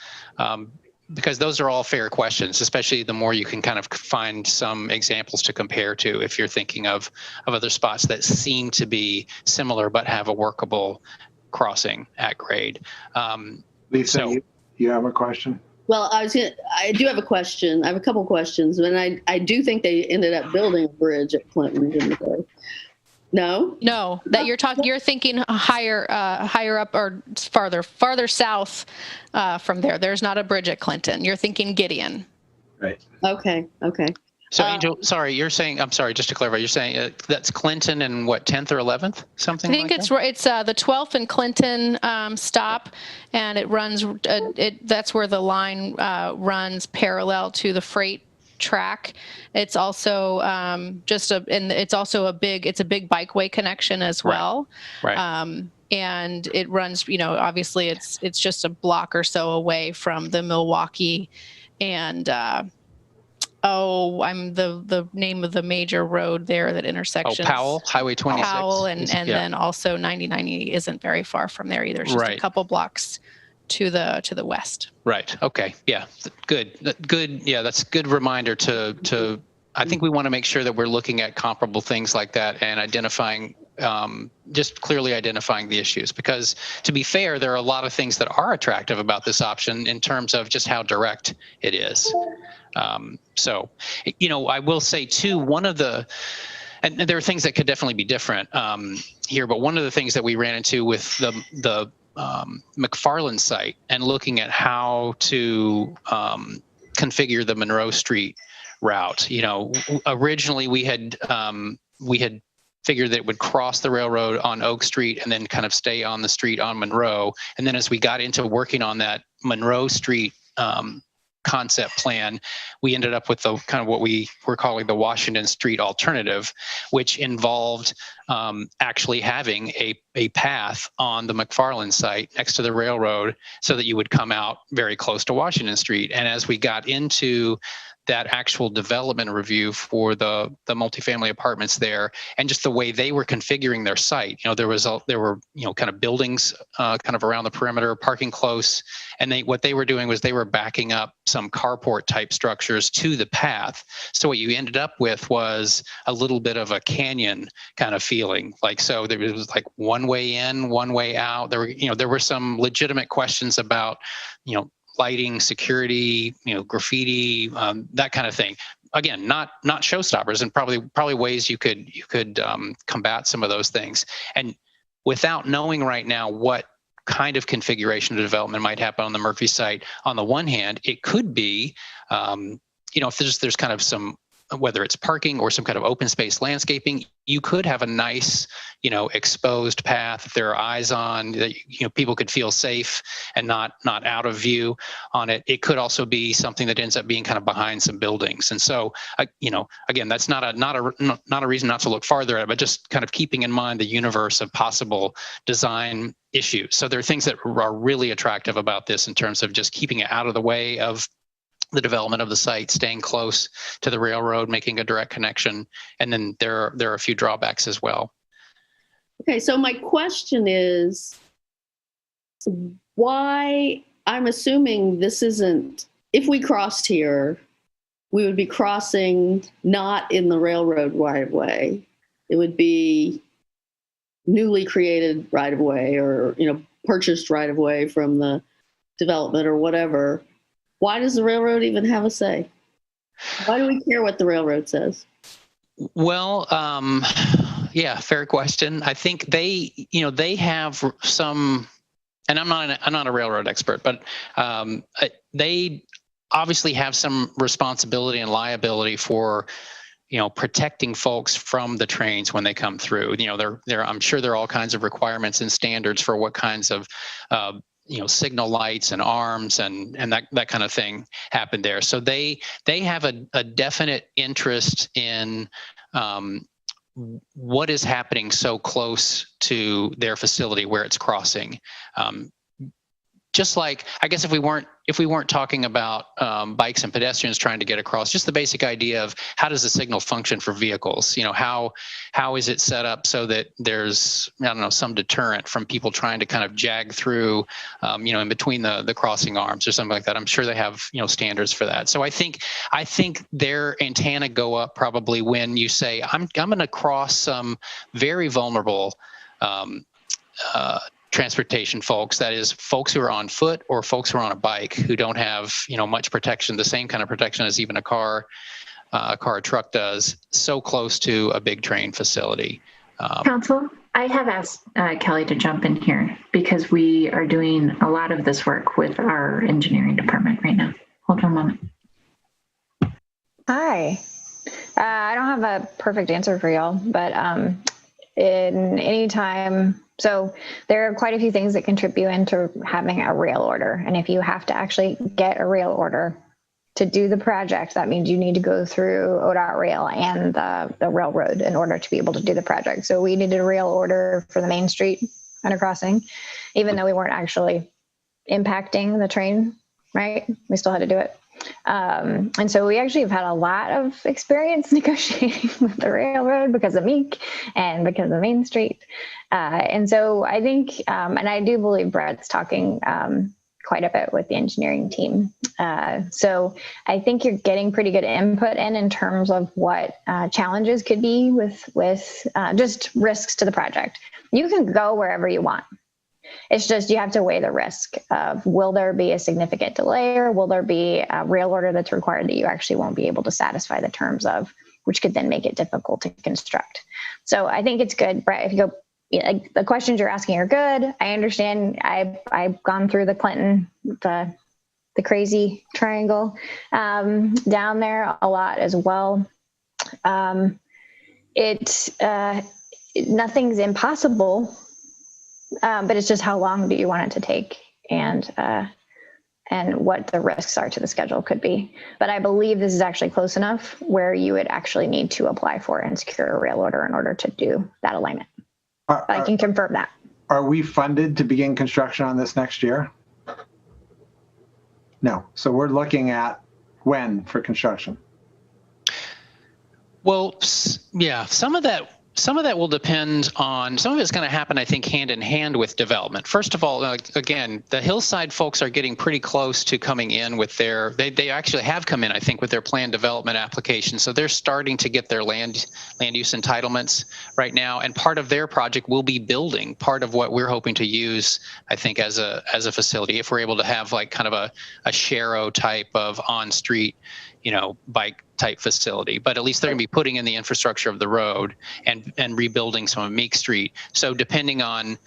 Speaker 13: Because those are all fair questions, especially the more you can kind of find some examples to compare to if you're thinking of other spots that seem to be similar but have a workable crossing at grade.
Speaker 3: Lisa, you have a question?
Speaker 8: Well, I do have a question. I have a couple questions, and I do think they ended up building a bridge at Clinton, didn't they? No,
Speaker 9: that you're thinking higher up or farther south from there. There's not a bridge at Clinton. You're thinking Gideon.
Speaker 3: Right.
Speaker 8: Okay.
Speaker 13: So Angel, sorry, you're saying, I'm sorry, just to clarify, you're saying that's Clinton and what, 10th or 11th, something?
Speaker 9: I think it's the 12th and Clinton stop, and it runs. That's where the line runs parallel to the freight track. It's also it's a big bikeway connection as well.
Speaker 13: Right.
Speaker 9: And it runs, you know, obviously it's just a block or so away from the Milwaukie and. I'm the name of the major road there that intersections.
Speaker 13: Powell, Highway 26.
Speaker 9: Powell, and then also 9090 isn't very far from there either. It's just a couple blocks to the west.
Speaker 13: Right. Okay. Yeah. Good. Yeah, that's a good reminder to. I think we want to make sure that we're looking at comparable things like that and identifying, just clearly identifying the issues. Because to be fair, there are a lot of things that are attractive about this option in terms of just how direct it is. So, you know, I will say too, and there are things that could definitely be different here, but one of the things that we ran into with the McFarland site and looking at how to configure the Monroe Street route, you know, originally we had figured that it would cross the railroad on Oak Street and then kind of stay on the street on Monroe. And then as we got into working on that Monroe Street concept plan, we ended up with the kind of what we were calling the Washington Street alternative, which involved actually having a path on the McFarland site next to the railroad so that you would come out very close to Washington Street. And as we got into that actual development review for the multifamily apartments there, and just the way they were configuring their site, you know, there were you know, kind of buildings kind of around the perimeter, parking close, and what they were doing was they were backing up some carport type structures to the path. So what you ended up with was a little bit of a canyon kind of feeling. Like, so there was like one way in, one way out. There were some legitimate questions about, you know, lighting, security, you know, graffiti, that kind of thing. again, not showstoppers, and probably ways you could combat some of those things. And without knowing right now what kind of configuration of development might happen on the Murphy site, on the one hand, it could be, if there's kind of some, whether it's parking or some kind of open space landscaping, you could have a nice, exposed path that there are eyes on, that people could feel safe and not out of view on it. It could also be something that ends up being kind of behind some buildings. And so, again, that's not a reason not to look farther at it, but just kind of keeping in mind the universe of possible design issues. So there are things that are really attractive about this in terms of just keeping it out of the way of the development of the site, staying close to the railroad, making a direct connection. And then there are a few drawbacks as well.
Speaker 8: Okay, so my question is, why, I'm assuming this isn't, if we crossed here, we would be crossing not in the railroad right-of-way. It would be newly created right-of-way, or, purchased right-of-way from the development or whatever. Why does the railroad even have a say? Why do we care what the railroad says?
Speaker 13: Well, yeah, fair question. I think they have some, and I'm not a railroad expert, but they obviously have some responsibility and liability for, protecting folks from the trains when they come through. I'm sure there are all kinds of requirements and standards for what kinds of signal lights and arms and that kind of thing happen there. So they have a definite interest in what is happening so close to their facility where it's crossing. Just like, I guess if we weren't talking about bikes and pedestrians trying to get across, just the basic idea of how does the signal function for vehicles? How is it set up so that there's, some deterrent from people trying to kind of jag through, in between the crossing arms or something like that. I'm sure they have, standards for that. So I think their antenna go up probably when you say, I'm going to cross some very vulnerable transportation folks, that is folks who are on foot or folks who are on a bike who don't have much protection, the same kind of protection as even a car or truck does, so close to a big train facility.
Speaker 11: Council, I have asked Kelly to jump in here because we are doing a lot of this work with our engineering department right now. Hold on a moment.
Speaker 14: Hi. I don't have a perfect answer for y'all, but in any time, so there are quite a few things that contribute into having a rail order. And if you have to actually get a rail order to do the project, that means you need to go through ODOT rail and the railroad in order to be able to do the project. So we needed a rail order for the Main Street undercrossing, even though we weren't actually impacting the train, right? We still had to do it. And so we actually have had a lot of experience negotiating with the railroad because of Meek and because of Main Street. And so I think, and I do believe Brett's talking quite a bit with the engineering team. So I think you're getting pretty good input in terms of what challenges could be with just risks to the project. You can go wherever you want. It's just you have to weigh the risk of, will there be a significant delay, or will there be a rail order that's required that you actually won't be able to satisfy the terms of, which could then make it difficult to construct. So I think it's good, Brett, if you go, the questions you're asking are good. I understand. I've gone through the Clinton, the crazy triangle down there a lot as well. Nothing's impossible. But it's just how long do you want it to take, and what the risks are to the schedule could be. But I believe this is actually close enough where you would actually need to apply for and secure a rail order in order to do that alignment. I can confirm that.
Speaker 3: Are we funded to begin construction on this next year? No. So we're looking at when for construction?
Speaker 13: Well, yeah, some of that will depend on, some of it's going to happen, I think, hand in hand with development. First of all, again, the Hillside folks are getting pretty close to coming in with they actually have come in, I think, with their planned development application. So they're starting to get their land use entitlements right now. And part of their project will be building part of what we're hoping to use, I think, as a facility, if we're able to have like kind of a Shero type of on-street, bike type facility, but at least they're going to be putting in the infrastructure of the road and rebuilding some of Meek Street. So depending on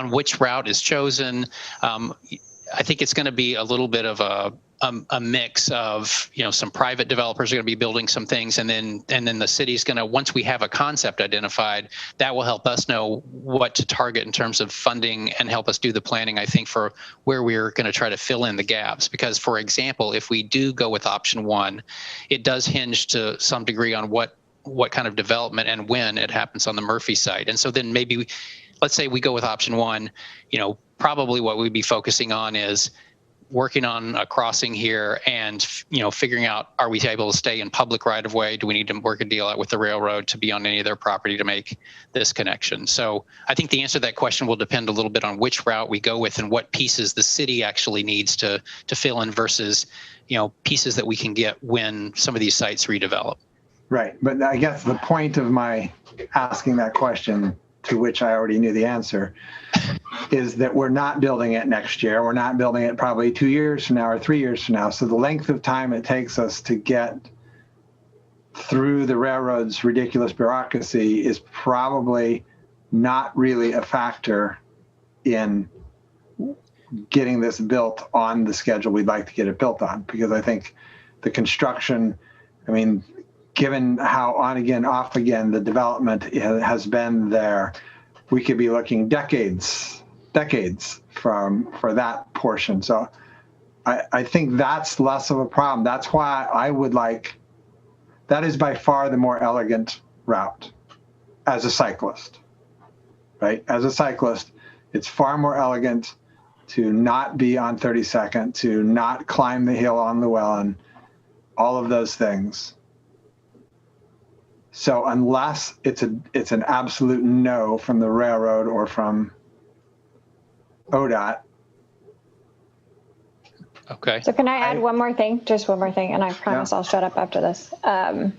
Speaker 13: which route is chosen, I think it's going to be a little bit of a mix of, some private developers are going to be building some things, and then the city's going to, once we have a concept identified, that will help us know what to target in terms of funding and help us do the planning, I think, for where we're going to try to fill in the gaps. Because, for example, if we do go with option one, it does hinge to some degree on what kind of development and when it happens on the Murphy site. And so then maybe, let's say we go with option one, probably what we'd be focusing on is working on a crossing here and, figuring out, are we able to stay in public right of way? Do we need to work a deal out with the railroad to be on any of their property to make this connection? So I think the answer to that question will depend a little bit on which route we go with and what pieces the city actually needs to fill in versus, pieces that we can get when some of these sites redevelop.
Speaker 3: Right. But I guess the point of my asking that question, to which I already knew the answer, is that we're not building it next year. We're not building it probably 2 years from now or 3 years from now. So the length of time it takes us to get through the railroad's ridiculous bureaucracy is probably not really a factor in getting this built on the schedule we'd like to get it built on. Because I think the construction, given how on again, off again the development has been there, we could be looking decades for that portion. So I think that's less of a problem. That's why I would like, that is by far the more elegant route as a cyclist, right? As a cyclist, it's far more elegant to not be on 32nd, to not climb the hill on Llewellyn, all of those things. So unless it's an absolute no from the railroad or from ODOT.
Speaker 13: Okay.
Speaker 14: So can I add one more thing? Just one more thing, and I promise I'll shut up after this.
Speaker 3: I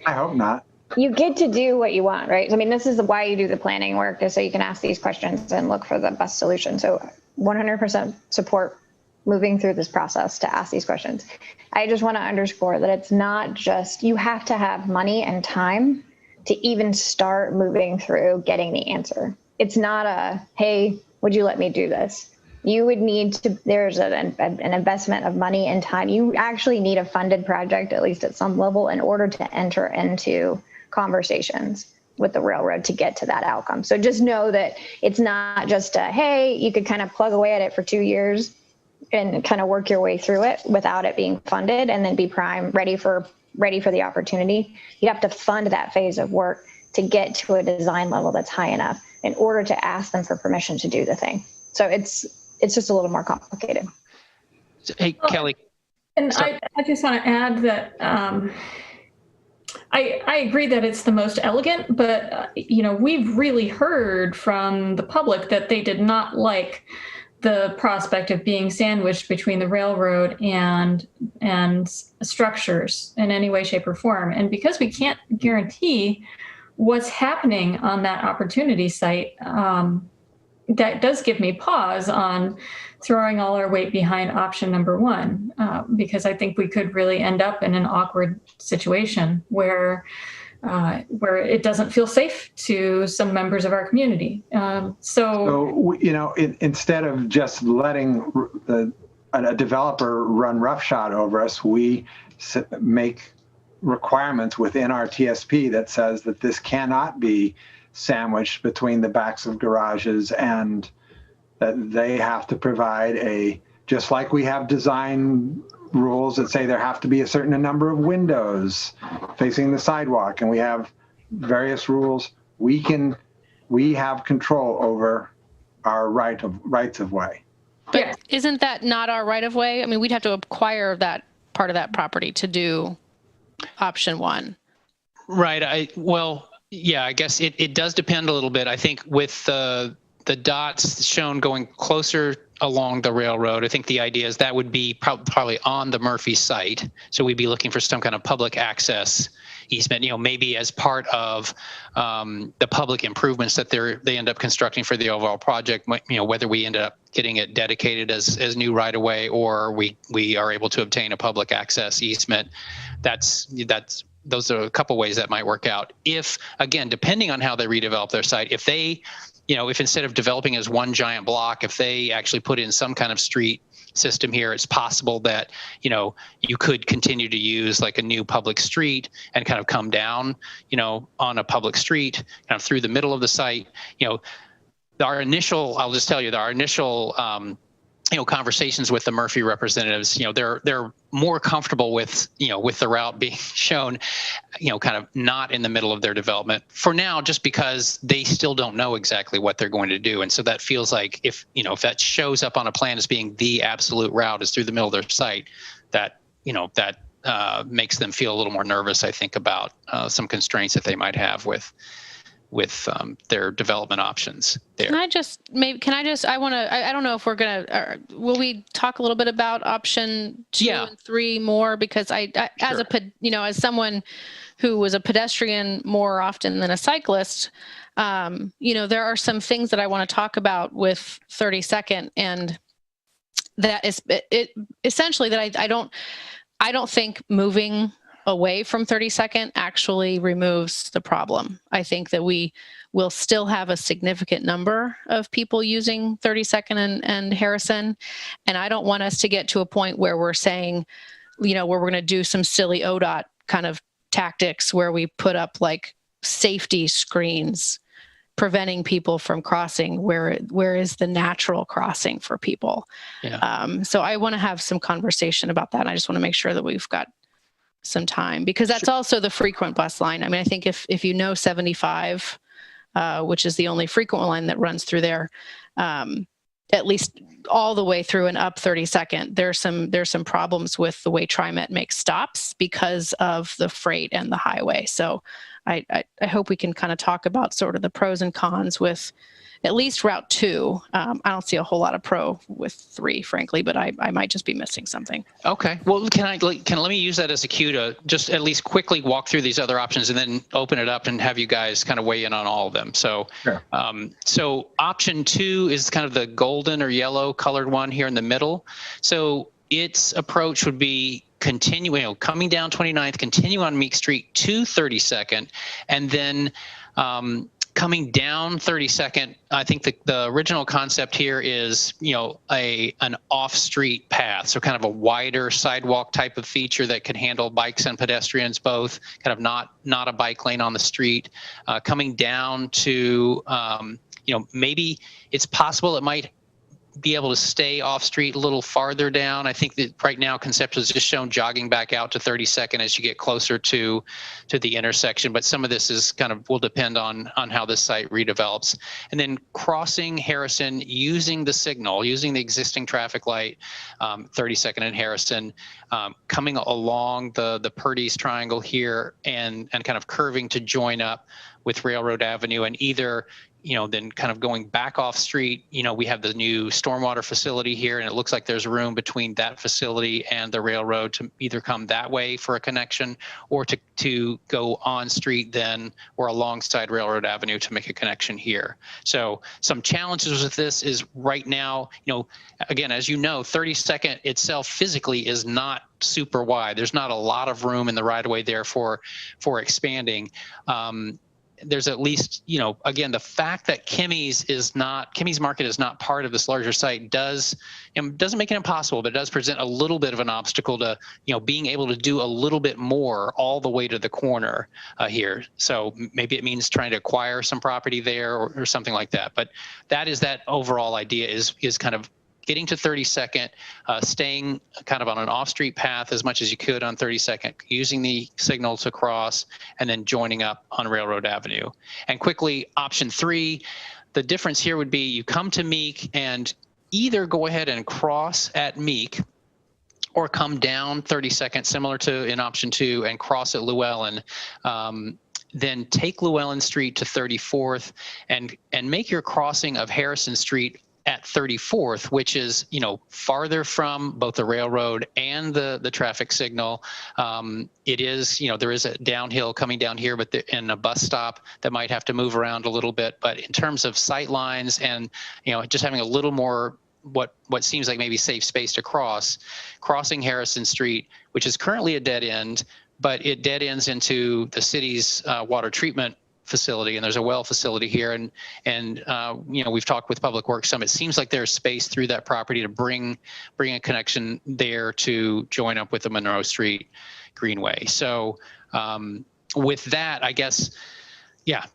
Speaker 3: hope not.
Speaker 14: You get to do what you want, right? This is why you do the planning work, is so you can ask these questions and look for the best solution. So 100% support moving through this process to ask these questions. I just want to underscore that it's not just, you have to have money and time to even start moving through getting the answer. It's not a, hey, would you let me do this? You would need to, there's an investment of money and time. You actually need a funded project, at least at some level, in order to enter into conversations with the railroad to get to that outcome. So just know that it's not just a, hey, you could kind of plug away at it for 2 years and kind of work your way through it without it being funded and then be ready for the opportunity. You have to fund that phase of work to get to a design level that's high enough in order to ask them for permission to do the thing. So it's just a little more complicated.
Speaker 13: Hey, Kelly.
Speaker 6: And I just want to add that I agree that it's the most elegant, but we've really heard from the public that they did not like the prospect of being sandwiched between the railroad and structures in any way, shape, or form. And because we can't guarantee what's happening on that opportunity site, that does give me pause on throwing all our weight behind option number one, because I think we could really end up in an awkward situation where it doesn't feel safe to some members of our community.
Speaker 3: Instead of just letting a developer run roughshod over us, we make requirements within our TSP that says that this cannot be sandwiched between the backs of garages, and that they have to provide just like we have design rules that say there have to be a certain number of windows facing the sidewalk, and we have various rules. We have control over our rights of way.
Speaker 9: But isn't that not our right of way? We'd have to acquire that part of that property to do option one.
Speaker 13: Right. I guess it does depend a little bit. I think with the dots shown going closer along the railroad, I think the idea is that would be probably on the Murphy site. So we'd be looking for some kind of public access easement, maybe as part of the public improvements that they end up constructing for the overall project, whether we end up getting it dedicated as new right of way, or we are able to obtain a public access easement. Those are a couple ways that might work out. If, again, depending on how they redevelop their site, if they, if instead of developing as one giant block, if they actually put in some kind of street system here, it's possible that, you could continue to use like a new public street and kind of come down, on a public street kind of through the middle of the site. I'll just tell you, our initial, conversations with the Murphy representatives, they're more comfortable with, with the route being shown, kind of not in the middle of their development for now, just because they still don't know exactly what they're going to do. And so that feels like if that shows up on a plan as being the absolute route is through the middle of their site, that makes them feel a little more nervous, I think, about some constraints that they might have with their development options there.
Speaker 9: I don't know if we're going to, will we talk a little bit about option 2 and 3 more? Because I sure. As someone who was a pedestrian more often than a cyclist, there are some things that I want to talk about with 32nd, and that is it essentially that I don't think moving away from 32nd actually removes the problem. I think that we will still have a significant number of people using 32nd and Harrison. And I don't want us to get to a point where we're saying, where we're going to do some silly ODOT kind of tactics where we put up like safety screens preventing people from crossing where is the natural crossing for people. Yeah. So I want to have some conversation about that. I just want to make sure that we've got some time, because that's also the frequent bus line. I mean, I think if 75, which is the only frequent line that runs through there, at least all the way through and up 32nd, there's some problems with the way TriMet makes stops because of the freight and the highway. So I hope we can kind of talk about sort of the pros and cons with at least Route 2. I don't see a whole lot of pro with 3, frankly, but I might just be missing something.
Speaker 13: Okay. Well, let me use that as a cue to just at least quickly walk through these other options and then open it up and have you guys kind of weigh in on all of them. So, sure. So option 2 is kind of the golden or yellow colored one here in the middle. So its approach would be coming down 29th, continue on Meek Street to 32nd, and then coming down 32nd. I think the original concept here is, an off-street path. So kind of a wider sidewalk type of feature that could handle bikes and pedestrians both, kind of not a bike lane on the street. Coming down to, maybe it's possible it might be able to stay off street a little farther down. I think that right now conceptually is just shown jogging back out to 32nd as you get closer to the intersection, but some of this is will depend on how this site redevelops. And then crossing Harrison using the existing traffic light, 32nd and Harrison, coming along the Purdy's triangle here and kind of curving to join up with Railroad Avenue, and either then kind of going back off street, we have the new stormwater facility here, and it looks like there's room between that facility and the railroad to either come that way for a connection, or to go on street then or alongside Railroad Avenue to make a connection here. So some challenges with this is right now, again, as 32nd itself physically is not super wide. There's not a lot of room in the right of way there for expanding. There's at least, again, the fact that Kimmy's Market is not part of this larger site doesn't make it impossible, but it does present a little bit of an obstacle to, being able to do a little bit more all the way to the corner here. So maybe it means trying to acquire some property there or something like that. But that overall idea is kind of getting to 32nd, staying kind of on an off-street path as much as you could on 32nd, using the signal to cross, and then joining up on Railroad Avenue. And quickly, option 3, the difference here would be you come to Meek and either go ahead and cross at Meek, or come down 32nd, similar to in option 2, and cross at Llewellyn. Then take Llewellyn Street to 34th and make your crossing of Harrison Street at 34th, which is, farther from both the railroad and the traffic signal. It is, there is a downhill coming down here, but in a bus stop that might have to move around a little bit. But in terms of sight lines and, just having a little more what seems like maybe safe space to crossing Harrison Street, which is currently a dead end, but it dead ends into the city's water treatment facility, and there's a well facility here, and we've talked with Public Works some. It seems like there's space through that property to bring a connection there to join up with the Monroe Street Greenway. So with that, I guess,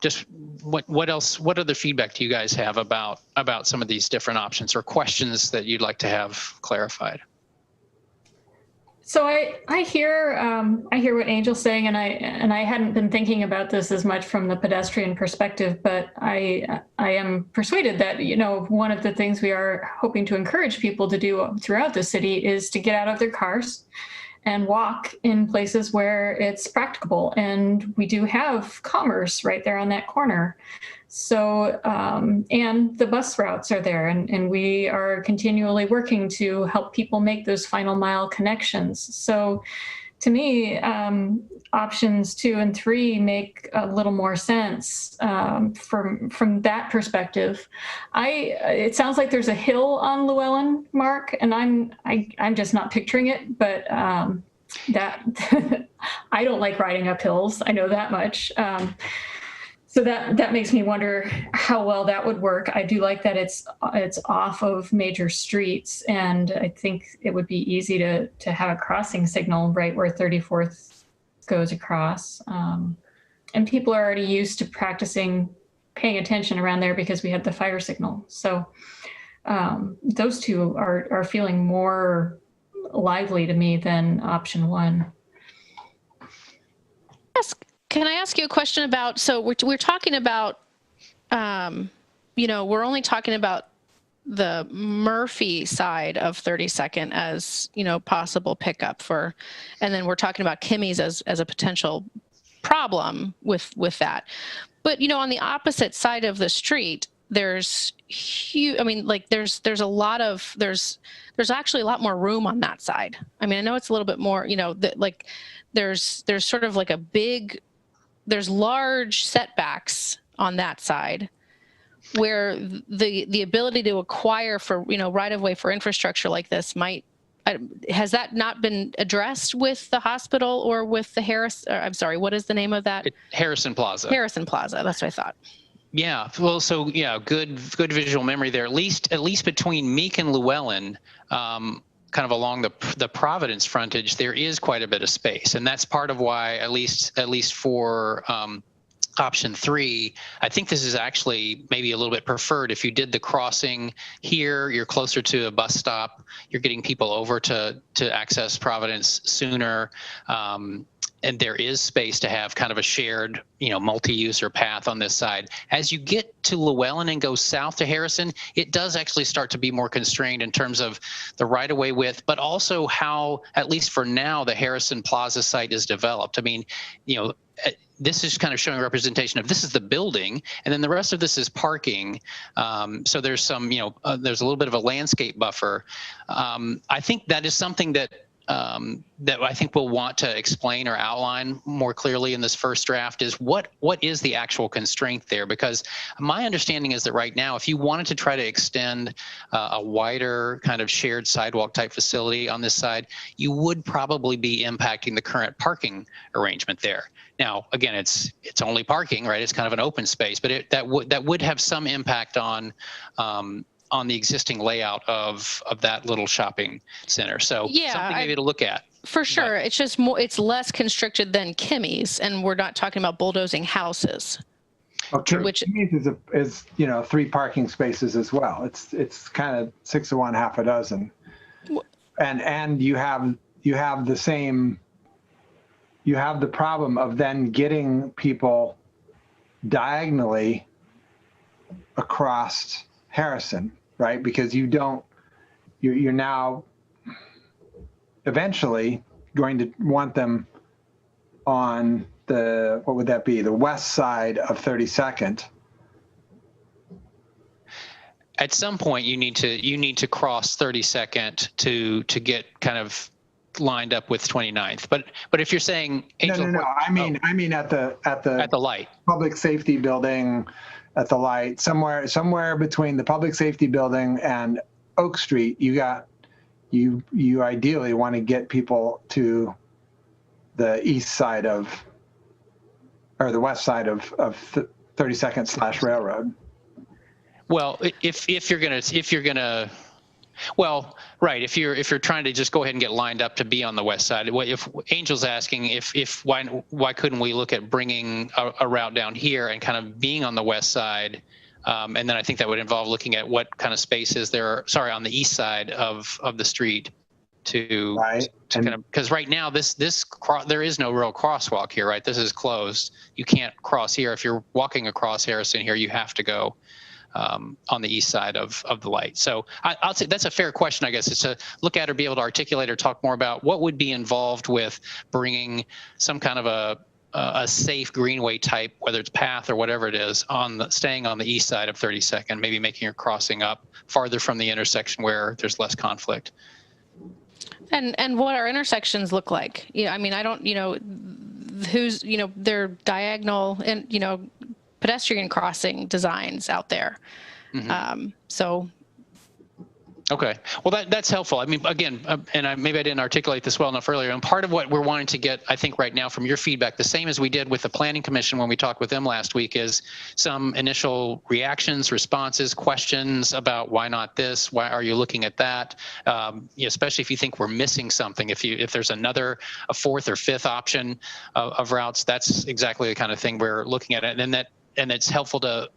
Speaker 13: just what else? What other feedback do you guys have about some of these different options or questions that you'd like to have clarified?
Speaker 6: So I hear what Angel's saying, and I hadn't been thinking about this as much from the pedestrian perspective, but I am persuaded that one of the things we are hoping to encourage people to do throughout the city is to get out of their cars and walk in places where it's practicable, and we do have commerce right there on that corner. So, and the bus routes are there, and we are continually working to help people make those final mile connections. So to me, options 2 and 3 make a little more sense from that perspective. It sounds like there's a hill on Llewellyn, Mark, and I'm just not picturing it, but that I don't like riding up hills. I know that much. So that makes me wonder how well that would work. I do like that it's off of major streets, and I think it would be easy to have a crossing signal right where 34th goes across. And people are already used to paying attention around there because we have the fire signal. So those two are feeling more lively to me than option 1.
Speaker 9: Can I ask you a question about, so we're talking about, we're only talking about the Murphy side of 32nd as, possible pickup for, and then we're talking about Kimmy's as a potential problem with that. But, on the opposite side of the street, there's huge, there's actually a lot more room on that side. I mean, I know it's a little bit more, there's sort of like there's large setbacks on that side where the ability to acquire for, right of way for infrastructure like this has that not been addressed with the hospital or with the what is the name of that?
Speaker 13: Harrison Plaza.
Speaker 9: Harrison Plaza. That's what I thought.
Speaker 13: Yeah. Well, so good visual memory there. At least between Meek and Llewellyn, kind of along the Providence frontage, there is quite a bit of space, and that's part of why, at least for option 3, I think this is actually maybe a little bit preferred. If you did the crossing here, you're closer to a bus stop, you're getting people over to access Providence sooner. And there is space to have kind of a shared, multi-user path on this side. As you get to Llewellyn and go south to Harrison, it does actually start to be more constrained in terms of the right-of-way width, but also how, at least for now, the Harrison Plaza site is developed. I mean, this is kind of showing a representation of this is the building, and then the rest of this is parking. So there's some, there's a little bit of a landscape buffer. I think that is something that I think we'll want to explain or outline more clearly in this first draft is what is the actual constraint there? Because my understanding is that right now, if you wanted to try to extend a wider kind of shared sidewalk type facility on this side, you would probably be impacting the current parking arrangement there. Now, again, it's only parking, right? It's kind of an open space, but that would have some impact on the existing layout of that little shopping center. So something maybe to look at.
Speaker 9: For sure. It's just it's less constricted than Kimmy's, and we're not talking about bulldozing houses.
Speaker 3: Okay. Which is 3 parking spaces as well. It's kind of 6 of one, half a dozen. And you have the problem of then getting people diagonally across Harrison, right? Because you're now eventually going to want them on the, what would that be? The west side of 32nd.
Speaker 13: at some point you need to cross 32nd to get kind of lined up with 29th. But if you're saying Angel,
Speaker 3: no. I mean at the
Speaker 13: light,
Speaker 3: public safety building, at the light, somewhere between the public safety building and Oak Street, you ideally want to get people to the east side of, or the west side of 32nd / Railroad.
Speaker 13: Well, if you're gonna, well, right. If you're trying to just go ahead and get lined up to be on the west side, if Angel's asking if why couldn't we look at bringing a route down here and kind of being on the west side, and then I think that would involve looking at what kind of spaces there are. Sorry, on the east side of the street to kind of, because right now there is no real crosswalk here, right? This is closed. You can't cross here. If you're walking across Harrison here, you have to go on the east side of the light. So I'll say that's a fair question, I guess. It's to look at or be able to articulate or talk more about what would be involved with bringing some kind of a safe greenway type, whether it's path or whatever it is, staying on the east side of 32nd, maybe making your crossing up farther from the intersection where there's less conflict.
Speaker 9: And what our intersections look like. I mean, I don't, who's, they're diagonal and, pedestrian crossing designs out there.
Speaker 13: Mm-hmm.
Speaker 9: So.
Speaker 13: Okay. Well, that's helpful. I mean, again, maybe I didn't articulate this well enough earlier. And part of what we're wanting to get, I think, right now from your feedback, the same as we did with the Planning Commission when we talked with them last week, is some initial reactions, responses, questions about why not this? Why are you looking at that? Especially if you think we're missing something. If there's a fourth or fifth option of routes, that's exactly the kind of thing we're looking at. And it's helpful to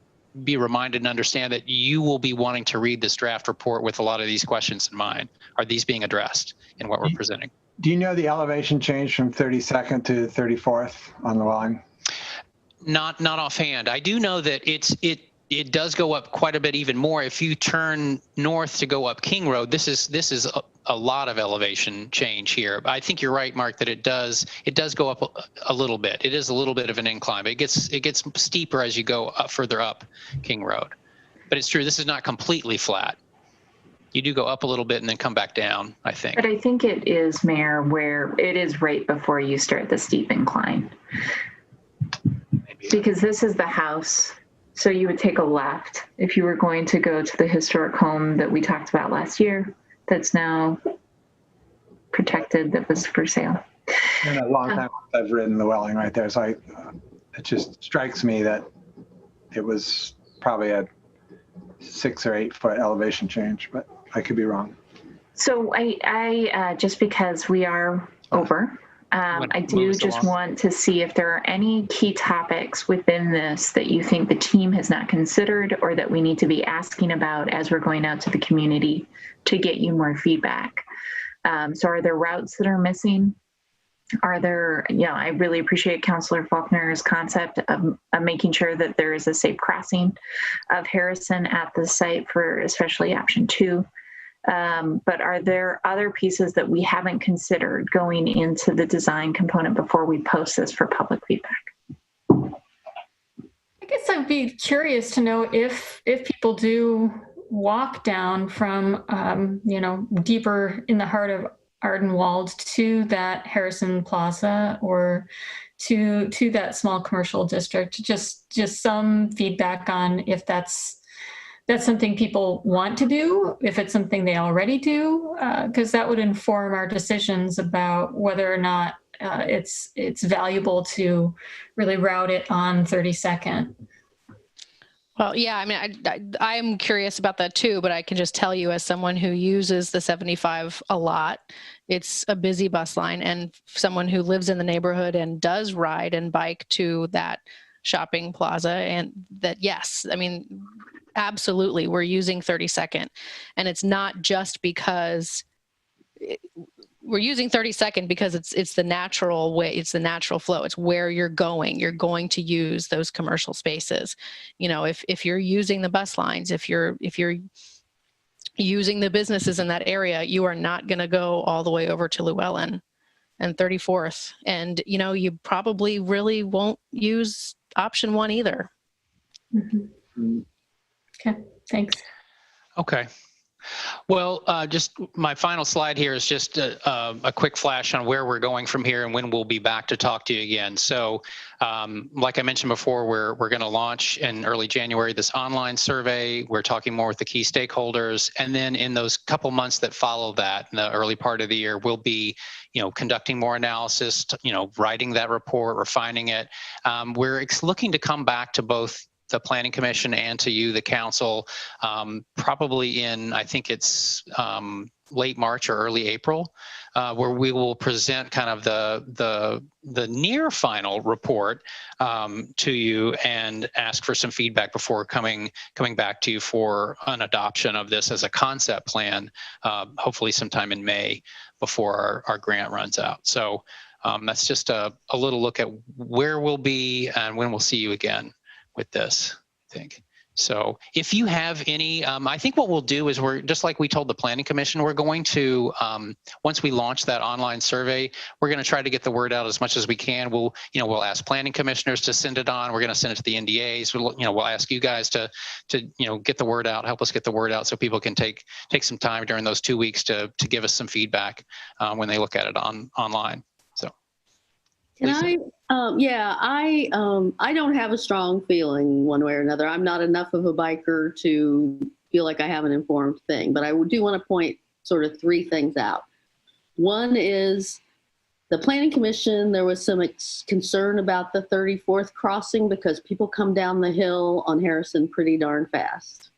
Speaker 13: be reminded and understand that you will be wanting to read this draft report with a lot of these questions in mind. Are these being addressed in what we're presenting?
Speaker 3: Do you know the elevation change from 32nd to 34th on the Welling?
Speaker 13: Not offhand. I do know that it does go up quite a bit even more. If you turn north to go up King Road, this is a lot of elevation change here. I think you're right, Mark, that it does go up a little bit. It is a little bit of an incline, but it gets steeper as you go further up King Road. But it's true, this is not completely flat. You do go up a little bit and then come back down, I think.
Speaker 11: But I think it is, Mayor, where it is right before you start the steep incline. Because this is the house. So you would take a left if you were going to go to the historic home that we talked about last year that's now protected, that was for sale.
Speaker 3: In a long time I've ridden the Welling right there, so it just strikes me that it was probably a 6 or 8 foot elevation change, but I could be wrong.
Speaker 11: So I just because we are over, I do just want to see if there are any key topics within this that you think the team has not considered or that we need to be asking about as we're going out to the community to get you more feedback. So are there routes that are missing? Are there, I really appreciate Councillor Faulkner's concept of making sure that there is a safe crossing of Harrison at the site for especially option 2. But are there other pieces that we haven't considered going into the design component before we post this for public feedback?
Speaker 6: I guess I'd be curious to know if people do walk down from, deeper in the heart of Ardenwald to that Harrison Plaza or to that small commercial district, just some feedback on if that's something people want to do, if it's something they already do, because that would inform our decisions about whether or not it's valuable to really route it on 32nd.
Speaker 9: Well, yeah, I mean, I'm curious about that too, but I can just tell you as someone who uses the 75 a lot, it's a busy bus line, and someone who lives in the neighborhood and does ride and bike to that shopping plaza, and that, yes, I mean, absolutely, we're using 32nd, and it's not just because we're using 32nd because it's the natural way, it's the natural flow, it's where you're going to use those commercial spaces. If you're using the bus lines, if you're using the businesses in that area, you are not going to go all the way over to Llewellyn and 34th, and you probably really won't use option 1 either.
Speaker 6: Mm-hmm. Okay, thanks.
Speaker 13: Okay. Well, just my final slide here is just a quick flash on where we're going from here and when we'll be back to talk to you again. So like I mentioned before, we're going to launch in early January this online survey. We're talking more with the key stakeholders. And then in those couple months that follow that, in the early part of the year, we'll be conducting more analysis, writing that report, refining it. We're looking to come back to both the Planning Commission and to you, the council, probably in, I think it's late March or early April, where we will present kind of the near final report to you and ask for some feedback before coming back to you for an adoption of this as a concept plan, hopefully sometime in May before our grant runs out. So that's just a little look at where we'll be and when we'll see you again with this, I think. So if you have any, I think what we'll do is we're, just like we told the Planning Commission, we're going to, once we launch that online survey, we're going to try to get the word out as much as we can. We'll ask planning commissioners to send it on. We're going to send it to the NDAs. We'll ask you guys to get the word out, help us get the word out so people can take some time during those 2 weeks to give us some feedback when they look at it online. So.
Speaker 8: Can I? I don't have a strong feeling one way or another. I'm not enough of a biker to feel like I have an informed thing, but I do want to point sort of three things out. One is the Planning Commission, there was some concern about the 34th crossing because people come down the hill on Harrison pretty darn fast.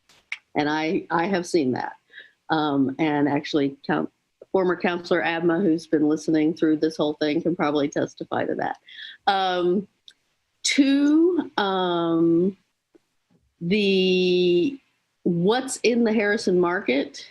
Speaker 8: And I have seen that. And actually former Councilor Abma, who's been listening through this whole thing, can probably testify to that. Two, what's in the Harrison Market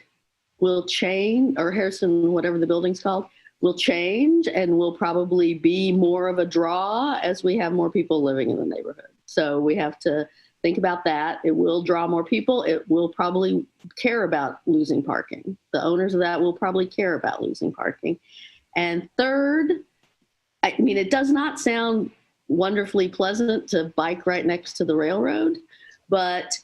Speaker 8: will change, or Harrison, whatever the building's called, will change and will probably be more of a draw as we have more people living in the neighborhood. So we have to think about that. It will draw more people. It will probably care about losing parking. The owners of that will probably care about losing parking. And third, I mean, it does not sound wonderfully pleasant to bike right next to the railroad, but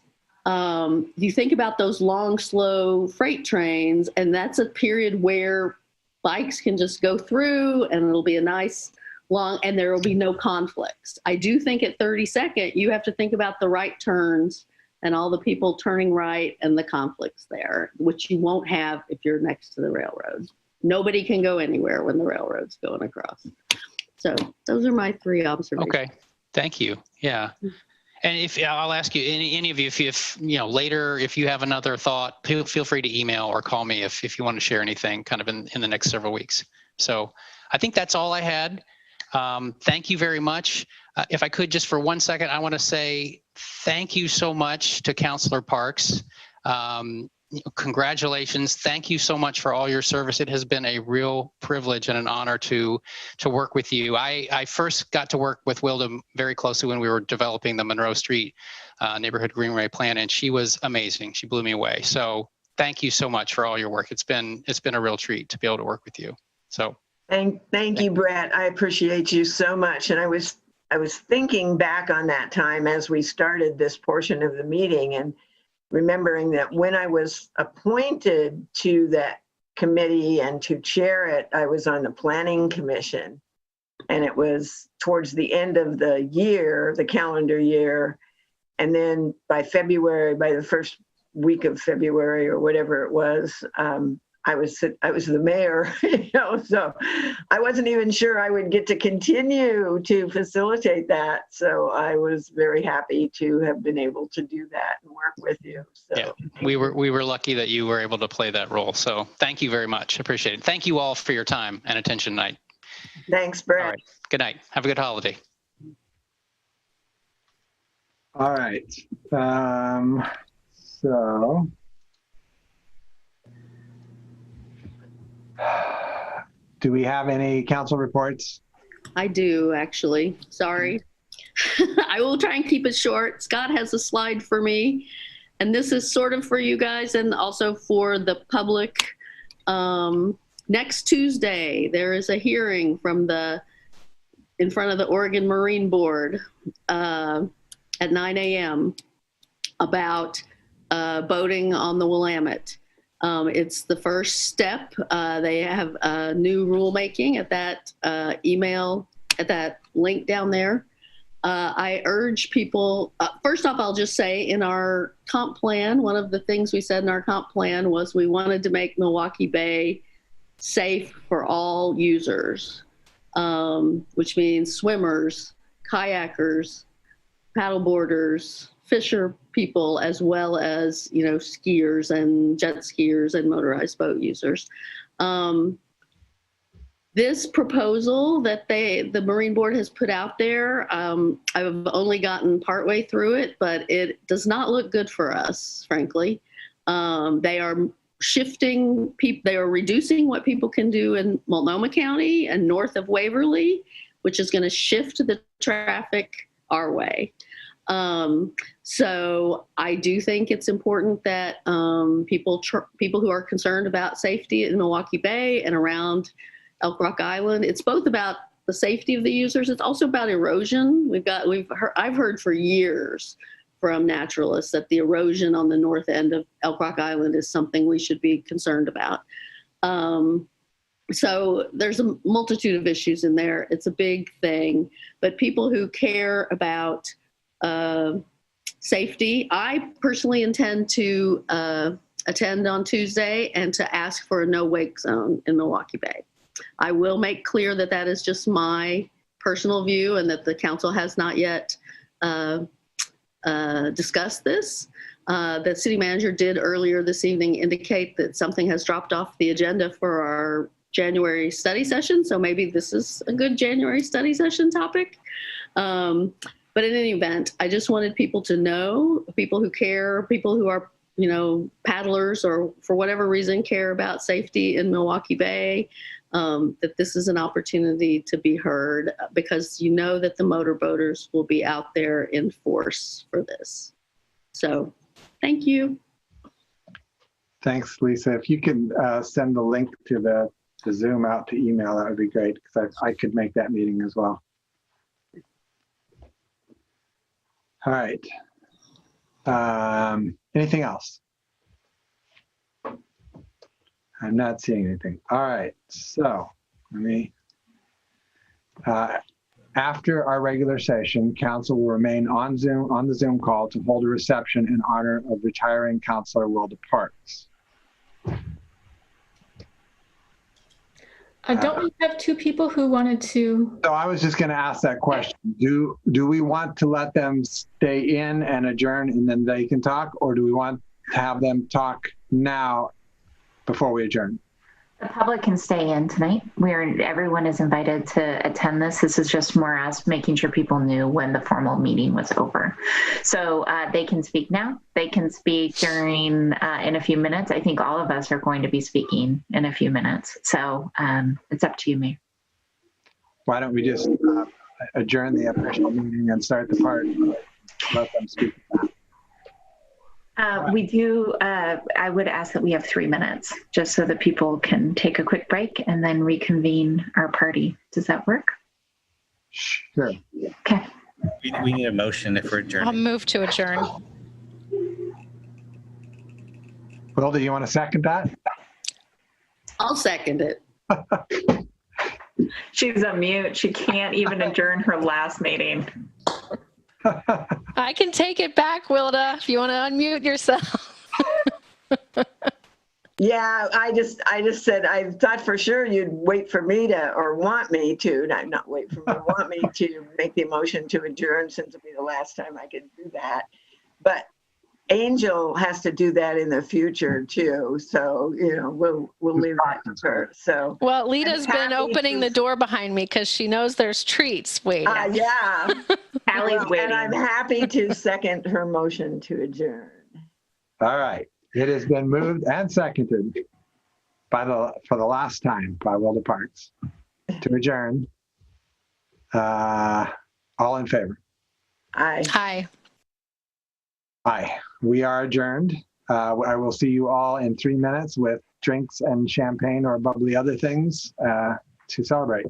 Speaker 8: you think about those long, slow freight trains, and that's a period where bikes can just go through and it'll be a nice long, and there will be no conflicts. I do think at 32nd, you have to think about the right turns and all the people turning right and the conflicts there, which you won't have if you're next to the railroad. Nobody can go anywhere when the railroad's going across. So those are my three observations.
Speaker 13: Okay, thank you. Yeah. And if I'll ask you, any of you, if later, if you have another thought, feel free to email or call me if you want to share anything kind of in the next several weeks. So I think that's all I had. Thank you very much. If I could just for 1 second, I want to say thank you so much to Councilor Parks. Congratulations. Thank you so much for all your service. It has been a real privilege and an honor to work with you. I first got to work with Wilda very closely when we were developing the Monroe Street neighborhood greenway plan, and she was amazing. She blew me away. So thank you so much for all your work. It's been a real treat to be able to work with you. So
Speaker 7: thank you, Brett. I appreciate you so much. And I was thinking back on that time as we started this portion of the meeting and remembering that when I was appointed to that committee and to chair it, I was on the Planning Commission. And it was towards the end of the year, the calendar year. And then by the first week of February or whatever it was, I was the mayor, so I wasn't even sure I would get to continue to facilitate that. So I was very happy to have been able to do that and work with you. So
Speaker 13: yeah, we were lucky that you were able to play that role. So thank you very much. Appreciate it. Thank you all for your time and attention tonight.
Speaker 7: Thanks, Brett.
Speaker 13: All right. Good night. Have a good holiday.
Speaker 3: All right. So. Do we have any council reports?
Speaker 8: I do, actually. Sorry. I will try and keep it short. Scott has a slide for me, and this is sort of for you guys and also for the public. Next Tuesday, there is a hearing in front of the Oregon Marine Board at 9 a.m. about boating on the Willamette. It's the first step. They have new rulemaking at that email, at that link down there. I urge people, first off, I'll just say in our comp plan, one of the things we said in our comp plan was we wanted to make Milwaukie Bay safe for all users, which means swimmers, kayakers, paddleboarders, fisher people, as well as, skiers and jet skiers and motorized boat users. This proposal that the Marine Board has put out there, I've only gotten partway through it, but it does not look good for us, frankly. They are shifting people, they are reducing what people can do in Multnomah County and north of Waverly, which is going to shift the traffic our way. So I do think it's important that people who are concerned about safety in Milwaukie Bay and around Elk Rock Island, it's both about the safety of the users. It's also about erosion. I've heard for years from naturalists that the erosion on the north end of Elk Rock Island is something we should be concerned about. So there's a multitude of issues in there. It's a big thing, but people who care about safety, I personally intend to attend on Tuesday and to ask for a no wake zone in Milwaukie Bay. I will make clear that that is just my personal view and that the council has not yet discussed this. The city manager did earlier this evening indicate that something has dropped off the agenda for our January study session. So maybe this is a good January study session topic. But in any event, I just wanted people to know, people who care, people who are, paddlers or for whatever reason care about safety in Milwaukie Bay, that this is an opportunity to be heard, because that the motorboaters will be out there in force for this. So thank you.
Speaker 3: Thanks, Lisa. If you can send the link to the Zoom out to email, that would be great, because I could make that meeting as well. All right. Anything else? I'm not seeing anything. All right. So let me, after our regular session, council will remain on the Zoom call to hold a reception in honor of retiring Councilor Wilda Parks.
Speaker 6: Don't we have two people who wanted to?
Speaker 3: So I was just going to ask that question. Do we want to let them stay in and adjourn and then they can talk, or do we want to have them talk now before we adjourn?
Speaker 11: The public can stay in tonight. Everyone is invited to attend this. This is just more as making sure people knew when the formal meeting was over. So they can speak now. They can speak during in a few minutes. I think all of us are going to be speaking in a few minutes. So it's up to you, Mayor.
Speaker 3: Why don't we just adjourn the official meeting and start the part? Let them speak.
Speaker 11: We do, I would ask that we have 3 minutes just so that people can take a quick break and then reconvene our party. Does that work?
Speaker 3: Sure.
Speaker 11: Okay.
Speaker 1: We need a motion if we're adjourning.
Speaker 9: I'll move to adjourn.
Speaker 3: Wilda, do you want to second that?
Speaker 4: I'll second it.
Speaker 11: She's on mute. She can't even adjourn her last meeting.
Speaker 9: I can take it back, Wilda, if you want to unmute yourself.
Speaker 7: Yeah, I just said, I thought for sure you'd wait for me to, or want me to, not wait for me, want me to make the motion to adjourn, since it'll be the last time I could do that. But Angel has to do that in the future too. So, we'll leave that to her. So,
Speaker 9: well, Lita's been opening the door behind me because she knows there's treats waiting.
Speaker 7: Yeah.
Speaker 11: Allie's waiting.
Speaker 7: And I'm happy to second her motion to adjourn.
Speaker 3: All right. It has been moved and seconded for the last time by Wilda Parks to adjourn. All in favor?
Speaker 7: Aye.
Speaker 9: Hi.
Speaker 3: Aye. We are adjourned. I will see you all in 3 minutes with drinks and champagne or bubbly other things to celebrate.